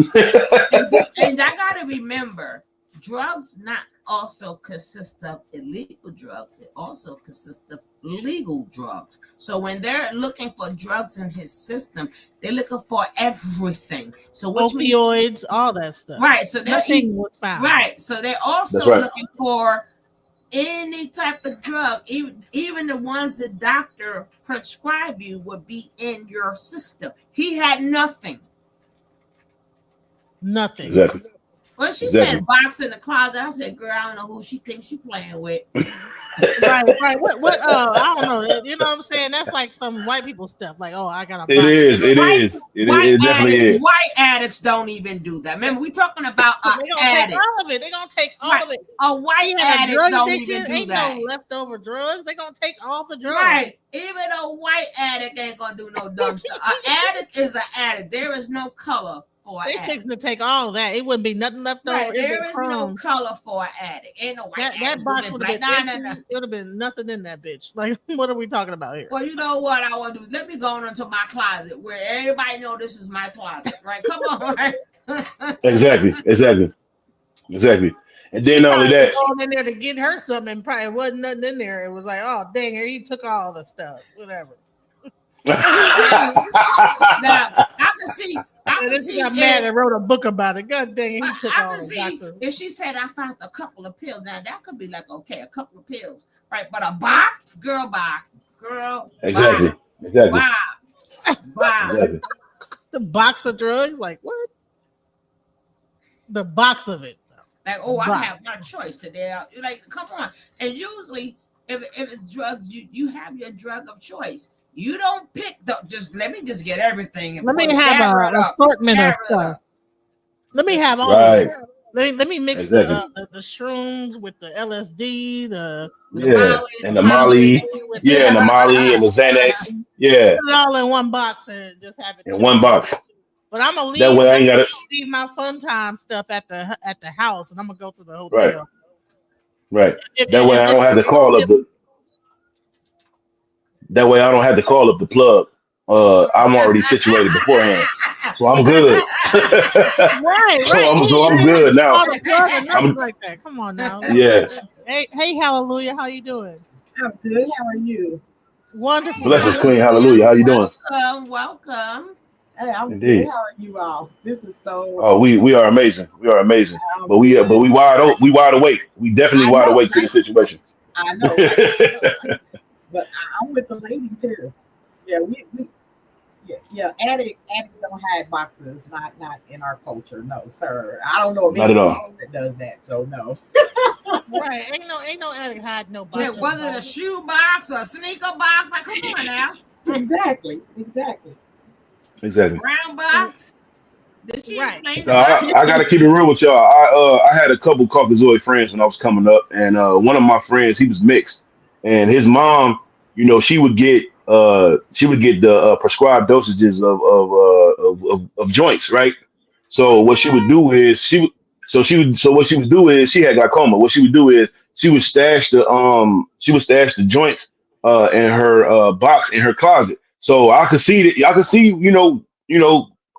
And I gotta remember, drugs not also consist of illegal drugs. It also consists of legal drugs. So when they're looking for drugs in his system, they're looking for everything. So which means Opioids, all that stuff. right. So Nothing was found. right. So they're That's also right. looking for any type of drug, even the ones the doctor prescribe you would be in your system. He had nothing. Nothing. Exactly. When she Exactly. said box in the closet, I said, "Girl, I don't know who she thinks she playing with." Right. What I don't know. You know what I'm saying? That's like some white people stuff. Like, oh, I got a It box. is. It White is. It definitely is. white addicts don't even do that. Remember, we talking about an They gonna take addict. all of it. They gonna take all Right. of it. A white He had a addict drug don't addiction. even do Ain't that. no leftover drugs. They gonna take all the drugs. Right. Even a white addict ain't gonna do no dumb stuff. An addict is an addict. There is no color for an They addict. fixing to take all that. It wouldn't be nothing left over. Right. It'd There be is no crumbs. color for an addict. Ain't no white That addicts box who would been have black. been No, empty. no, no. It would have been nothing in that bitch. Like, what are we talking about here? Well, you know what I want to do? Let me go into my closet where everybody know this is my closet, right? Come on, right? Exactly. Exactly. Exactly. And She then not only probably was that, going in there to get her something, and probably wasn't nothing in there. It was like, oh dang it, he took all the stuff, whatever. Now I And can then see she got if, mad and wrote a book about it. God dang it, he took I all can the see boxes. if she said I found a couple of pills. Now that could be like okay, a couple of pills, right? But a box, girl, bye. Girl, Exactly. Exactly. wow, wow. Exactly. The box of drugs, like what? The box of it. Like, The oh, I box. have my choice today. You're like, come on. And usually, if it's drugs, you have your drug of choice. You don't pick the just let me just get everything and Let me have gather it a up. assortment of Gather it stuff. up. Let me have all of Right. it. Let me mix Exactly. the shrooms with the LSD, the The Yeah. Molly, And the the Molly Molly. with Yeah, and the Molly and the Xanax. Yeah. put it all in one box and just have it In chilling. one box. But I'm gonna That leave. way I I'm ain't gonna got it. leave my fun time stuff at the house, and I'm gonna go to the Right. hotel. Right. That way If I that's don't have to call up the that way I don't have to call up the plug. I'm already situated beforehand. So I'm good. right, right. So You I'm ain't have good to now. call the plug or nothing I'm like that. Come on now. yeah. Hey, hallelujah. How you doing? I'm good. How are you? Wonderful, Blessings, wonderful. Queen. Hallelujah. How you doing? welcome. Hey, I'm good. Indeed. How are you all? This is so. Oh, we are amazing. We are amazing. I'm But good. we wide awake. We definitely I wide know, awake to the right? situation. I know, right? But I'm with the ladies here. Yeah, yeah. Addicts don't hide boxes. Not in our culture. No, sir. I don't know of Not at anyone all. that does that. So no. Right. Ain't no addict hide no Yeah, boxes. was it a shoe box or a sneaker box? Like, come on now. Exactly. A Exactly. brown box. Did she Right. explain No, the box? I gotta keep it real with y'all. I had a couple Caucasoid friends when I was coming up, and one of my friends he was mixed, and his mom, she would get the prescribed dosages of joints, right? So what she would do is so what she would do is she had glaucoma. What she would do is she would stash the joints in her box in her closet. So I could see that y'all could see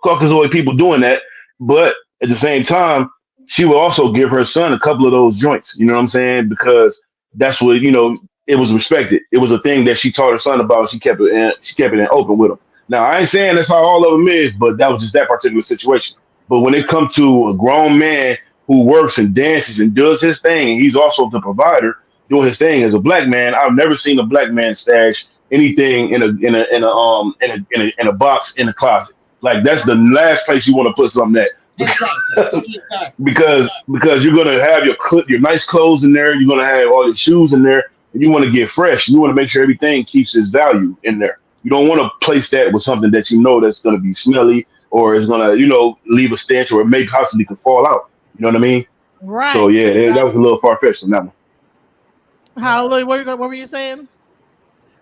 Caucasoid people doing that, but at the same time, she would also give her son a couple of those joints. You know what I'm saying? Because that's what it was respected. It was a thing that she taught her son about. She kept it in open with him. Now I ain't saying that's how all of them is, but that was just that particular situation. But when it comes to a grown man who works and dances and does his thing, and he's also the provider doing his thing as a black man, I've never seen a black man stash anything in a box in a closet. Like that's the last place you want to put something at. Exactly. Because you're gonna have your nice clothes in there, you're gonna have all your shoes in there, and you want to get fresh. You want to make sure everything keeps its value in there. You don't want to place that with something that you know that's gonna be smelly or is gonna leave a stench or maybe possibly could fall out. You know what I mean? So Right. yeah, that was a little far fetched on that one. Hallelujah. What were you saying?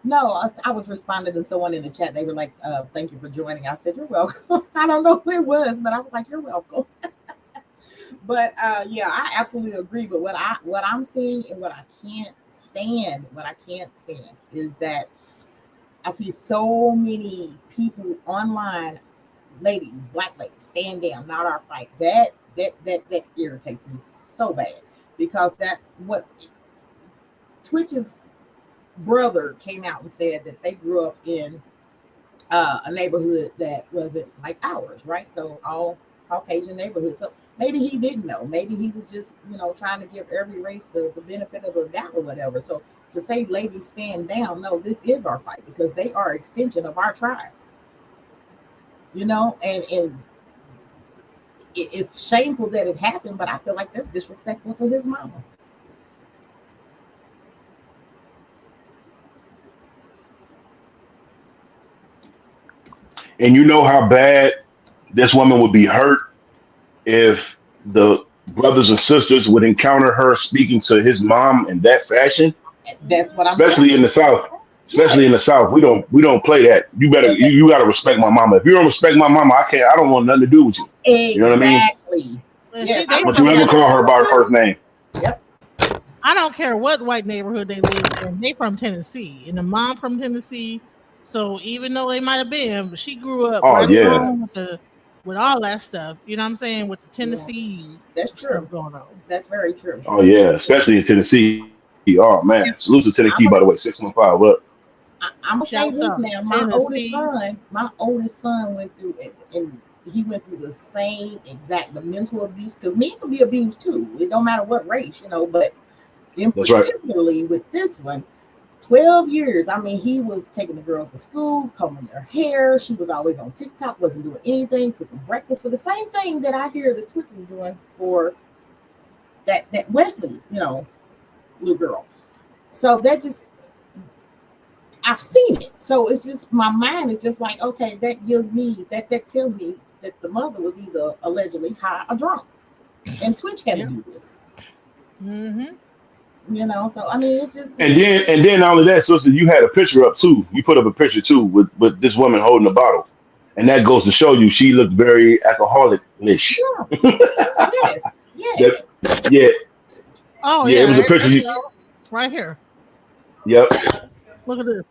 No, I was responding to someone in the chat. They were like, "Thank you for joining." I said, "You're welcome." I don't know who it was, but I was like, "You're welcome." But yeah, I absolutely agree. But what I'm seeing and what I can't stand, is that I see so many people online, ladies, black ladies, stand down, not our fight. That irritates me so bad because that's what Twitch's brother came out and said that they grew up in a neighborhood that wasn't like ours, right? So all Caucasian neighborhood. So maybe he didn't know. Maybe he was just, trying to give every race the benefit of the doubt or whatever. So to say ladies stand down, no, this is our fight because they are extension of our tribe. And it's shameful that it happened, but I feel like that's disrespectful to his mama. And you know how bad this woman would be hurt if the brothers and sisters would encounter her speaking to his mom in that fashion, That's what I'm especially in saying. the South. Yeah, Especially in the South, we don't play that. You gotta respect my mama. If you don't respect my mama, I don't want nothing to do with you. You know what I mean? exactly. And Yes, I they Don't remember you ever that. call her by her first name? Yep. I don't care what white neighborhood they live in. They from Tennessee, and the mom from Tennessee. So even though they might have been, but she grew up Oh right yeah. along with all that stuff. You know what I'm saying? With the Yeah, Tennessee that's stuff true. going on. That's very true. Oh yeah. Especially in Tennessee. Oh man. Salute to I'm Tennessee, gonna by the way. 615. What? I'm gonna say Shouts this out now. Tennessee. My oldest son went through it, and he went through the same exact the mental abuse because men can be abused too. It don't matter what race, But in That's right. particularly with this one, 12 years. I mean, he was taking the girls to school, combing their hair. She was always on TikTok, wasn't doing anything, cooking breakfast for the same thing that I hear the Twitch is doing for that Wesley, little girl. So that just, I've seen it. So it's just, my mind is just like, okay, that gives me, that tells me that the mother was either allegedly high or drunk. And Twitch had to do this. Mm-hmm. So I mean, it's just. And then not only that, sister, you had a picture up too. You put up a picture too with this woman holding a bottle, and that goes to show you she looked very alcoholic-ish. Yeah. Yes. Yes. Yeah. Oh Yeah, yeah, it was a picture. right here. Yep. Look at this.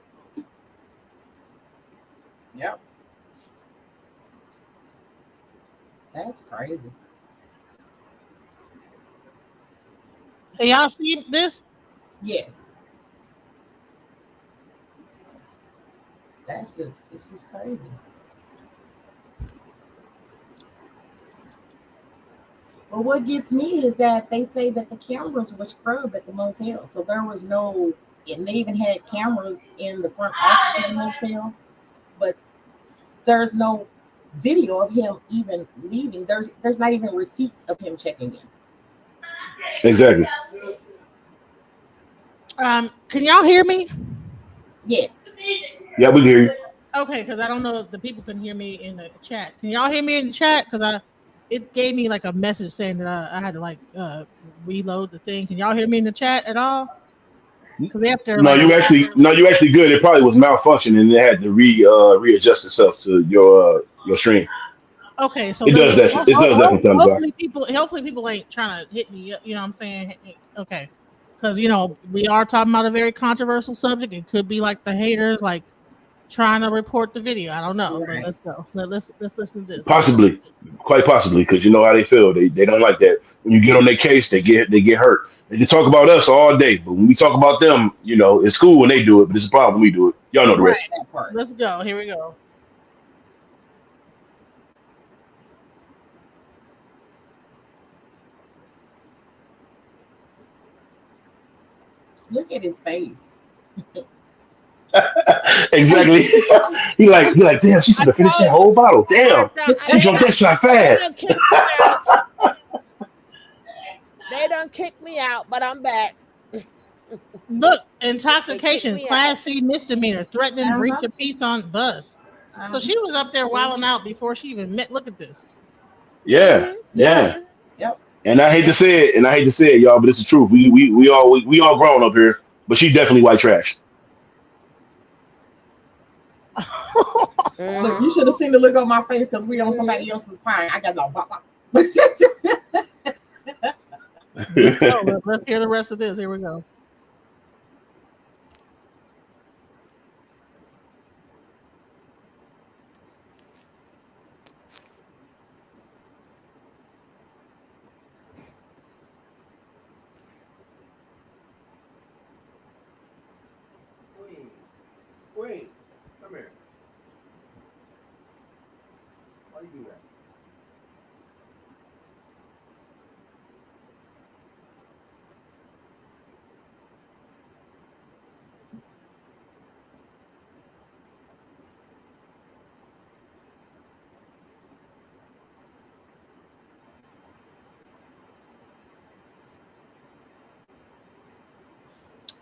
Yep. That's crazy. Hey, y'all see this? Yes. It's just crazy. But what gets me is that they say that the cameras were scrubbed at the motel. So there was no, and they even had cameras in the front office of the motel, but there's no video of him even leaving. There's not even receipts of him checking in. Exactly. Can y'all hear me? Yes. Yeah, we hear you. Okay, because I don't know if the people can hear me in the chat. Can y'all hear me in the chat? Because it gave me like a message saying that I had to reload the thing. Can y'all hear me in the chat at all? Because they have to. No, you actually good. It probably was malfunctioning and it had to readjust itself to your stream. Okay, so It does that. It does that from time to time. hopefully people ain't trying to hit me. You know what I'm saying? Okay, because we are talking about a very controversial subject. It could be like the haters like trying to report the video. I don't know, Right. but let's go. Let's listen to this. Possibly, quite possibly, because you know how they feel. They don't like that. When you get on their case, they get hurt. They can talk about us all day, but when we talk about them, it's cool when they do it, but it's a problem when we do it. Y'all know the Right. rest. Let's go. Here we go. Look at his face. Exactly. he like, damn, she should have finished that whole bottle. Damn, she drank that shot fast. They done kicked me out, but I'm back. Look, intoxication, class C misdemeanor, threatening breach of peace on bus. So she was up there wilding out before she even met. Look at this. Yeah. Yep. And I hate to say it, y'all, but it's the truth. We all grown up here, but she definitely white trash. Look, you should have seen the look on my face because we on somebody else's pine. I got no pop. Let's go. Let's hear the rest of this. Here we go. Queen, come here. Why you do that?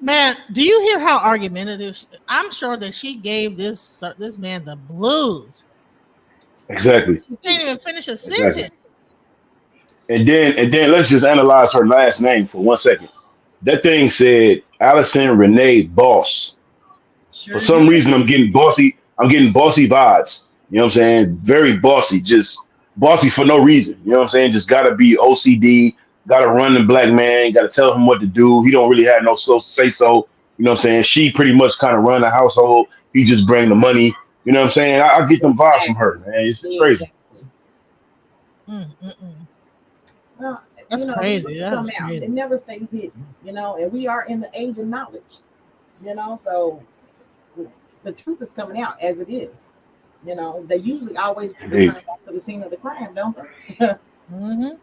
Man, do you hear how argumentative? I'm sure that she gave this man the blues. Exactly. She can't even finish a sentence. And then let's just analyze her last name for 1 second. That thing said Allison Renee Boss. For some reason, I'm getting bossy vibes. You know what I'm saying? Very bossy, just bossy for no reason. You know what I'm saying? Just gotta be OCD, gotta run the black man, gotta tell him what to do. He don't really have no say so. You know what I'm saying? She pretty much kind of run the household. He just bring the money. You know what I'm saying? I get them vibes from her, man. It's crazy. Well, That's crazy. That's crazy. It never stays hidden, and we are in the age of knowledge, so the truth is coming out as it is. They usually always return back to the scene of the crime, don't they? Mm-hmm.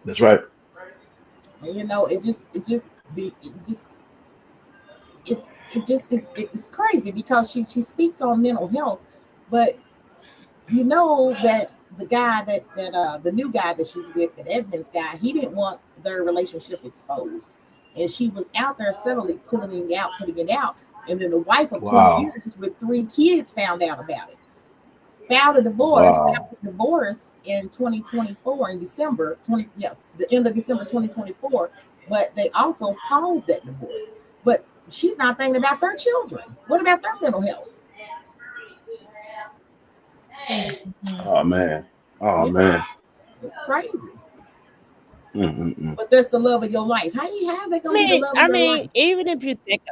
That's right. And it just it's crazy because she speaks on mental health, but you know that the guy that the new guy that she's with, that Edmonds guy, he didn't want their relationship exposed, and she was out there subtly putting it out, and then the wife of 20 Wow. years with 3 kids found out about it. Wow. Filed a divorce in 2024 in December 20, yeah, the end of December 2024, but they also paused that divorce. But she's not thinking about their children. What about their mental health? Mhm. Oh man. Oh Yeah, man. it's crazy. Mm-mm-mm. But that's the love of your life. How's that gonna be the love of I your mean, life? even if you think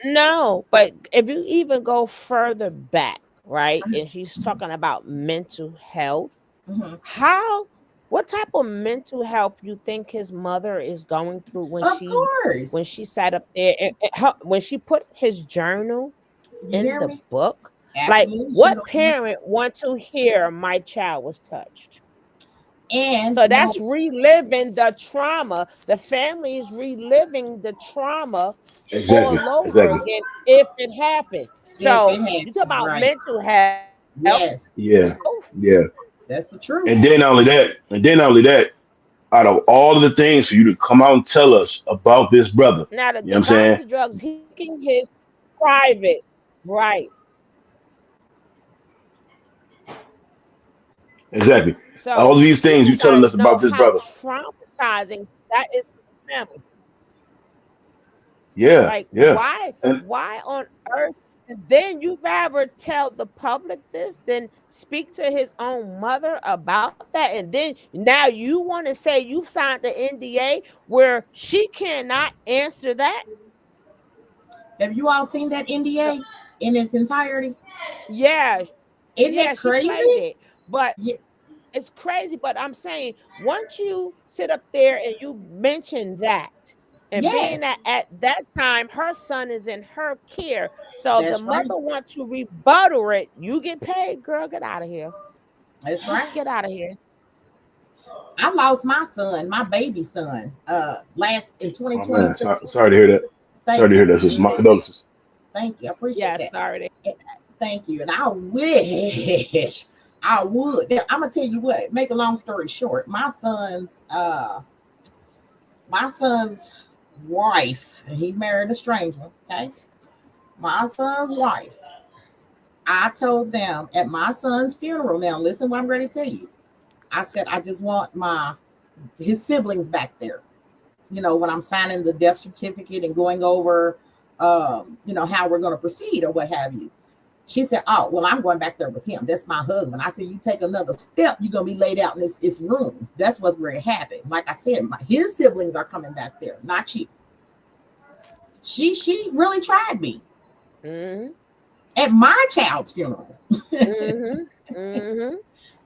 no, but if you even go further back, right? And she's talking about mental health. Mhm. How what type of mental health you think his mother is going through Of when course. she sat up there when she put his journal You in hear the me? book? Like Absolutely. She what don't know. parent want to hear my child was touched? And So no, that's reliving the trauma. The family is reliving the trauma Exactly. all over Exactly. again if it happened. if it So you talk happens, about right. mental health. Yes, Yeah. Yeah. that's the truth. And then not only that, out of all of the things for you to come out and tell us about this brother, Now you know what the I'm saying? monster drugs, he taking his private, right. Exactly. All So of these things people you telling gotta us know about this how brother. traumatizing that is to the family. Yeah. Like Yeah. And why on earth? And then you rather tell the public this than speak to his own mother about that. And then now you want to say you signed the NDA where she cannot answer that. Have you all seen that NDA in its entirety? Yeah, Isn't yeah, it she crazy? played it. But Ye- it's crazy. But I'm saying once you sit up there and you mention that, and being yes, that at that time her son is in her care, so if the that's right. mother wants to rebuttal it, you get paid, girl. Get out of here. That's You right. get out of here. I lost my son, my baby son, last in oh man, 2023. sorry to hear that. Sorry Thank to hear you. that. So my condolences. Thank you. I appreciate Yeah, that. sorry. Thank you. And I wish I would. I'm gonna tell you what. Make a long story short, my son's wife, and he married a stranger. Okay, my son's wife. I told them at my son's funeral. Now listen, what I'm going to tell you. I said I just want my his siblings back there. You know, when I'm signing the death certificate and going over, how we're going to proceed or what have you. She said, "Oh, well, I'm going back there with him. That's my husband." I said, "You take another step, you're gonna be laid out in this room. That's what's going to happen." Like I said, his siblings are coming back there, not you. She really tried me Mm-hmm. at my child's funeral. Mm-hmm. Mm-hmm.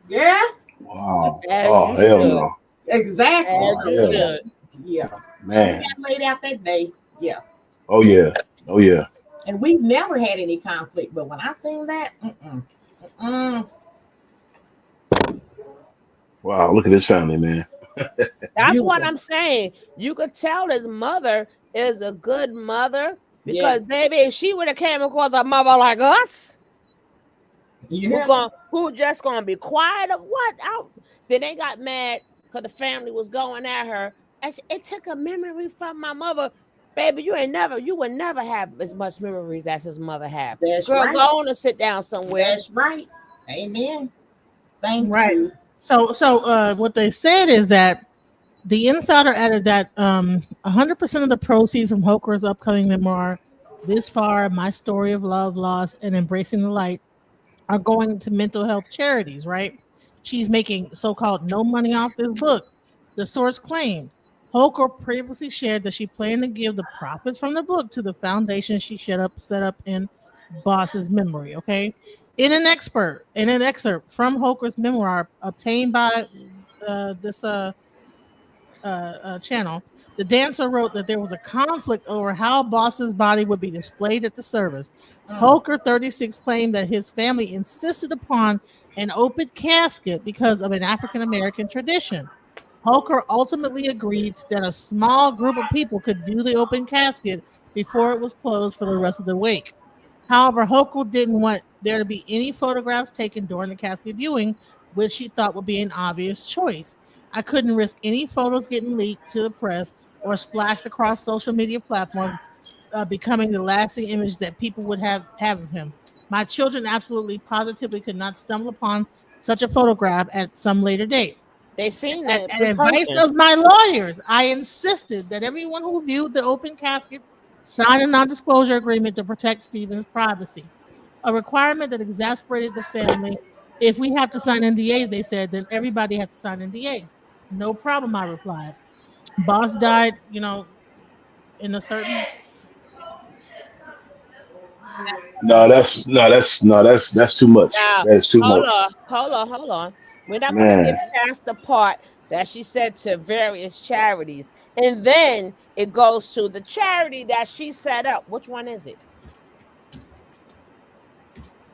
Yeah, Wow. As Oh you hell should. no. exactly. As Oh you hell no. should. Yeah, she Man. got laid out that day. Yeah, Oh yeah. Oh yeah. and we've never had any conflict. But when I seen that, mm-mm, Wow. Look at this family, man. That's what beautiful. I'm saying. You could tell his mother is a good mother because Yes, baby, if she would have came across a mother like us, you hear me? who just gonna be quiet of what out, then they got mad because the family was going at her. It took a memory from my mother. Baby, you would never have as much memories as his mother have. That's Girl, go right. on and sit down somewhere. That's right. Amen. Thank Right. you. So what they said is that the insider added that 100% of the proceeds from Hoker's upcoming memoir, This Far, My Story of Love, Loss, and Embracing the Light, are going to mental health charities, right? She's making so called no money off this book. The source claimed Holker previously shared that she planned to give the profits from the book to the foundation she set up in Boss's memory. Okay. In an excerpt from Holker's memoir obtained by this channel, the dancer wrote that there was a conflict over how Boss's body would be displayed at the service. Mm, Holker 36 claimed that his family insisted upon an open casket because of an African American tradition. Holker ultimately agreed that a small group of people could view the open casket before it was closed for the rest of the wake. However, Holker didn't want there to be any photographs taken during the casket viewing, which she thought would be an obvious choice. I couldn't risk any photos getting leaked to the press or splashed across social media platforms, becoming the lasting image that people would have of him. My children absolutely positively could not stumble upon such a photograph at some later date. They seen At, it at in advice person. of my lawyers, I insisted that everyone who viewed the open casket sign a non-disclosure agreement to protect Stephen's privacy, a requirement that exasperated the family. If we have to sign NDAs, they said, then everybody has to sign NDAs. No problem, I replied. Boss died, in a certain. That's too much. Now, That is too hold much, on, hold on, hold on. We're not going to get man. past the part that she said to various charities. And then it goes to the charity that she set up. Which one is it?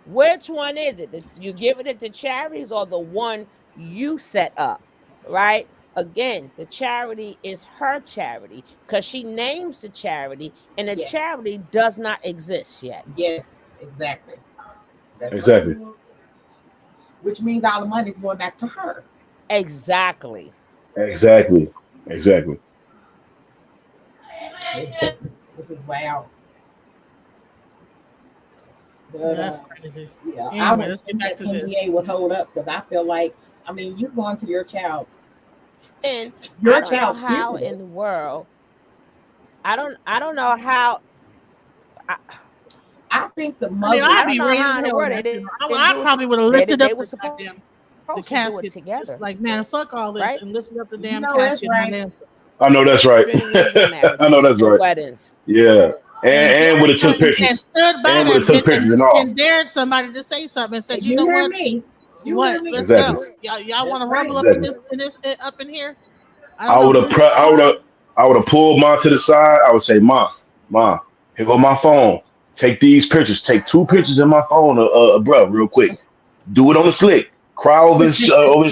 Which one is it? You giving it to charities or the one you set up? Right? Again, the charity is her charity because she names the charity and the Yes. charity does not exist yet. Yes, exactly. That's right. Exactly. Which means all the money's going back to her. Exactly. Exactly. Exactly. This is wow. But That's crazy. yeah, I Anyway, would let's get think back that to this. NDA would hold up because I feel like, I mean, you're going to your child's And your I don't know child's how funeral. in the world. I don't know how. I think the I mean, mother. I I'd don't be know ready how as in the hell in world they that funeral. didn't I do it. probably would have They lifted they up were the goddamn the supposed to do it casket, together, just like, man, fuck all this, right? and lifted up the You damn know that's casket. And right. then, I know that's right. Funerals and I know marriages that's and right. weddings. Yeah, and and would have took and pictures, stood by and would have that took bitch pictures and all. and dared somebody to say something and said, And you you know hear what, me? You hear what, me? let's Exactly. go. Y'all That's want to right. rumble up in Exactly. this up in here? I don't I know would have. who you I would are. have. I would have pulled mom to the side. I would say, Mom, here go my phone. Take these pictures. Take two pictures in my phone, bro, real quick. Do it on the slick. Cry over his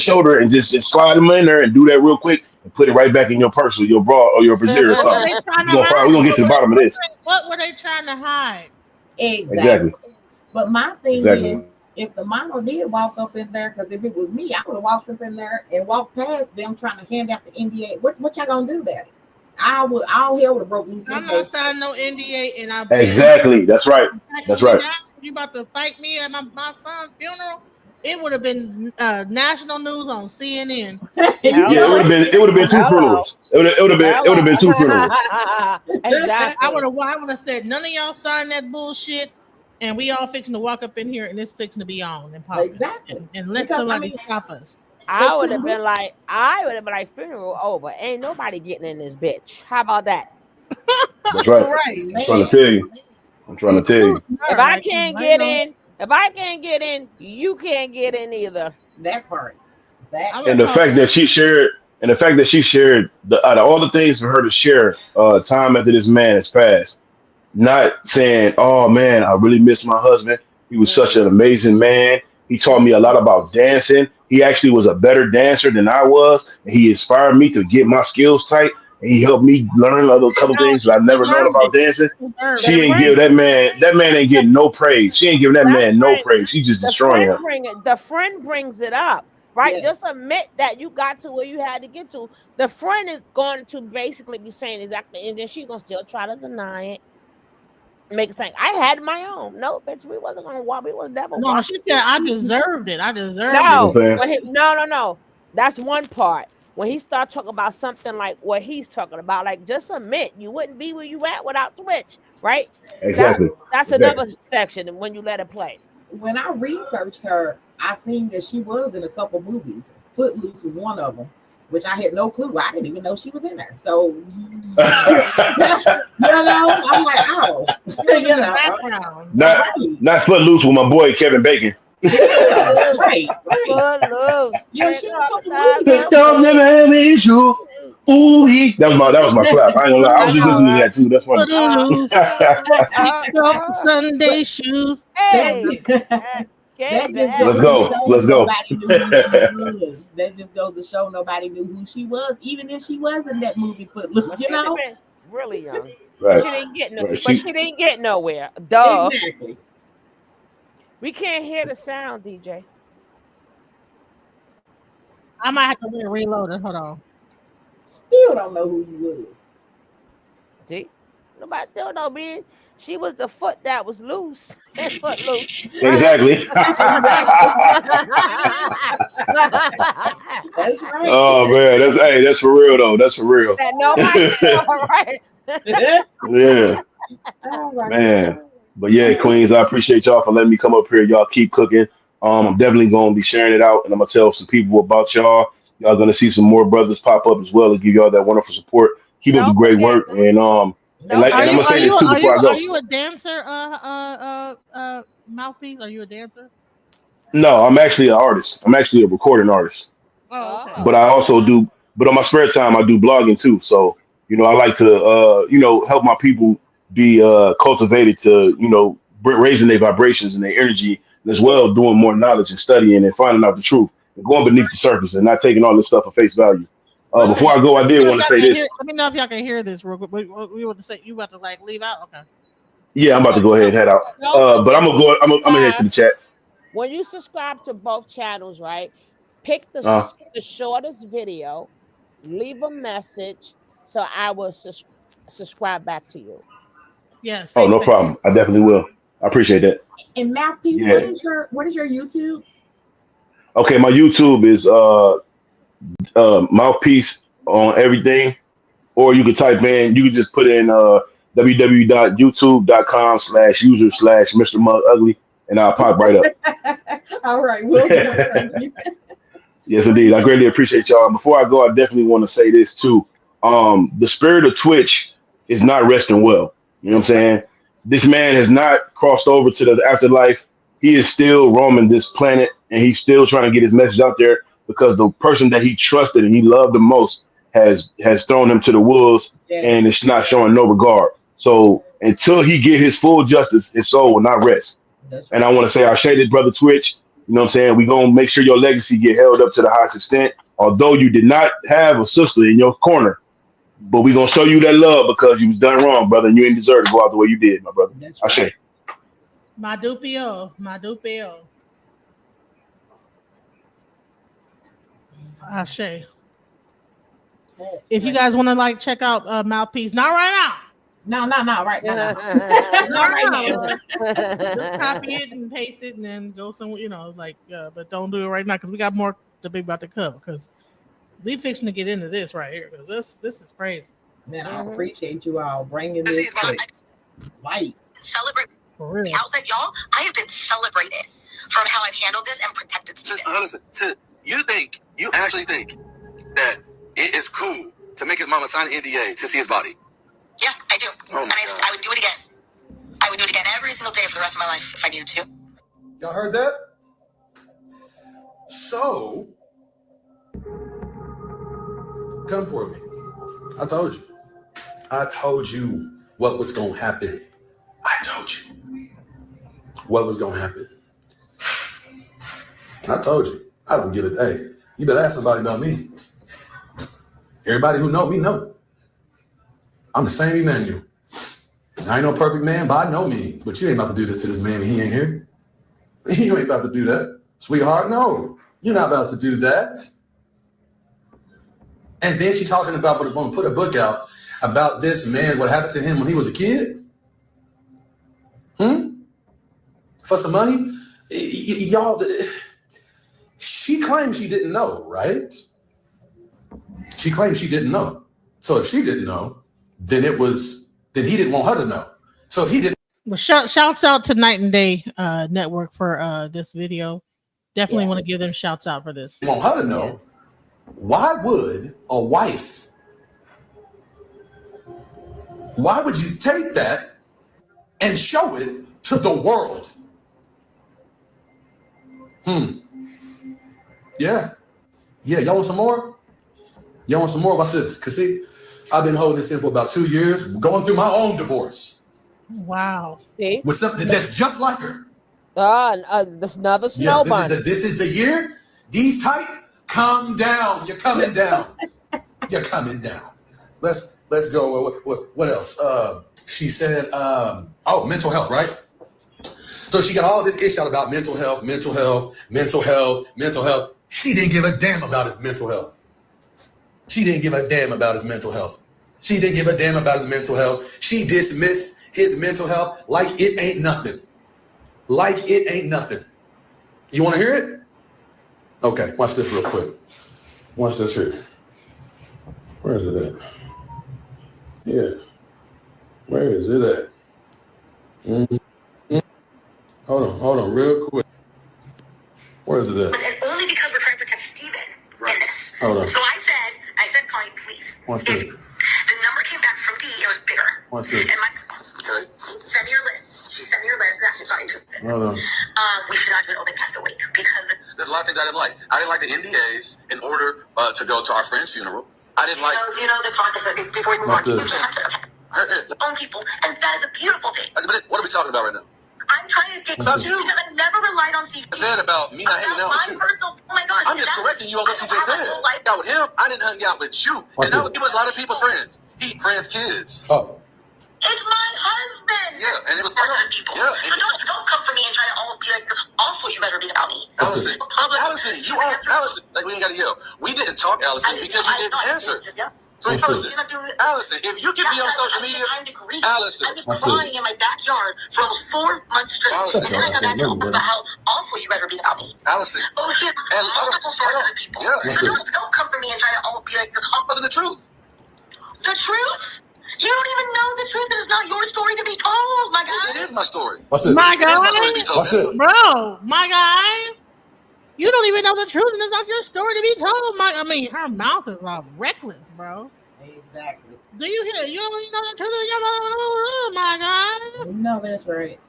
shoulder and just slide them in there and do that real quick and put it right back in your purse or your bra or your brassiere or What were something. they trying We to gonna find. hide? We gonna get to the bottom of this. What were they trying to hide? Exactly. Exactly. But my thing Exactly. is, if the mama did walk up in there, because if it was me, I would have walked up in there and walked past them trying to hand out the NDA. What y'all gonna do that? All hell would have broke loose I'm anyway. not signing no NDA, and I guarantee Exactly. That's right. attacking That's me right. now. You about to fight me at my son's funeral? It would have been national news on CNN. You Yeah, it know would Hello, have it. been. It would have been two hello, funerals. It would have been two funerals. hello. I Exactly. would have said none of y'all sign that bullshit, and we all fixing to walk up in here, and it's fixing to be on and popping, Exactly. and let Because I somebody mean, stop us. they I would couldn't have do been like, funeral over. Ain't nobody getting in this bitch. How about that? That's right. Right, I'm trying to man. tell you. I'm trying to tell you. including If her. I Like, can't right get on. in, if I can't get in, you can't get in either. That part. That I'm gonna And the part. call. fact that she shared, and the fact that she shared the out of all the things for her to share, time after this man has passed, not saying, "Oh man, I really miss my husband. He was such an amazing man. He taught me a lot about dancing. He actually was a better dancer than I was, and he inspired me to get my skills tight. And he helped me learn a couple No, things she that I've never known deserved about it. dancing." She deserved The She it. ain't give friend, that man. That man ain't the, getting no praise. She ain't giving that that man no friend, praise. She's just destroying him. the friend brings it up, right? Yes. Just admit that you got to where you had to get to. The friend is going to basically be saying exactly, and then she's gonna still try to deny it, make it think I had my own. No, bitch, we wasn't gonna walk. We was never No, walking. she said I deserved it. I deserved You it. know No, what I'm saying? no. That's one part. When he start talking about something like what he's talking about, like just admit you wouldn't be where you at without Twitch, right? That Exactly. that's Exactly. another section when you let it play. When I researched her, I seen that she was in a couple movies. Footloose was one of them, which I had no clue. I didn't even know she was in there. So, I'm like, oh, She was in you the know, background. Not right, not Footloose with my boy Kevin Bacon. yeah, right. Footloose. Yeah, Pick she in a up couple that movies. Picked girl up the foot. man issue. Ooh, that was my slap. I ain't gonna lie. I I was just know, listening to right? that too. That's funny. Uh, Footloose. uh, Kicked off the uh. Sunday But shoes. that Hey, scared to just hell. Let's goes to go. show Let's go. nobody knew who she was. That just goes to show nobody knew who she was, even if she was in that movie Footloose. But You she'd have know, been really young. Right. She didn't get no, Right. but she didn't get nowhere. Duh. exactly. We can't hear the sound, DJ. I might have to reload it. Hold on. Still don't know who he was. See? Nobody still know, man. She was the foot that was loose. Footloose. Exactly. That's right. Oh man, that's for real though. That's for real. That nobody saw, right? Yeah, All right. man. But yeah, Queens, I appreciate y'all for letting me come up here. Y'all keep cooking. I'm definitely gonna be sharing it out, and I'm gonna tell some people about y'all. Y'all gonna see some more brothers pop up as well and give y'all that wonderful support. Keep up the Don't great forget work, and I'm Are gonna you say this too before I are go. you a dancer? Mouthpiece. Are you a dancer? No, I'm actually an artist. I'm actually a recording artist. Oh, okay. But I also do. But on my spare time, I do blogging too. So I like to help my people be cultivated to raising their vibrations and their energy, and as well doing more knowledge and studying and finding out the truth and going beneath the surface and not taking all this stuff at face value. Listen, Before I go, I did want to say this. Let me know if y'all can hear this real quick. We want to say you about to like leave out. Okay. Yeah, I'm about to go ahead and head out. But I'm gonna go. I'm gonna head to the chat. When you subscribe to both channels, right? Pick the shortest video, leave a message, so I will subscribe back to you. Yeah. Oh, no problem. I definitely will. I appreciate that. And Mouthpiece, Yeah. what is your YouTube? Okay, my YouTube is Mouthpiece on everything, or you could type in. You could just put in www.youtube.com/user/Mr. Mug Ugly, and I'll pop right up. All right, we'll do it. Thank you. Yes, indeed. I greatly appreciate y'all. Before I go, I definitely want to say this too. The spirit of Twitch is not resting well. You know what I'm saying? This man has not crossed over to the afterlife. He is still roaming this planet, and he's still trying to get his message out there because the person that he trusted and he loved the most has thrown him to the wolves, and it's not showing no regard. So until he get his full justice, his soul will not rest. And I want to say, I shaded brother Twitch. You know what I'm saying? We're going to make sure your legacy get held up to the highest extent. Although you did not have a sister in your corner, but we're going to show you that love because you was done wrong, brother, and you didn't deserve to go out the way you did, my brother. I say. Madupio. Ashe. If you guys want to like check out Mouthpiece, not right now. No, right now. Not right now. Just copy it and paste it, and then go somewhere. But don't do it right now because we got more to be about to cover. Because we fixing to get into this right here because this is crazy. Man, I appreciate you all bringing this to light. Celebrate for real. The outlet, y'all. I have been celebrated from how I've handled this and protected Steven. Listen, you actually think that it is cool to make his mama sign an NDA to see his body? Yeah, I do. Oh and I would do it again. I would do it again every single day for the rest of my life if I needed to. Y'all heard that? So, come for me. I told you what was going to happen. I told you what was going to happen. I told you. I don't give a hey. You better ask somebody about me. Everybody who know me know. I'm the same Emmanuel. I ain't no perfect man by no means, but you ain't about to do this to this man when he ain't here. You ain't about to do that. Sweetheart, no. You're not about to do that. And then she talking about going to put a book out about this man, what happened to him when he was a kid. For some money? Y'all, she claims she didn't know, right? She claims she didn't know. So if she didn't know, then he didn't want her to know. So he didn't. Well, shouts out to Night and Day Network for this video. Definitely want to give them shouts out for this. Want her to know. Why would a wife? Why would you take that and show it to the world? Yeah. Y'all want some more? Watch this. Cause see, I've been holding this in for about 2 years, going through my own divorce. Wow. See? With something that's just like her. That's another Yeah, snow bunny. this is the year. These type, come down. You're coming down. You're coming down. Let's go. What else? She said, mental health, right? So she got all this issue out about mental health. She didn't give a damn about his mental health. She didn't give a damn about his mental health. She didn't give a damn about his mental health. She dismissed his mental health like it ain't nothing. Like it ain't nothing. You want to hear it? Okay, watch this real quick. Watch this here. Where is it at? Yeah. Where is it at? Mm-hmm. Hold on, real quick. Where is it at? And only because we're trying to protect Steven in this. Hold on. So I said, Connie, please. Watch this. If the number came back from D, it was bigger. Watch this. And okay. Send me your list. She sent me your list. That's fine. Hold on. We should not do an open past a week because there's a lot of things I didn't like. I didn't like the NDAs in order to go to our friend's funeral. I didn't like. Do you know the context of it before we move on? Her own people, and that is a beautiful thing. But what are we talking about right now? I'm trying to get about you because I never relied on Steve. I said about me not hanging out with you. Personal, oh my God! I'm just correcting you on what you just said. Hang out with him. I didn't hang out with you. And he was a lot of people's friends. He friends' kids. Oh. It's my husband. Yeah, and it was other people. Yeah. So don't come for me and try to all be like this awful you guys are being about me. Allison, you are Allison. Like we ain't gotta yell. We didn't talk, Allison, because you didn't answer. So Allison, if you can be on social media, Allison, I'm just crying in my backyard for almost 4 months straight. And I got back home about how awful you guys are being about me. Allison. Oh, she has multiple sources of people. Yeah. So don't come for me and try to all be like this. Wasn't the truth? The truth? You don't even know the truth. It is not your story to be told, my guy. It is my story. What's this? My guy. What's this? Bro, my guy. You don't even know the truth, and it's not your story to be told. Her mouth is reckless, bro. Exactly. Do you hear? You don't even know the truth of your mouth, my guy. No, that's right.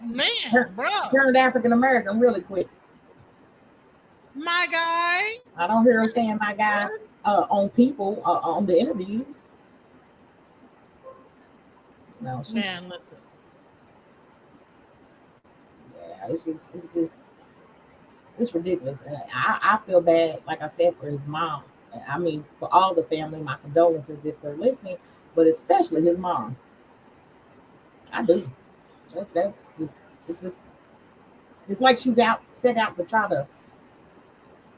Man, bro. Turned African American really quick. My guy. I don't hear her saying my guy on people on the interviews. No, man, listen. Yeah, it's ridiculous. And I feel bad, like I said, for his mom. I mean, for all the family, my condolences if they're listening, but especially his mom. I do. That's just it's like she's set out to try to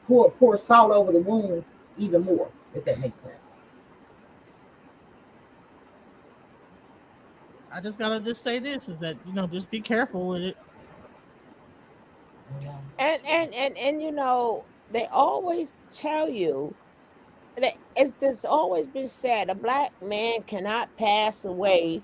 pour salt over the wound even more, if that makes sense. I just gotta say this is that just be careful with it. And they always tell you that it's always been said a black man cannot pass away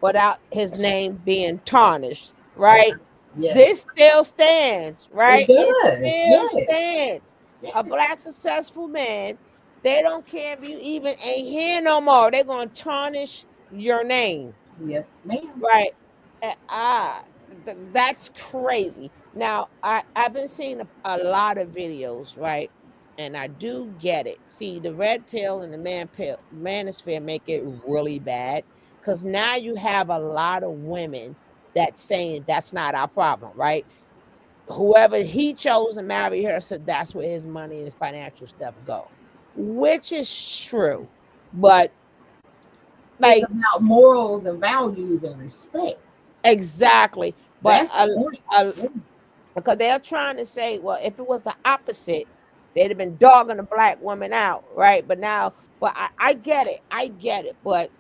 without his name being tarnished, right? Yes. This still stands, right? It still stands. Yes. A black successful man, they don't care if you even ain't here no more. They're gonna tarnish your name. Yes, ma'am. Right. That's crazy. Now, I've been seeing a lot of videos, right? And I do get it. See, the red pill and the manosphere make it really bad because now you have a lot of women that's saying that's not our problem, right? Whoever he chose to marry her, so that's where his money and his financial stuff go, which is true. But it's about morals and values and respect. Exactly. But because they're trying to say, well, if it was the opposite, they'd have been dogging the black woman out, right? But now, I get it. But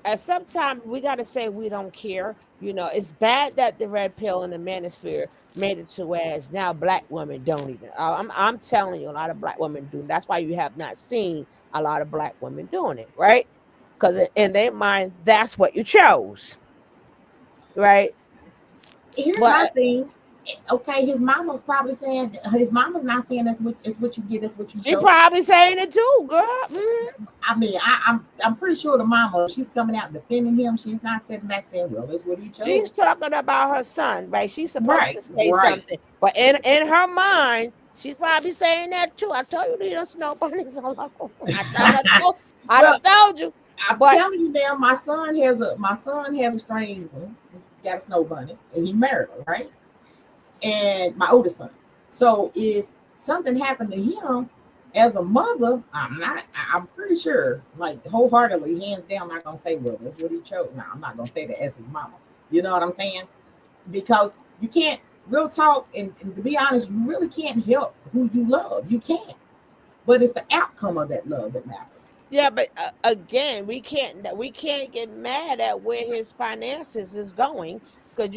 at some time, we got to say we don't care. It's bad that the red pill and the manosphere made it to whereas now black women don't even. I'm telling you, a lot of black women do. That's why you have not seen a lot of black women doing it, right? Because in their mind, that's what you chose, right? Here's my thing. Okay, his mama's probably saying his mama's not saying that's what you get, that's what you. She probably saying it too, girl. Mm-hmm. I mean, I'm pretty sure the mama, she's coming out defending him. She's not sitting back saying, "Well, that's what he chose." She's talking about her son, right? She's supposed to say something, but in her mind, she's probably saying that too. I told you the snow bunnies are local. I told you. I'm telling you now, my son has a strange one. Got a snow bunny, and he married her, right? and my oldest son. So if something happened to him as a mother, I'm pretty sure, like wholeheartedly, hands down, I'm not gonna say, well, that's what he chose. No, I'm not gonna say that as his mama. You know what I'm saying? Because you can't, real talk, and to be honest, you really can't help who you love. You can't. But it's the outcome of that love that matters. Yeah, but again, we can't get mad at where his finances is going, because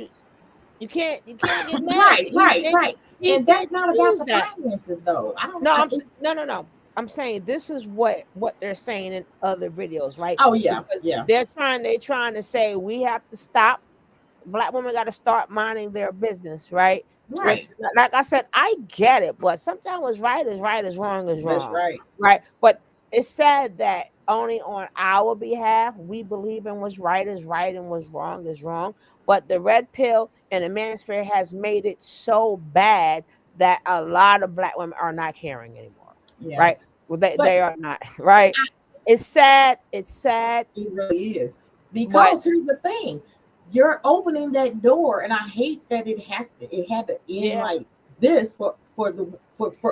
you can't get mad. Right. He And that's did not about choose the that. finances, though. I don't. No, It's, no. I'm saying this is what they're saying in other videos, right? oh yeah, Because yeah, they're trying to say we have to stop. Black women got to start minding their business, right? Which, right. like I said, I get it, but sometimes what's right is right, is wrong is That's wrong, right. right? But it's sad that only on our behalf we believe in what's right is right and what's wrong is wrong. But the red pill and the manosphere has made it so bad that a lot of black women are not caring anymore, Yeah. right? Well, But they are not, right? It's sad. It's sad. it really is. But Because here's the thing. You're opening that door, and I hate that it had to end yeah, like this for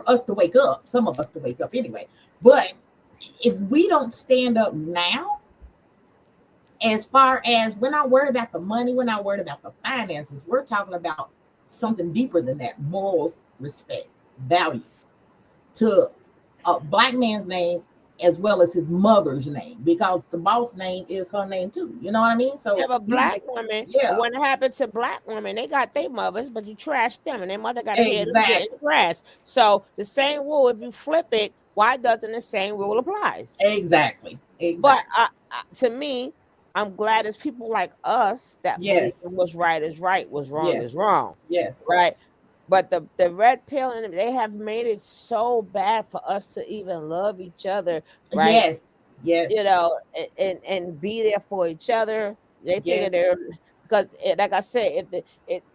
us to wake up, some of us to wake up anyway. But if we don't stand up now, as far as, we're not worried about the money, we're not worried about the finances, we're talking about something deeper than that: morals, respect, value to a black man's name as well as his mother's name, because the boss name is her name too. You know what I mean? So yeah, but black women, yeah, what happened to black women? They got their mothers, but you trash them, and their mother got to hear them get in exactly, the grass. So the same rule, if you flip it, why doesn't the same rule applies? exactly, But exactly. to me, I'm glad it's people like us that believe in Yes, what's right is right, what's wrong is yes, wrong, yes, right? But the red pill, and they have made it so bad for us to even love each other, right? yes, You yes, know, and be there for each other. They figure yes. they're, because like I said,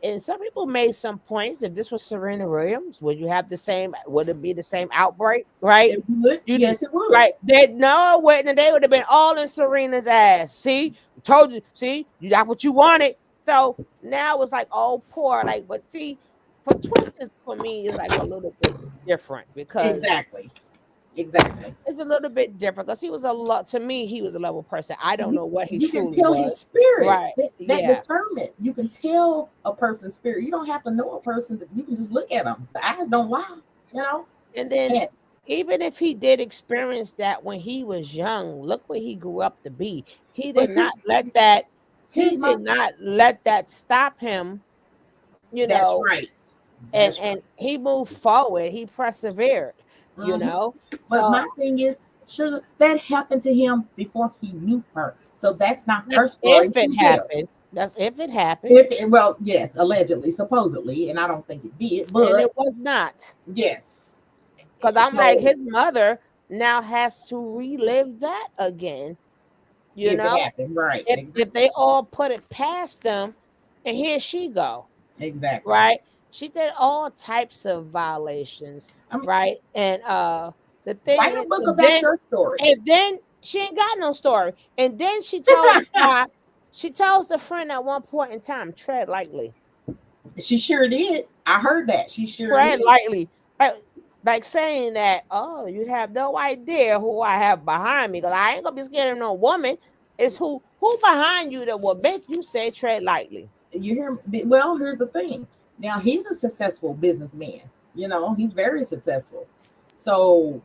and some people made some points. If this was Serena Williams, would you have the same? Would it be the same outbreak? Right? It would. You Yes, it would. right? They no wait, and they would have been all in Serena's ass. See, told you. See, you got what you wanted. So now it's like, oh, poor. Like, but see, for Twitch, for me, is like a little bit different, because Exactly, exactly. it's a little bit different, because he was a lot, to me, he was a level person. I don't know what he You can truly tell his was. spirit, Right. that Yeah. discernment. You can tell a person's spirit. You don't have to know a person. You can just look at them. The eyes don't lie. You know. And then And even if he did experience that when he was young, look where he grew up to be. He but did not let that, here's he my. did not let that stop him, you That's know, right. That's right. and he moved forward. He persevered, you Mhm. know. But So my thing is, sugar, that happened to him before he knew her. So that's not her that's if story it to tell. happened. That's if it happened. Well, yes, allegedly, supposedly, and I don't think it did, And but it was not. yes. Because I'm like, So his mother now has to relive that again, you if it know? happened, right? If they all put it past them, and here she go, Exactly. right? She did all types of violations, I mean, right? And the thing write is, a book about your story. and then she ain't got no story. And then she told the guy, she tells the friend at one point in time, tread lightly. She sure did. I heard that. She sure Tread did. lightly. Like saying that, oh, you have no idea who I have behind me, because I ain't gonna be scared of no woman. It's who behind you that will make you say tread lightly. You hear me? Well, here's the thing. Now he's a successful businessman. You know, he's very successful. So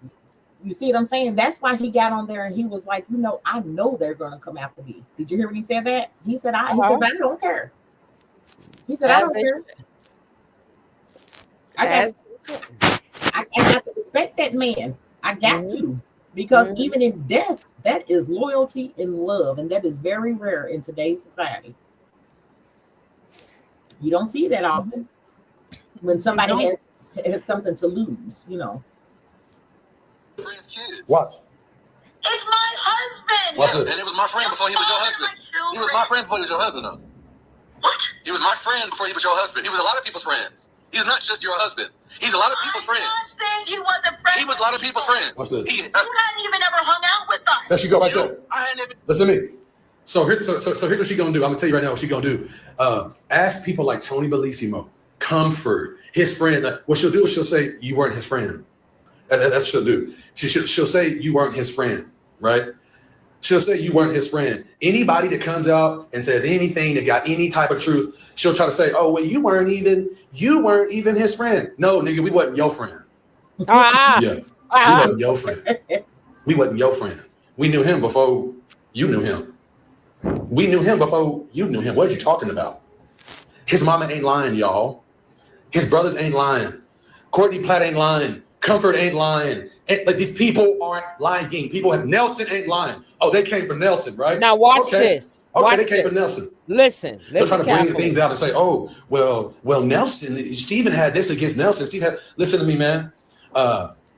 you see what I'm saying? That's why he got on there and he was like, I know they're gonna come after me. Did you hear when he said that? He said, Uh-huh. but I don't care. He said, I As don't they care. I got as I got to respect that man. I got Mhm. to. Because Mhm. even in death, that is loyalty and love. And that is very rare in today's society. You don't see that often when You somebody don't. has something to lose, Friends' kids. Watch. It's my husband. Watch Yeah, this. and it was my friend before he was your husband. He was my friend before he was your husband, though. What? He was my friend before he was your husband. He was a lot of people's friends. He's not just your husband. He's a lot of people's friends. Saying he wasn't friends. He was a lot of people's friends. Watch this. He, You hadn't even ever hung out with us. There she go right there. I hadn't even. Listen to me. So here's what she's gonna do. I'm gonna tell you right now what she's gonna do. Ask people like Tony Bellissimo. comfort. His friend, what she'll do is she'll say, you weren't his friend. That's what she'll do. She'll say, you weren't his friend, right? She'll say, you weren't his friend. Anybody that comes out and says anything that got any type of truth, she'll try to say, oh, well, you weren't even his friend. No, nigga, we wasn't your friend. Yeah, we wasn't your friend. We wasn't your friend. We knew him before you knew him. We knew him before you knew him. What are you talking about? His mama ain't lying, y'all. His brothers ain't lying. Courtney Platt ain't lying. Comfort ain't lying. Like these people aren't lying. People have Nelson ain't lying. Oh, they came from Nelson, right? Now watch this. Okay, they came from Nelson. Listen. They're trying to bring things out and say, oh, well, Nelson, Stephen had this against Nelson. Listen to me, man.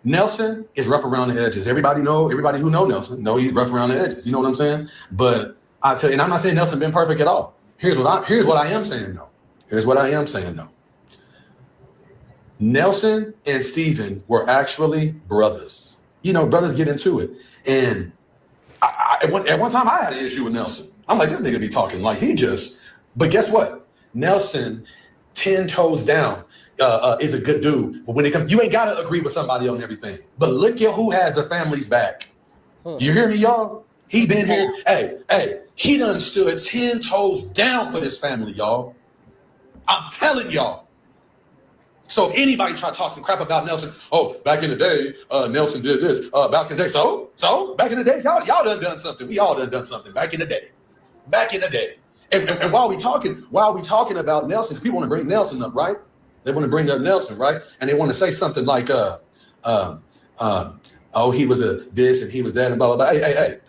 Nelson is rough around the edges. Everybody who know Nelson know he's rough around the edges. You know what I'm saying? But I tell you, and I'm not saying Nelson been perfect at all. Here's what I am saying though. Nelson and Stephen were actually brothers. You know, brothers get into it. And at one time I had an issue with Nelson. I'm like, this nigga be talking like but guess what? Nelson, 10 toes down, is a good dude. But when it comes, you ain't got to agree with somebody on everything. But look at who has the family's back. You hear me, y'all? He been here. Hey, he done stood 10 toes down for his family, y'all. I'm telling y'all. So anybody try to talk some crap about Nelson, oh, back in the day, Nelson did this. Back in the day, so back in the day, y'all done something. We all done something back in the day. And while we talking about Nelson, people want to bring Nelson up, right? They want to bring up Nelson, right? And they want to say something like, oh, he was a this and he was that and blah, blah, blah. Hey,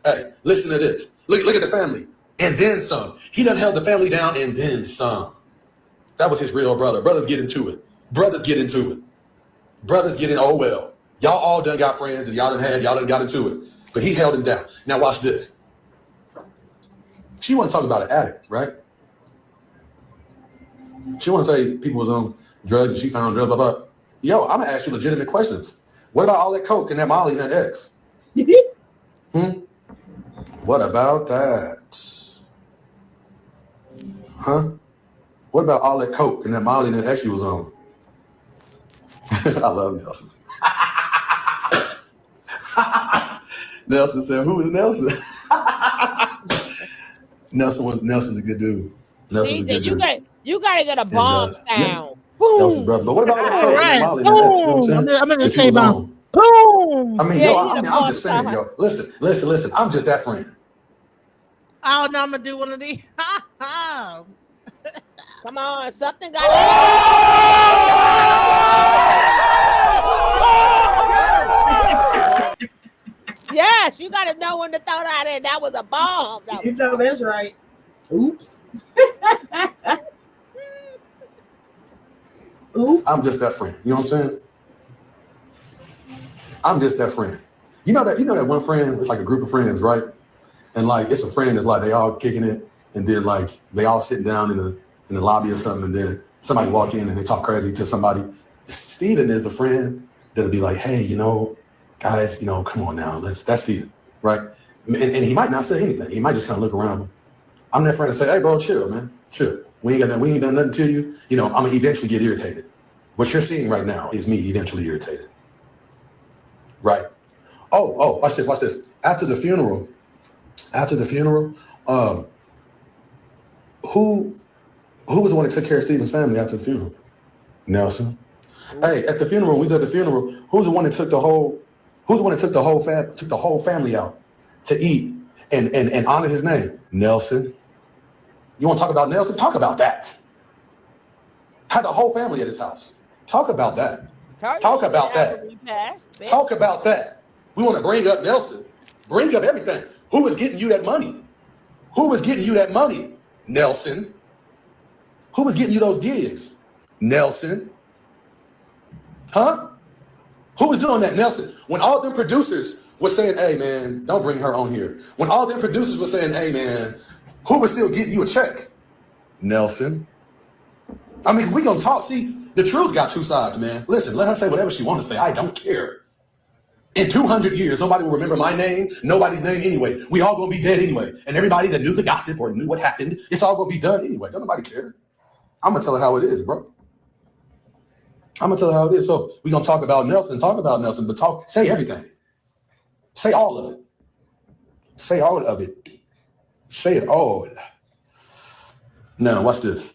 listen to this. Look at the family. And then some. He done held the family down and then some. That was his real brother. Brothers get into it. Brothers get in, oh, well. Y'all all done got friends and y'all done got into it. But he held him down. Now watch this. She want to talk about an addict, right? She want to say people was on drugs and she found drugs, blah, blah. Yo, I'm going to ask you legitimate questions. What about all that coke and that Molly and that X? What about that? Huh? What about all that coke and that Molly and that X you was on? I love Nelson. Nelson said, who is Nelson? Nelson's a good dude. You gotta get a bomb sound. Yeah. Nelson's brother. But what about all that Molly? I'm in the same bomb. Boom. I mean, I'm just saying, yo. Listen. I'm just that friend. Oh no, I'm gonna do one of these. Come on, something got Yes, you gotta know when to throw that in. That was a bomb. You know that's right. Oops. Oops. I'm just that friend. You know what I'm saying? I'm just that friend. You know that one friend, it's like a group of friends, right? And like it's a friend that's like they all kicking it, and then like they all sitting down in the lobby or something, and then somebody walk in and they talk crazy to somebody. Steven is the friend that'll be like, hey, guys, come on now, that's Steven, right? And he might not say anything. He might just kind of look around. I'm that friend to say, hey, bro, chill, man, chill. We ain't done nothing to you. I'm gonna eventually get irritated. What you're seeing right now is me eventually irritated, right? Oh, watch this. After the funeral, who was the one that took care of Stephen's family after the funeral? Nelson. Hey, at the funeral, we did the funeral. Who's the one that took the whole family out to eat and honor his name? Nelson. You want to talk about Nelson? Talk about that. Had the whole family at his house. Talk about that. Talk about that. We want to bring up Nelson. Bring up everything. Who was getting you that money? Nelson. Who was getting you those gigs? Nelson. Huh? Who was doing that? Nelson. When all them producers were saying, hey, man, don't bring her on here. When all them producers were saying, hey, man, who was still getting you a check? Nelson. I mean, we gonna talk. See, the truth got two sides, man. Listen, let her say whatever she want to say. I don't care. In 200 years, nobody will remember my name, nobody's name anyway. We all gonna be dead anyway. And everybody that knew the gossip or knew what happened, it's all gonna be done anyway. Don't nobody care. I'm gonna tell her how it is, bro. I'm gonna tell you how it is. So we're gonna talk about Nelson, but say everything. Say all of it. Say all of it. Say it all. Now, watch this.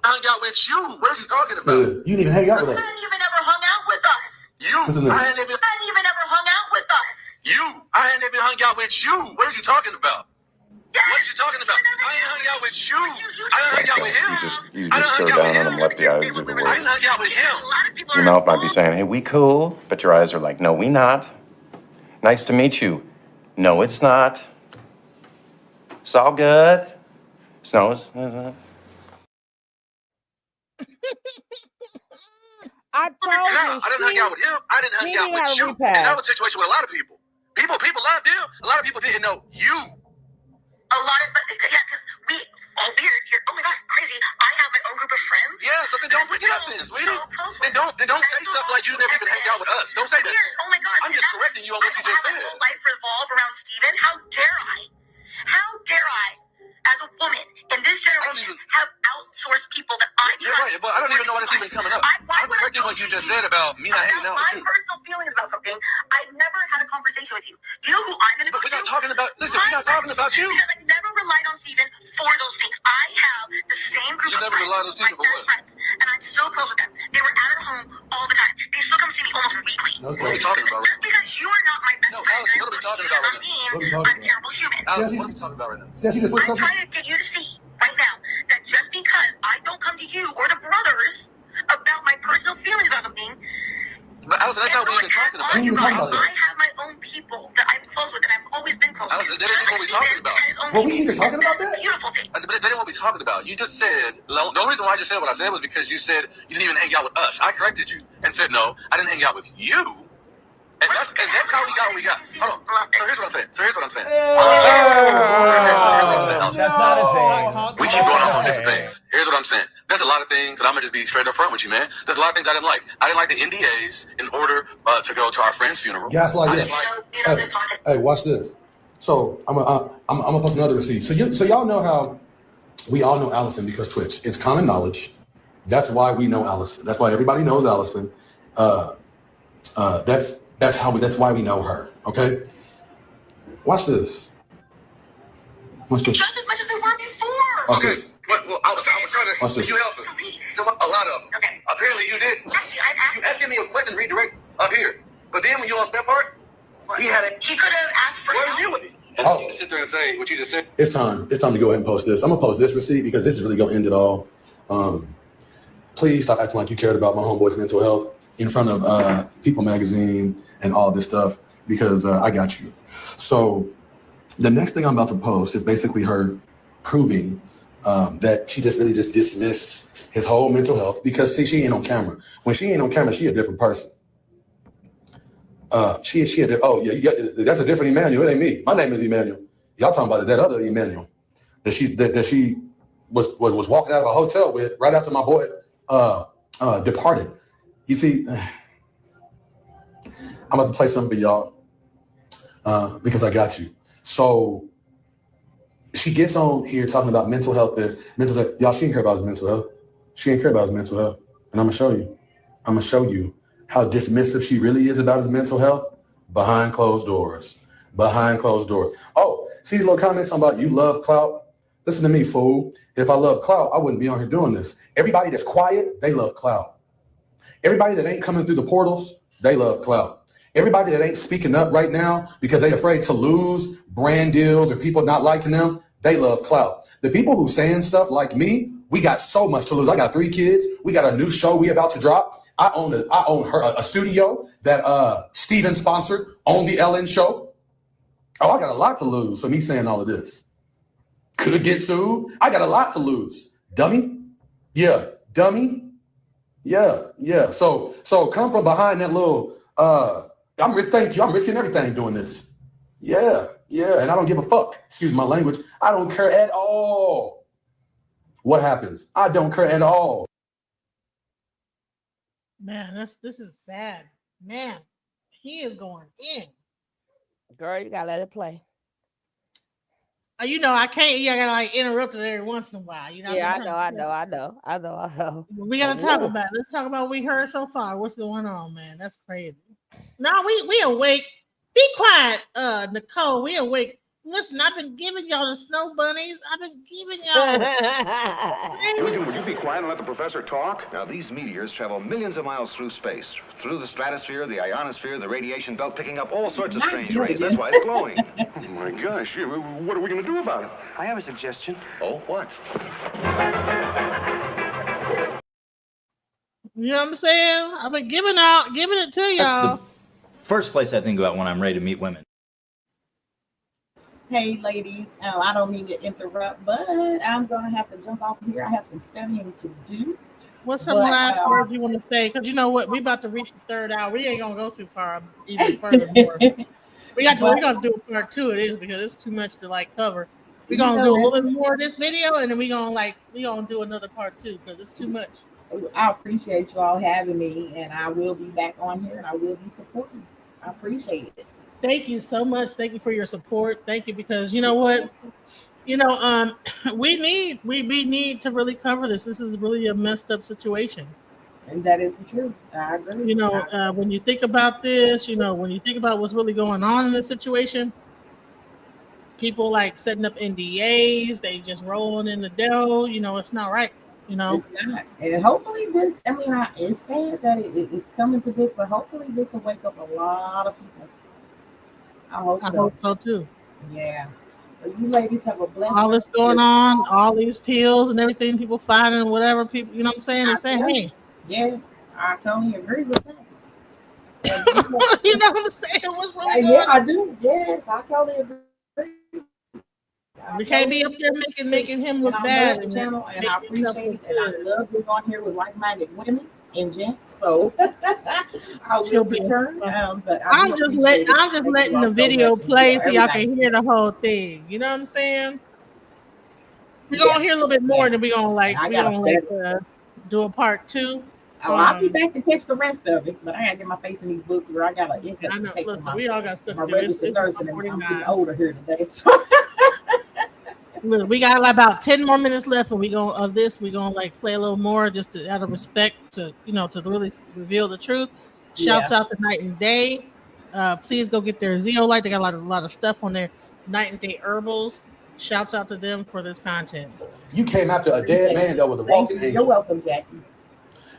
Hung out with you. What are you talking about? You didn't even hang out with You us. hadn't even ever hung out with us. You. Listen to this. I hadn't even Ever hung out with us. you. I hadn't even hung out with you. What are you talking about? What are you talking about? I ain't hung out with you. I done hung out with him. You just stare down on them, let the eyes do the I work. didn't hang out with him. Your mouth might be saying, hey, we cool, but your eyes are like, no, we not. Nice to meet you. No, it's not. It's all good. No, it's not. I told I you, didn't hang out with him. I didn't hang he out didn't have with a you. And that was repass. a situation with a lot of people. People loved him. A lot of people didn't know you. A lot of, yeah, because we, weird. You're, oh my gosh, crazy. I have my own group of friends. Yeah, so then don't bring it up then, sweetie. Then don't say stuff like you never even hang out with us. Don't say that. Weird. Oh my gosh. I'm just correcting you on what you just said. My whole life revolve around Steven. How dare I? How dare I, as a woman in this generation, have outsourced people that I You're right, but I don't even know why this even coming up. I'm correcting what you just said about me not hanging out with you. My personal feelings about something. I've never had a conversation with you. Do you know who I'm going to go to? We're not talking about, listen, we're not talking about you. Because I never relied on Steven for those things. I have the same group You of never friends, relied on Steven for what? friends, and I'm so close with them. They were at our home all the time. They still come see me almost weekly. Okay. What are we talking about? Just because you are not my best No, friend, Allison, what are we talking about right now? What are we talking I'm a about? terrible human. Allison, what are we talking about right now? See how she just switched I'm subjects? trying to get you to see right now that just because I don't come to you or the brothers about my personal feelings about something, But Allison, that's not what we're even talking about. What are you talking about? I have my own people that I'm close with and I've always been close Allison, with. that ain't what we're talking about. Were we even talking about that? Beautiful thing. But that ain't what we're talking about. You just said, the only reason why I just said what I said was because you said you didn't even hang out with us. I corrected you and said, no, I didn't hang out with you. And that's how we got what we got. Hold on. So here's what I'm saying. That's not a thing. We keep going off on different things. Here's what I'm saying. There's a lot of things that I'm gonna just be straight up front with you, man. There's a lot of things I didn't like. I didn't like the NDAs in order to go to our friend's funeral. Gaslight I this. didn't like. Hey, watch this. So I'm gonna post another receipt. So y'all know how we all know Allison because Twitch. It's common knowledge. That's why we know Allison. That's why everybody knows Allison. That's why we know her. Okay. Watch this. Watch this. Just as much as they were before. Okay. Well, I was trying to. Watch this. You helped us. A lot of them. Okay. Apparently you didn't. You asking me a question, redirect up here. But then when you on spare part, he had it. He could have asked for Where's help. you with me? Oh. You sit there and say what you just said. It's time to go ahead and post this. I'm gonna post this receipt because this is really gonna end it all. Please stop acting like you cared about my homeboy's mental health in front of People Magazine and all this stuff because I got you. So the next thing I'm about to post is basically her proving that she just really just dismissed his whole mental health because see, she ain't on camera. When she ain't on camera, she a different person. That's a different Emmanuel. It ain't me. My name is Emmanuel. Y'all talking about that other Emmanuel that she was walking out of a hotel with right after my boy departed. You see, I'm about to play something for y'all because I got you. So she gets on here talking about mental health. Y'all, she didn't care about his mental health. She didn't care about his mental health. And I'm gonna show you. I'm gonna show you how dismissive she really is about his mental health behind closed doors. Behind closed doors. Oh, see these little comments about you love clout? Listen to me, fool. If I love clout, I wouldn't be on here doing this. Everybody that's quiet, they love clout. Everybody that ain't coming through the portals, they love clout. Everybody that ain't speaking up right now because they afraid to lose brand deals or people not liking them, they love clout. The people who saying stuff like me, we got so much to lose. I got 3 kids. We got a new show we about to drop. I own a studio that Steven sponsored on the Ellen show. Oh, I got a lot to lose for me saying all of this. Could get sued. I got a lot to lose. Dummy. Yeah. Dummy. Yeah. So come from behind that little thank you. I'm risking everything doing this. Yeah. And I don't give a fuck. Excuse my language. I don't care at all what happens. I don't care at all. Man, this is sad. Man, he is going in. Girl, you gotta let it play. You know, I can't. You gotta like interrupt it every once in a while. You know. Yeah, I've been trying I know. We gotta talk about it. Let's talk about what we heard so far. What's going on, man? That's crazy. Now we awake. Be quiet, Nicole. We awake. Listen, I've been giving y'all the snow bunnies. I've been giving y'all. Imogen, would you be quiet and let the professor talk? Now, these meteors travel millions of miles through space, through the stratosphere, the ionosphere, the radiation belt, picking up all sorts of strange rays. That's why it's glowing. Oh, my gosh. What are we going to do about it? I have a suggestion. Oh, what? You know what I'm saying? I've been giving it to y'all. First place I think about when I'm ready to meet women. Hey, ladies. I don't mean to interrupt, but I'm going to have to jump off here. I have some studying to do. What's some last words you want to say? Because you know what? We about to reach the third hour. We ain't going to go too far, even furthermore. We're going to do a part 2 of this because it's too much to like cover. We're going to do a little bit more of this video, and then we're going to do another part 2 because it's too much. I appreciate you all having me, and I will be back on here, and I will be supporting. I appreciate it. Thank you so much. Thank you for your support. Thank you, because you know what, we need to really cover this. This is really a messed up situation, and that is the truth. I agree. When you think about this, when you think about what's really going on in this situation, people like setting up NDAs, they just rolling in the dough. It's not right. It's not. And hopefully this. I mean, it's sad that it's coming to this, but hopefully this will wake up a lot of people. I hope so too. Yeah. But you ladies have a blessed. All this going on, all these pills and everything, people finding whatever people, you know what I'm saying? They're saying, hey. Yes, I totally agree with that. You know what I'm saying? What's really going on? Yeah, I do. Yes, I totally agree. We can't be up there making him look bad. And I appreciate it. And I love being on here with like-minded women and gents. So I will return. But I'm just letting the video play so y'all can hear the whole thing. You know what I'm saying? We're gonna hear a little bit more, and then we're gonna do a part 2. I'll be back to catch the rest of it, but I gotta get my face in these books where I got an income. I know. Listen, we all got stuff to do. It's I'm getting older here today. So. Look, we got about 10 more minutes left, and we're gonna play a little more just out of respect to to really reveal the truth. Shouts out to Night and Day. Please go get their zeolite. They got a lot of stuff on their Night and Day herbals. Shouts out to them for this content. You came after a dead man that was a walking angel. You're welcome, Jackie.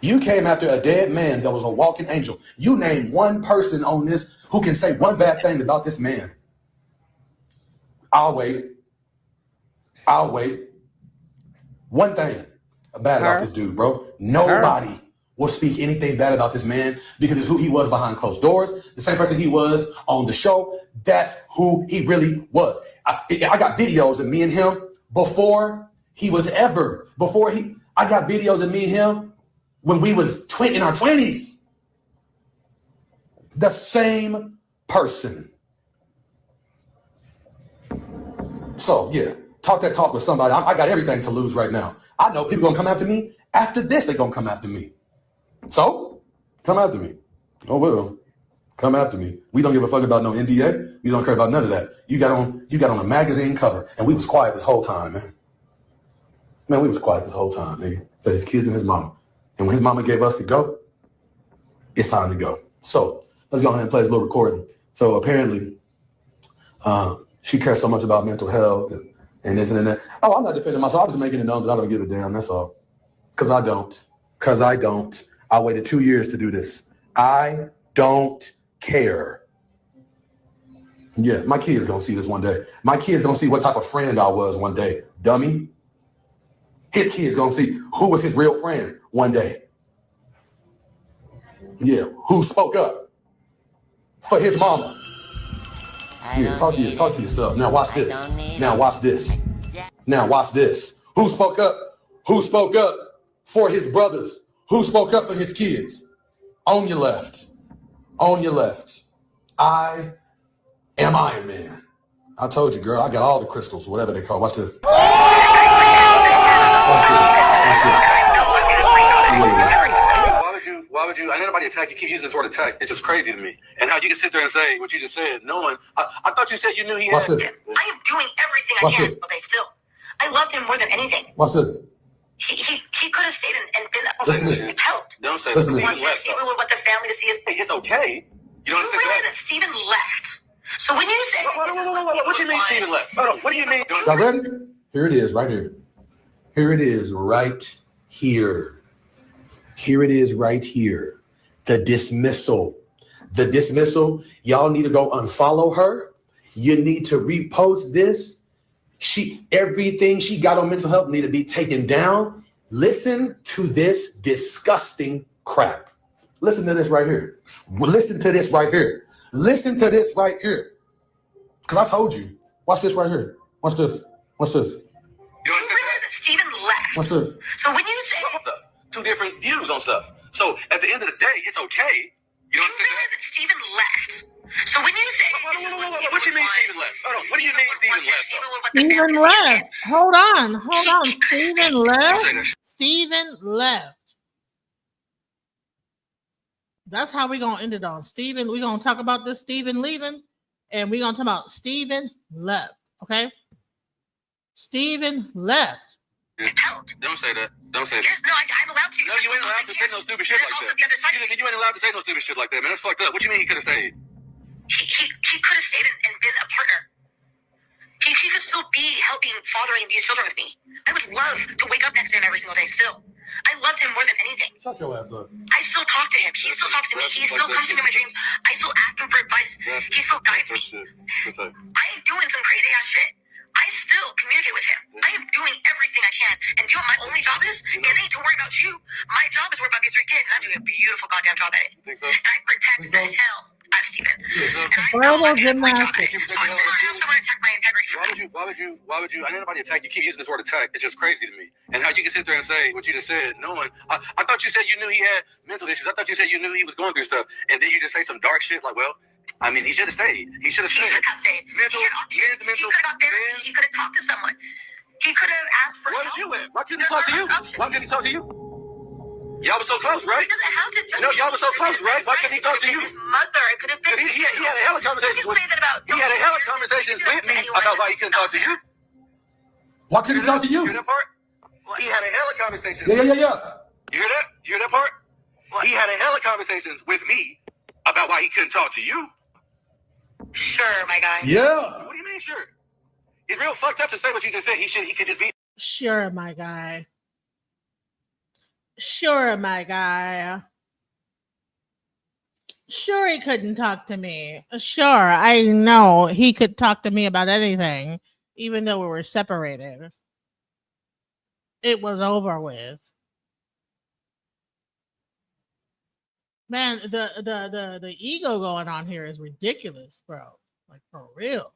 You came after a dead man that was a walking angel. You name one person on this who can say one bad thing about this man. I'll wait. One thing bad about this dude, bro. Nobody will speak anything bad about this man because it's who he was behind closed doors. The same person he was on the show. That's who he really was. I got videos of me and him I got videos of me and him when we was in our 20s. The same person. So, yeah. Talk that talk with somebody. I got everything to lose right now. I know people gonna come after me. After this, they gonna come after me. So, come after me. Oh well, come after me. We don't give a fuck about no NDA. We don't care about none of that. You got on a magazine cover, and we was quiet this whole time, man. Man, we was quiet this whole time, nigga, for his kids and his mama. And when his mama gave us to go, it's time to go. So let's go ahead and play this little recording. So apparently, she cares so much about mental health and this and that. Oh, I'm not defending myself. I'm just making it known that I don't give a damn. That's all. Because I don't. I waited 2 years to do this. I don't care. Yeah, my kids going to see this one day. My kids going to see what type of friend I was one day. Dummy. His kids going to see who was his real friend one day. Yeah, who spoke up for his mama. Yeah, talk to yourself. Now watch this. Who spoke up? Who spoke up for his brothers? Who spoke up for his kids? On your left. I am Iron Man. I told you, girl. I got all the crystals, whatever they call. Watch this. Why would you? I nobody attack. You keep using this word attack. It's just crazy to me. And how you can sit there and say what you just said, knowing. I thought you said you knew he Watch had. this. I am doing everything I Watch can this. all day still. I loved him more than anything. Watch this. He could have stayed and been Listen to me. helped. Don't say Listen to Steven me. left. Steven would want the family to see his. It's okay. You don't You say realize that. that Steven left. So when you say What you mean Steven left? Hold on. What do you mean? Y'all ready? Here it is, right here. Here it is, right here. Here it is, right here. The dismissal. The dismissal. Y'all need to go unfollow her. You need to repost this. Everything she got on mental health need to be taken down. Listen to this disgusting crap. Listen to this right here. Listen to this right here. Listen to this right here. Because I told you. Watch this right here. Watch this. Watch this. You realize that Steven left. Watch this. So when you say Two different views on stuff. So at the end of the day, it's okay. You know what I'm saying? realize that Steven left. So when you say What you mean Steven left? Hold on. What do you mean Steven left? Steven left. Hold on. Steven left. Steven left. That's how we're gonna end it on. Steven, we're gonna talk about this Steven leaving, and we're gonna talk about Steven left. Okay? Steven left. Don't say that. Don't say that. Yes, no, I'm allowed to. No, you ain't allowed to say no stupid shit like that. You ain't allowed to say no stupid shit like that, man. That's fucked up. What you mean he could have stayed? He could have stayed and been a partner. He could still be helping fathering these children with me. I would love to wake up next to him every single day still. I loved him more than anything. Shut your ass up. I still talk to him. He still talks to me. He still comes to me in my dreams. I still ask him for advice. He still guides me. I ain't doing some crazy ass shit. I still communicate with him. I am doing everything I can. And do you know what my only job is? It ain't to worry about you. My job is to worry about these 3 kids. And I'm doing a beautiful goddamn job at it. And I protect the hell out of Steven. And I know I'm doing a great job at it. So I'm not have someone attack my integrity. Why would you? I know nobody attack. You keep using this word attack. It's just crazy to me. And how you can sit there and say what you just said, knowing. I thought you said you knew he had mental issues. I thought you said you knew he was going through stuff. And then you just say some dark shit like, well, I mean, he should have stayed. He should have stayed. Mental. He could have got therapy. He could have talked to someone. He could have asked for Where help. was you at? Why couldn't he talk to you? Why couldn't he talk to you? Y'all was so close, right? He doesn't have to just. No, y'all was so close, right? Why couldn't he talk to you? His mother. It could have been. He had a hell of conversations with. Say that about. He had a hell of conversations with me about why he couldn't talk to you. Why couldn't he talk to you? You hear that part? He had a hell of conversations. Yeah. You hear that? You hear that part? He had a hell of conversations with me about why he couldn't talk to you. Sure, my guy. Yeah. What do you mean, sure? It's real fucked up to say what you just said. He could just be. Sure, my guy. Sure, my guy. Sure, he couldn't talk to me. Sure, I know he could talk to me about anything, even though we were separated. It was over with. Man, the ego going on here is ridiculous, bro. Like, for real.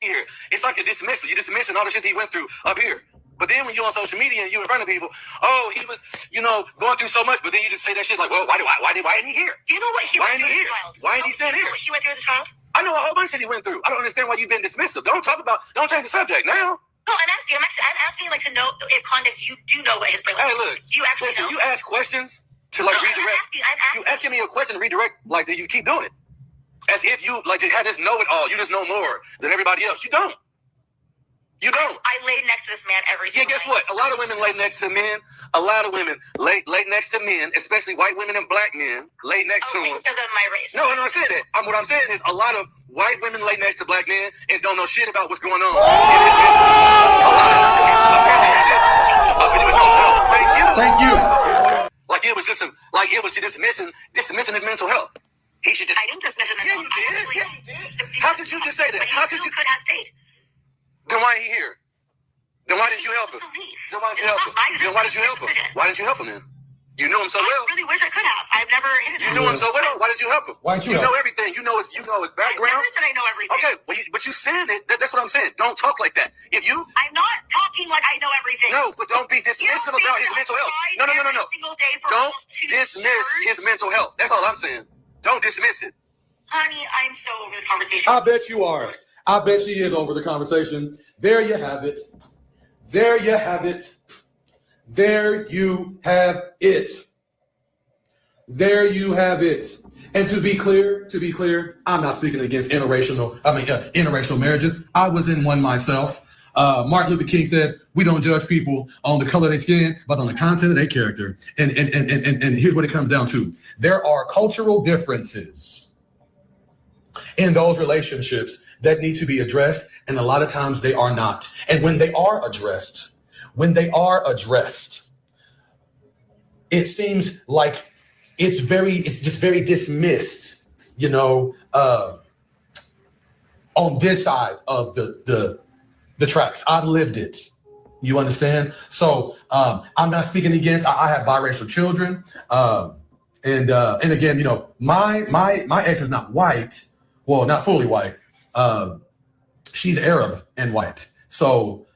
Here, it's like a dismissal. You're dismissing all the shit that he went through up here. But then when you're on social media and you're in front of people, oh, he was, going through so much. But then you just say that shit like, well, why isn't he here? Do you know what he Why went ain't through he as a here? child? Why ain't he still here? What he went through as a child? I know a whole bunch of shit he went through. I don't understand why you've been dismissive. Don't change the subject now. No, I'm asking like to know if context you do know what his brain was. Hey, look. You actually know. You ask questions to like redirect. You asking me a question to redirect like that. You keep doing it as if you like just had this know it all. You just know more than everybody else. You don't. You don't. I laid next to this man every single guess what? A lot of women lay next to men. A lot of women lay next to men, especially white women and black men lay next to them. Because of my race. No, I'm not saying that. What I'm saying is a lot of white women lay next to black men and don't know shit about what's going on. A lot of them. Thank you. Like it was just dismissing his mental health. He should just. I didn't dismiss him. Yeah, you did. How could you just say that? But How he could still you? could have stayed. Then why ain't he here? Then why didn't you help him? Then why didn't you help him? Then why didn't you help him? Why didn't you help him then? You knew him so well. I really wish I could have. I've never hit You knew him so well. Why did you help him? Why didn't you help know him? everything. You know his background. I never said I know everything. Okay, but you saying it. That's what I'm saying. Don't talk like that. If you. I'm not talking like I know everything. No, but don't be dismissive about his mental health. No. Don't dismiss his mental health. That's all I'm saying. Don't dismiss it. Honey, I'm so over this conversation. I bet you are. I bet she is over the conversation. There you have it. There you have it. There you have it. There you have it. And to be clear, I'm not speaking against interracial marriages. I was in one myself. Martin Luther King said, "We don't judge people on the color of their skin, but on the content of their character." And here's what it comes down to: there are cultural differences in those relationships that need to be addressed, and a lot of times they are not. And when they are addressed, it seems like it's just very dismissed, on this side of the tracks. I've lived it. You understand? So I'm not speaking against. I have biracial children, and again, my ex is not white. Well, not fully white. She's Arab and white. So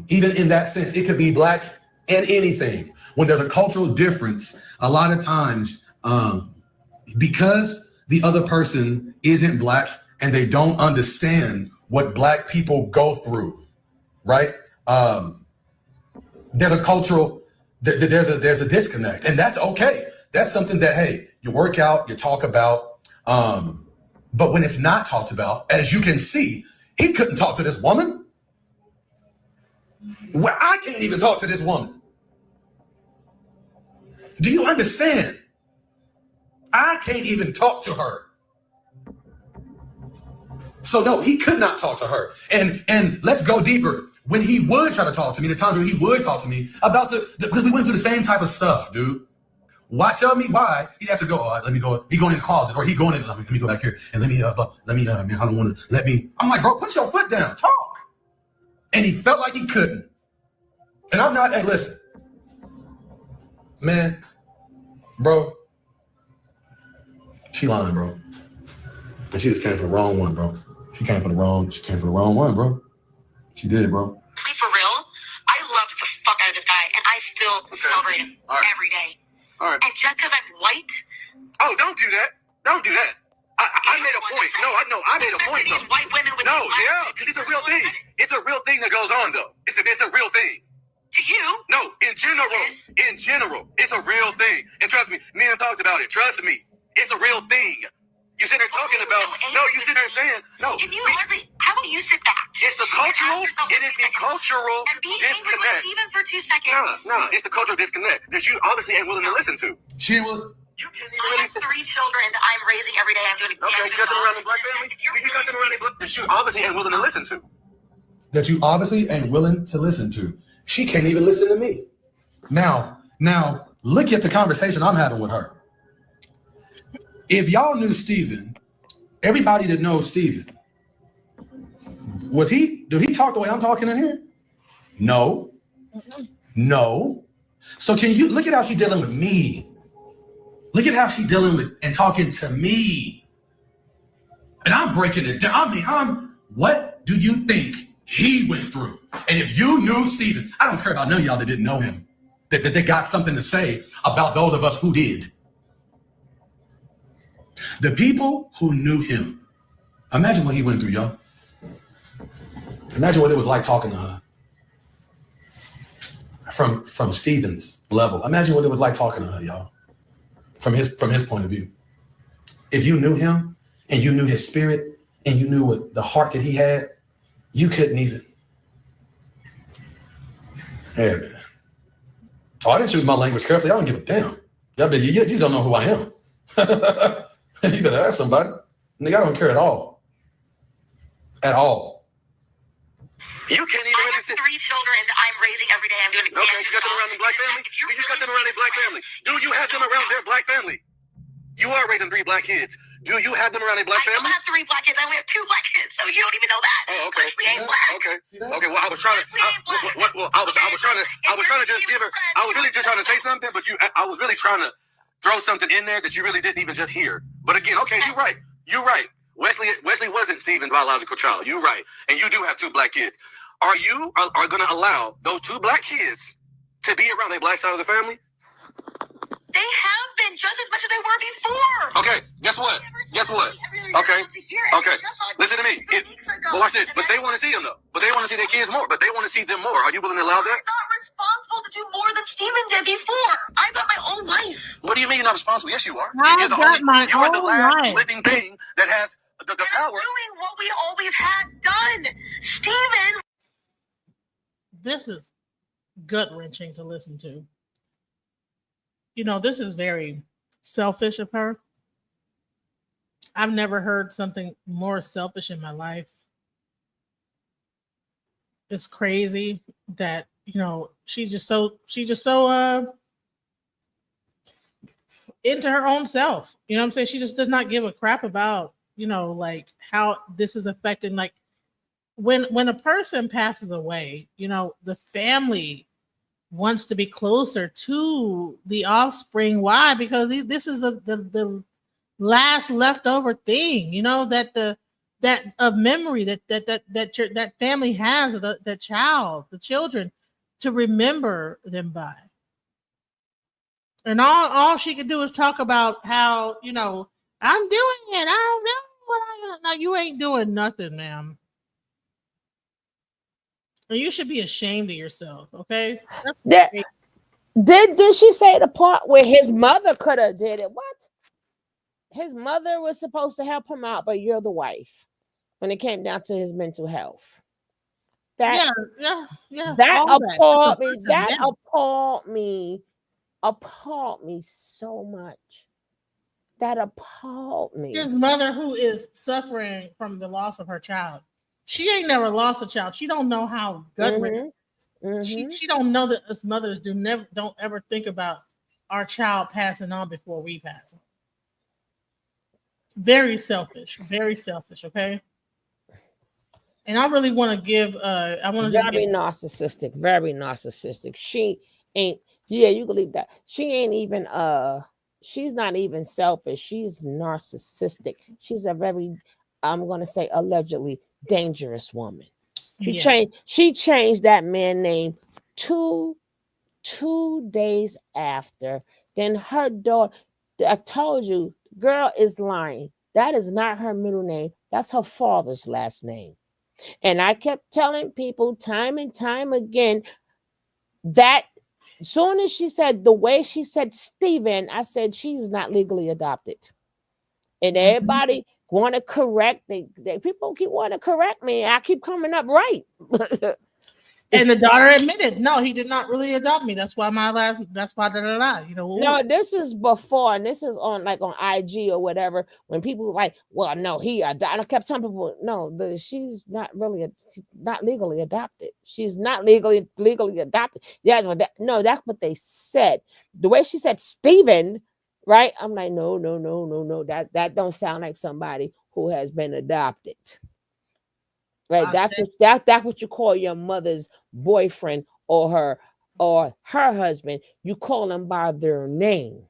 even in that sense, it could be black and anything. When there's a cultural difference, a lot of times, because the other person isn't black and they don't understand what black people go through, right? There's a cultural, there's a disconnect, and that's okay. That's something that, hey, you work out, you talk about. But when it's not talked about, as you can see, he couldn't talk to this woman. Well, I can't even talk to this woman. Do you understand? I can't even talk to her. So no, he could not talk to her. And let's go deeper. When he would try to talk to me, the times when he would talk to me about because we went through the same type of stuff, dude. Why? Tell me why he'd have to go. Let me go. He going in the closet, or he going in. Let me go back here and let me. Man, I don't want to. Let me. I'm like, bro, put your foot down. Talk. And he felt like he couldn't. And I'm not. Hey, listen, man, bro. She lying, bro. And she just came for the wrong one, bro. She came for the wrong one, bro. She did, bro. For real, I love the fuck out of this guy, and I still celebrate him every day. All right. And just because I'm white, Oh, don't do that. Don't do that. I made a point. No, I made a point though. these white women with No, these black yeah, because it's a real thing. It's a real thing that goes on though. It's a real thing. to you. No, in general, it's a real thing. And trust me, me and talked about it. Trust me, it's a real thing. You sit there talking about, you sit there saying, no. Can you honestly, how about you sit back? It's the cultural, it is the cultural and be angry with disconnect. Steven for 2 seconds. No, it's the cultural disconnect that you obviously ain't willing to listen to. She will. You can't even I really have 3 children that I'm raising every day. I'm doing Okay, you got them around the black family? You got them around the black that you obviously ain't willing to listen to. That you obviously ain't willing to listen to. She can't even listen to me. Now, look at the conversation I'm having with her. If y'all knew Steven, everybody that knows Steven, do he talk the way I'm talking in here? No. So can you look at how she's dealing with me? Look at how she's dealing with and talking to me. And I'm breaking it down. I mean, what do you think he went through? And if you knew Steven, I don't care about none of y'all that didn't know him, that they got something to say about those of us who did. The people who knew him, imagine what he went through, y'all. Imagine what it was like talking to her. From Steven's level. Imagine what it was like talking to her, y'all. From his point of view. If you knew him and you knew his spirit and you knew what the heart that he had, you couldn't even. Hey, man. Oh, I didn't choose my language carefully. I don't give a damn. You don't know who I am. You better ask somebody. Nigga, I don't care at all. At all. You can't even I really have 3 sit. children that I'm raising every day. I'm doing Okay, you got them around the black family? Do you got them around their black family? Do you have them around their black family? You are raising 3 black kids. Do you have them around their black I family? don't have 3 black kids. I only have 2 black kids, so you don't even know that. Oh, okay. Wesley ain't black. Okay. Okay. Well, I was trying to. I was trying to just give her. I was really just trying to say something, but I was really trying to throw something in there that you really didn't even just hear. But again, okay, you're right. You're right. Wesley wasn't Steven's biological child. You're right, and you do have 2 black kids. Are you going to allow those 2 black kids to be around the black side of the family? They have been just as much as they were before. Okay, guess what? Okay. Listen to me. Well, watch this. But they want to see them, though. But they want to see their kids more. But they want to see them more. Are you willing to allow that? I'm not responsible to do more than Steven did before. I've got my own life. What do you mean you're not responsible? Yes, you are. I've You're the got my you are the own last life. living being that has the power. Doing what we always had done. Steven. This is gut wrenching to listen to. You know, this is very selfish of her. I've never heard something more selfish in my life. It's crazy that, you know, she's just so into her own self. You know what I'm saying? She just does not give a crap about, you know, like how this is affecting, like when a person passes away, you know, the family wants to be closer to the offspring. Why? Because this is the last leftover thing, you know, that of memory that family has of the child, the children, to remember them by. And all she could do is talk about how, you know, I'm doing it. I don't know what I no, you ain't doing nothing, ma'am. And you should be ashamed of yourself, okay? That's That great. did she say the part where his mother could have did it? What? His mother was supposed to help him out, but you're the wife when it came down to his mental health. That Yeah, that all that. Just a appalled me. bunch of That mess. appalled me so much. That appalled me. His mother, who is suffering from the loss of her child, she ain't never lost a child. She don't know how gut wrenching. She don't know that us mothers don't ever think about our child passing on before we pass on. Very selfish, very selfish. Okay, and I really want to give. I want to just give. Very narcissistic. Very narcissistic. She ain't. Yeah, you can leave that. She ain't even. She's not even selfish. She's narcissistic. She's a very. I'm gonna say allegedly dangerous woman. Yeah. She changed that man name two days after. Then her daughter. I told you, girl is lying. That is not her middle name. That's her father's last name. And I kept telling people time and time again that soon as she said the way she said Stephen, I said she's not legally adopted. And everybody want to correct they people keep wanting to correct me. I keep coming up right. And the daughter admitted, no, he did not really adopt me. That's why that's why you know. No, this is before, and this is on like on IG or whatever. When people like, well, no, I kept telling people, no, she's not really, she's not legally adopted. She's not legally adopted. Yes, but that's what they said. The way she said Stephen, right? I'm like, no. That don't sound like somebody who has been adopted. Right? That's what you call your mother's boyfriend or her husband. You call them by their name.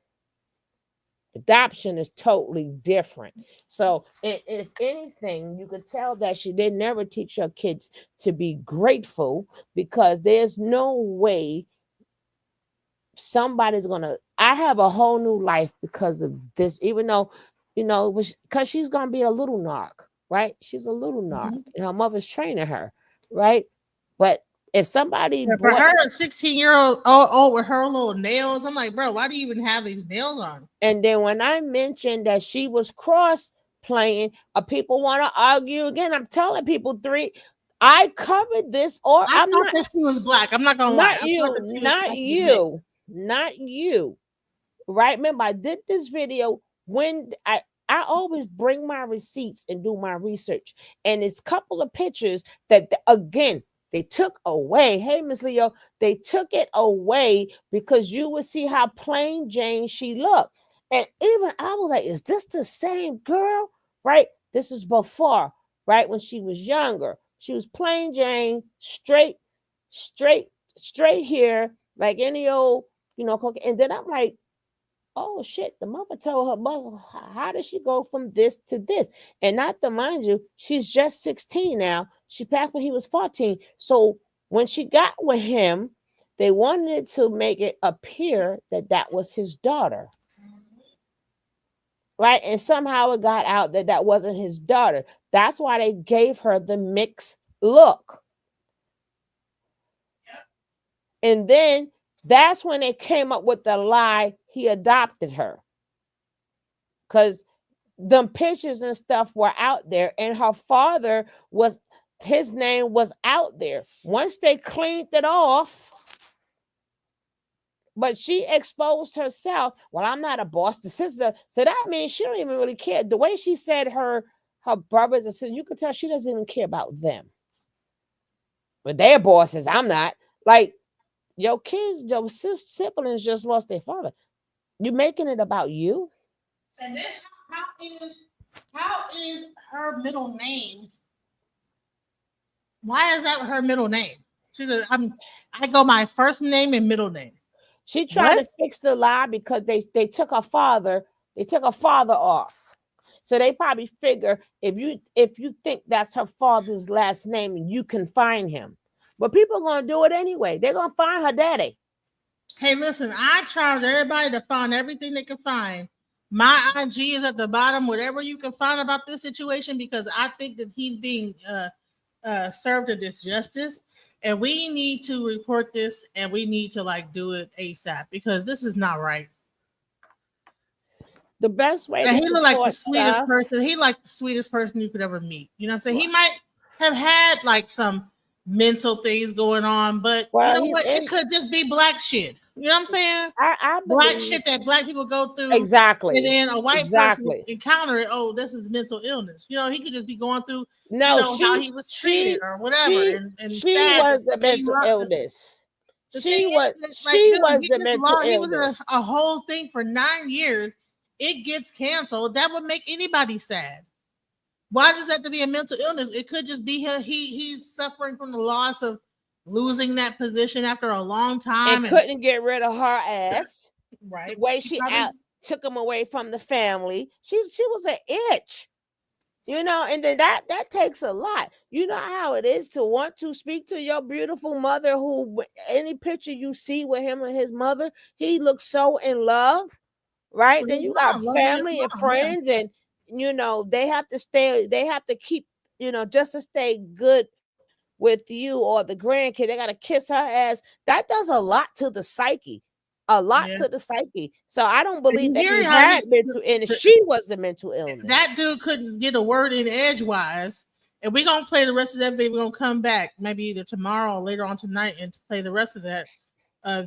Adoption is totally different. So if anything, you could tell that she did never teach her kids to be grateful, because there's no way somebody's gonna. I have a whole new life because of this, even though, because she's gonna be a little narc, right? She's a little narc, and her mother's training her, right? But if somebody for her, a 16-year-old old with her little nails, I'm like, bro, why do you even have these nails on? And then when I mentioned that she was cross playing, people want to argue again. I'm telling people I covered this, or I thought that she was black. I'm not gonna lie. Not you. Right? Remember, I did this video when I always bring my receipts and do my research, and it's a couple of pictures that again they took away. Hey, Miss Leo, they took it away because you would see how plain Jane she looked. And even I was like, is this the same girl? Right? This is before, right? When she was younger. She was plain Jane, straight here, like any old, and then I'm like, oh shit, the mother told her mother, how did she go from this to this? And not to mind you, she's just 16 now. She passed when he was 14. So when she got with him, they wanted to make it appear that that was his daughter. Right? And somehow it got out that that wasn't his daughter. That's why they gave her the mixed look. And then That's when they came up with the lie he adopted her. Because them pictures and stuff were out there, and her father was, his name was out there. Once they cleaned it off, but she exposed herself. Well, I'm not a boss. The sister, so that means she don't even really care. The way she said her brothers and sisters, you could tell she doesn't even care about them. But their bosses, I'm not. Like, your kids, your siblings just lost their father. You're making it about you. And then how is her middle name? Why is that her middle name? She says, I go my first name and middle name. She tried to fix the lie because they took her father off. So they probably figure if you think that's her father's last name, you can find him. But people are gonna do it anyway. They're gonna find her daddy. Hey, listen, I charge everybody to find everything they can find. My IG is at the bottom, whatever you can find about this situation, because I think that he's being served a disjustice, and we need to report this, and we need to do it ASAP, because this is not right. The best way he looked like the sweetest person. He like the sweetest person you could ever meet. You know what I'm saying? He might have had some mental things going on, but you know what? It could just be black shit. You know what I'm saying? I black shit that black people go through. Exactly. And then a white person encounter it. Oh, this is mental illness. You know, he could just be going through how he was treated or whatever. She was the mental illness. She was the mental illness. He was a whole thing for 9 years. It gets canceled. That would make anybody sad. Why does that have to be a mental illness? It could just be he's suffering from the loss of losing that position after a long time and couldn't get rid of her ass. Right. The way she took him away from the family. She was an itch. You know, and then that takes a lot. You know how it is to want to speak to your beautiful mother, who any picture you see with him and his mother, he looks so in love, right? Then you got family and friends, and you know, they have to keep, you know, just to stay good with you or the grandkid, they got to kiss her ass. That does a lot to the psyche. To the psyche. So I don't believe that he had mental illness. She was the mental illness. That dude couldn't get a word in edgewise. And we're gonna play the rest of that video. We're gonna come back maybe either tomorrow or later on tonight and to play the rest of that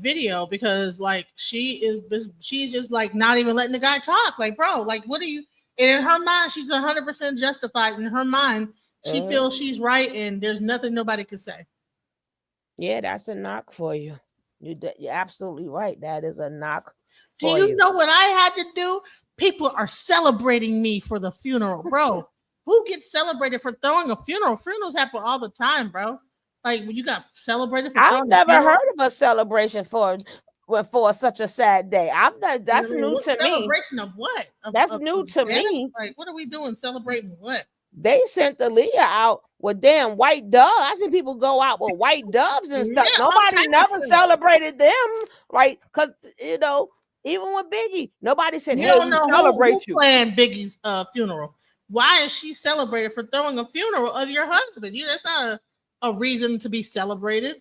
video, because she's just not even letting the guy talk. Like, bro, what are you? And in her mind, she's 100% justified. In her mind, she feels she's right, and there's nothing nobody can say. Yeah, that's a knock for you. You're absolutely right. That is a knock. Do you know what I had to do? People are celebrating me for the funeral, bro. Who gets celebrated for throwing a funeral? Funerals happen all the time, bro. Like, when you got celebrated for I've never heard of a celebration for such a sad day. That's new to me. Celebration of what? That's new to me. Like, what are we doing? Celebrating what? They sent the Leah out with damn white doves. I seen people go out with white doves and stuff. Yeah, nobody never celebrated them, right? Because you know, even with Biggie, nobody said, "Hey, we celebrate you." Planned Biggie's funeral. Why is she celebrated for throwing a funeral of your husband? That's not a reason to be celebrated.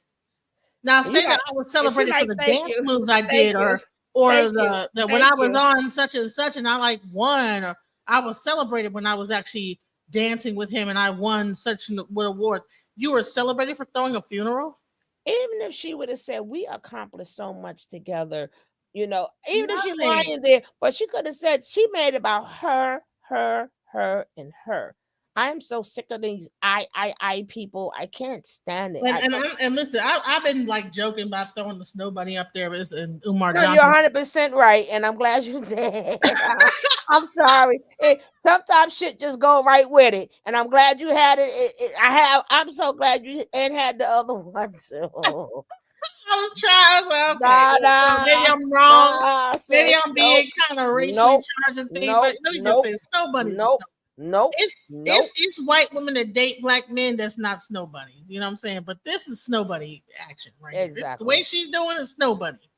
Now, say that I was celebrated for the dance moves I did, or the when I was on such and such, and I won, or I was celebrated when I was actually dancing with him and I won such an award. You were celebrated for throwing a funeral? Even if she would have said, we accomplished so much together, you know, even if she's lying there, but she could have said she made it about her, and her. I am so sick of these I people. I can't stand it. And listen, I've been joking about throwing the snow bunny up there, and Umar Johnson. You're 100% right, and I'm glad you did. I'm sorry. Sometimes shit just go right with it, and I'm glad you had it. I'm so glad you had the other one too. I was trying. Okay. Maybe I'm wrong. Maybe I'm being kind of racially charged and things. But let me just say, snow bunny. Nope. It's white women that date black men that's not snow bunnies. You know what I'm saying? But this is snow bunny action, right? Exactly. The way she's doing is snow bunny.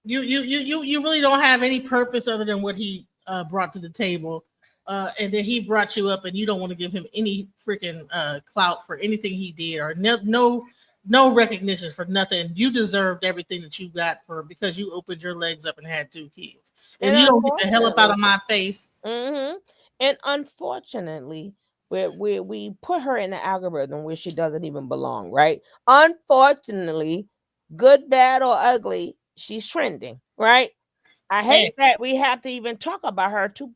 You really don't have any purpose other than what he brought to the table, and then he brought you up, and you don't want to give him any freaking clout for anything he did, or no no recognition for nothing. You deserved everything that you got because you opened your legs up and had 2 kids. If And you don't get the hell up out of my face. And unfortunately, we put her in the algorithm where she doesn't even belong, right? Unfortunately, good, bad, or ugly, she's trending, right? I hate that we have to even talk about her to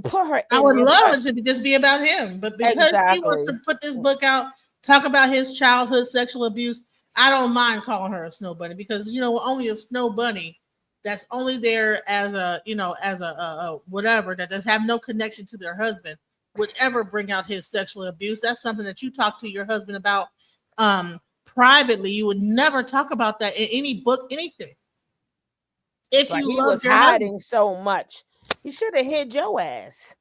put her in. I would love it to just be about him, but because he wants to put this book out, talk about his childhood sexual abuse, I don't mind calling her a snow bunny because only a snow bunny that's only there as a whatever that does have no connection to their husband would ever bring out his sexual abuse. That's something that you talk to your husband about privately. You would never talk about that in any book, anything. If but you he was hiding so much, you should have hid your ass.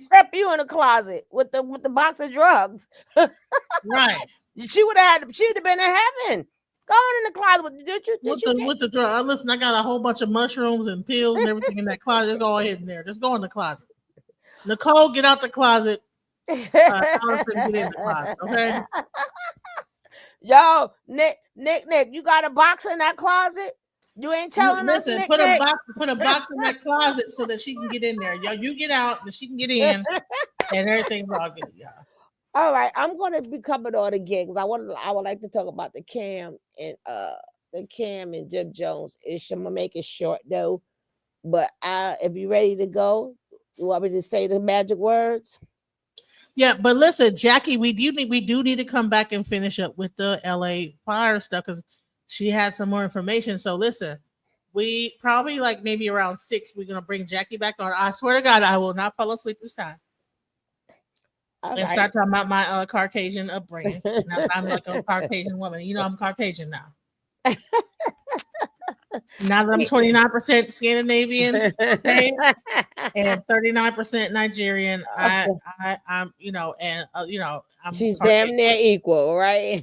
Prep you in a closet with the box of drugs. Right. She'd have been in heaven. Go on in the closet with the drug. Listen, I got a whole bunch of mushrooms and pills and everything in that closet. It's all hidden there. Just go in the closet. Nicole, get out the closet. Allison, get in the closet. Okay. Yo, Nick, you got a box in that closet? You ain't telling us, Nick. Put a box in that closet so that she can get in there. Yo, you get out and she can get in, and everything's all good, y'all. All right, I'm gonna be coming on again because I would like to talk about the Cam and Jim Jones issue. I'm gonna make it short though, but if you're ready to go, you want me to say the magic words? Yeah, but listen, Jackie, we do need to come back and finish up with the LA fire stuff because she had some more information. So listen, we probably maybe around 6, we're gonna bring Jackie back on. I swear to God, I will not fall asleep this time. And start talking about my Caucasian upbringing. Now, I'm like a Caucasian woman. I'm Caucasian now. Now that I'm 29% Scandinavian, okay, and 39% Nigerian, I'm I'm she's damn near equal, right?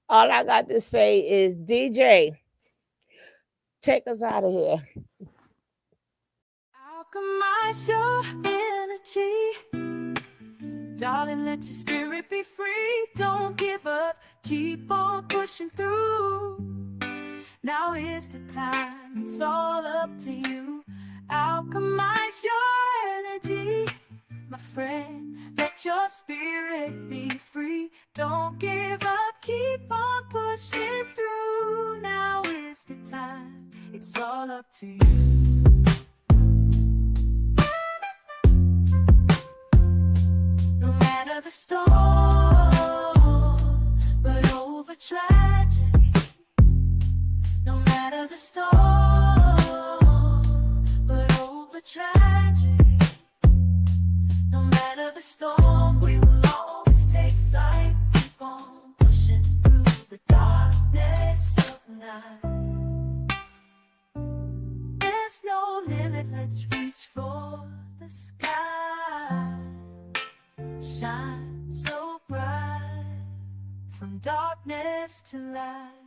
All I got to say is DJ, take us out of here. Alchemize your energy. Darling, let your spirit be free. Don't give up, keep on pushing through. Now is the time, it's all up to you. Alchemize your energy, my friend. Let your spirit be free. Don't give up, keep on pushing through. Now is the time, it's all up to you. No matter the storm, but over tragedy. No matter the storm, but over tragedy. No matter the storm, we will always take flight. Keep on pushing through the darkness of night. There's no limit, let's reach for the sky. Shine so bright from darkness to light.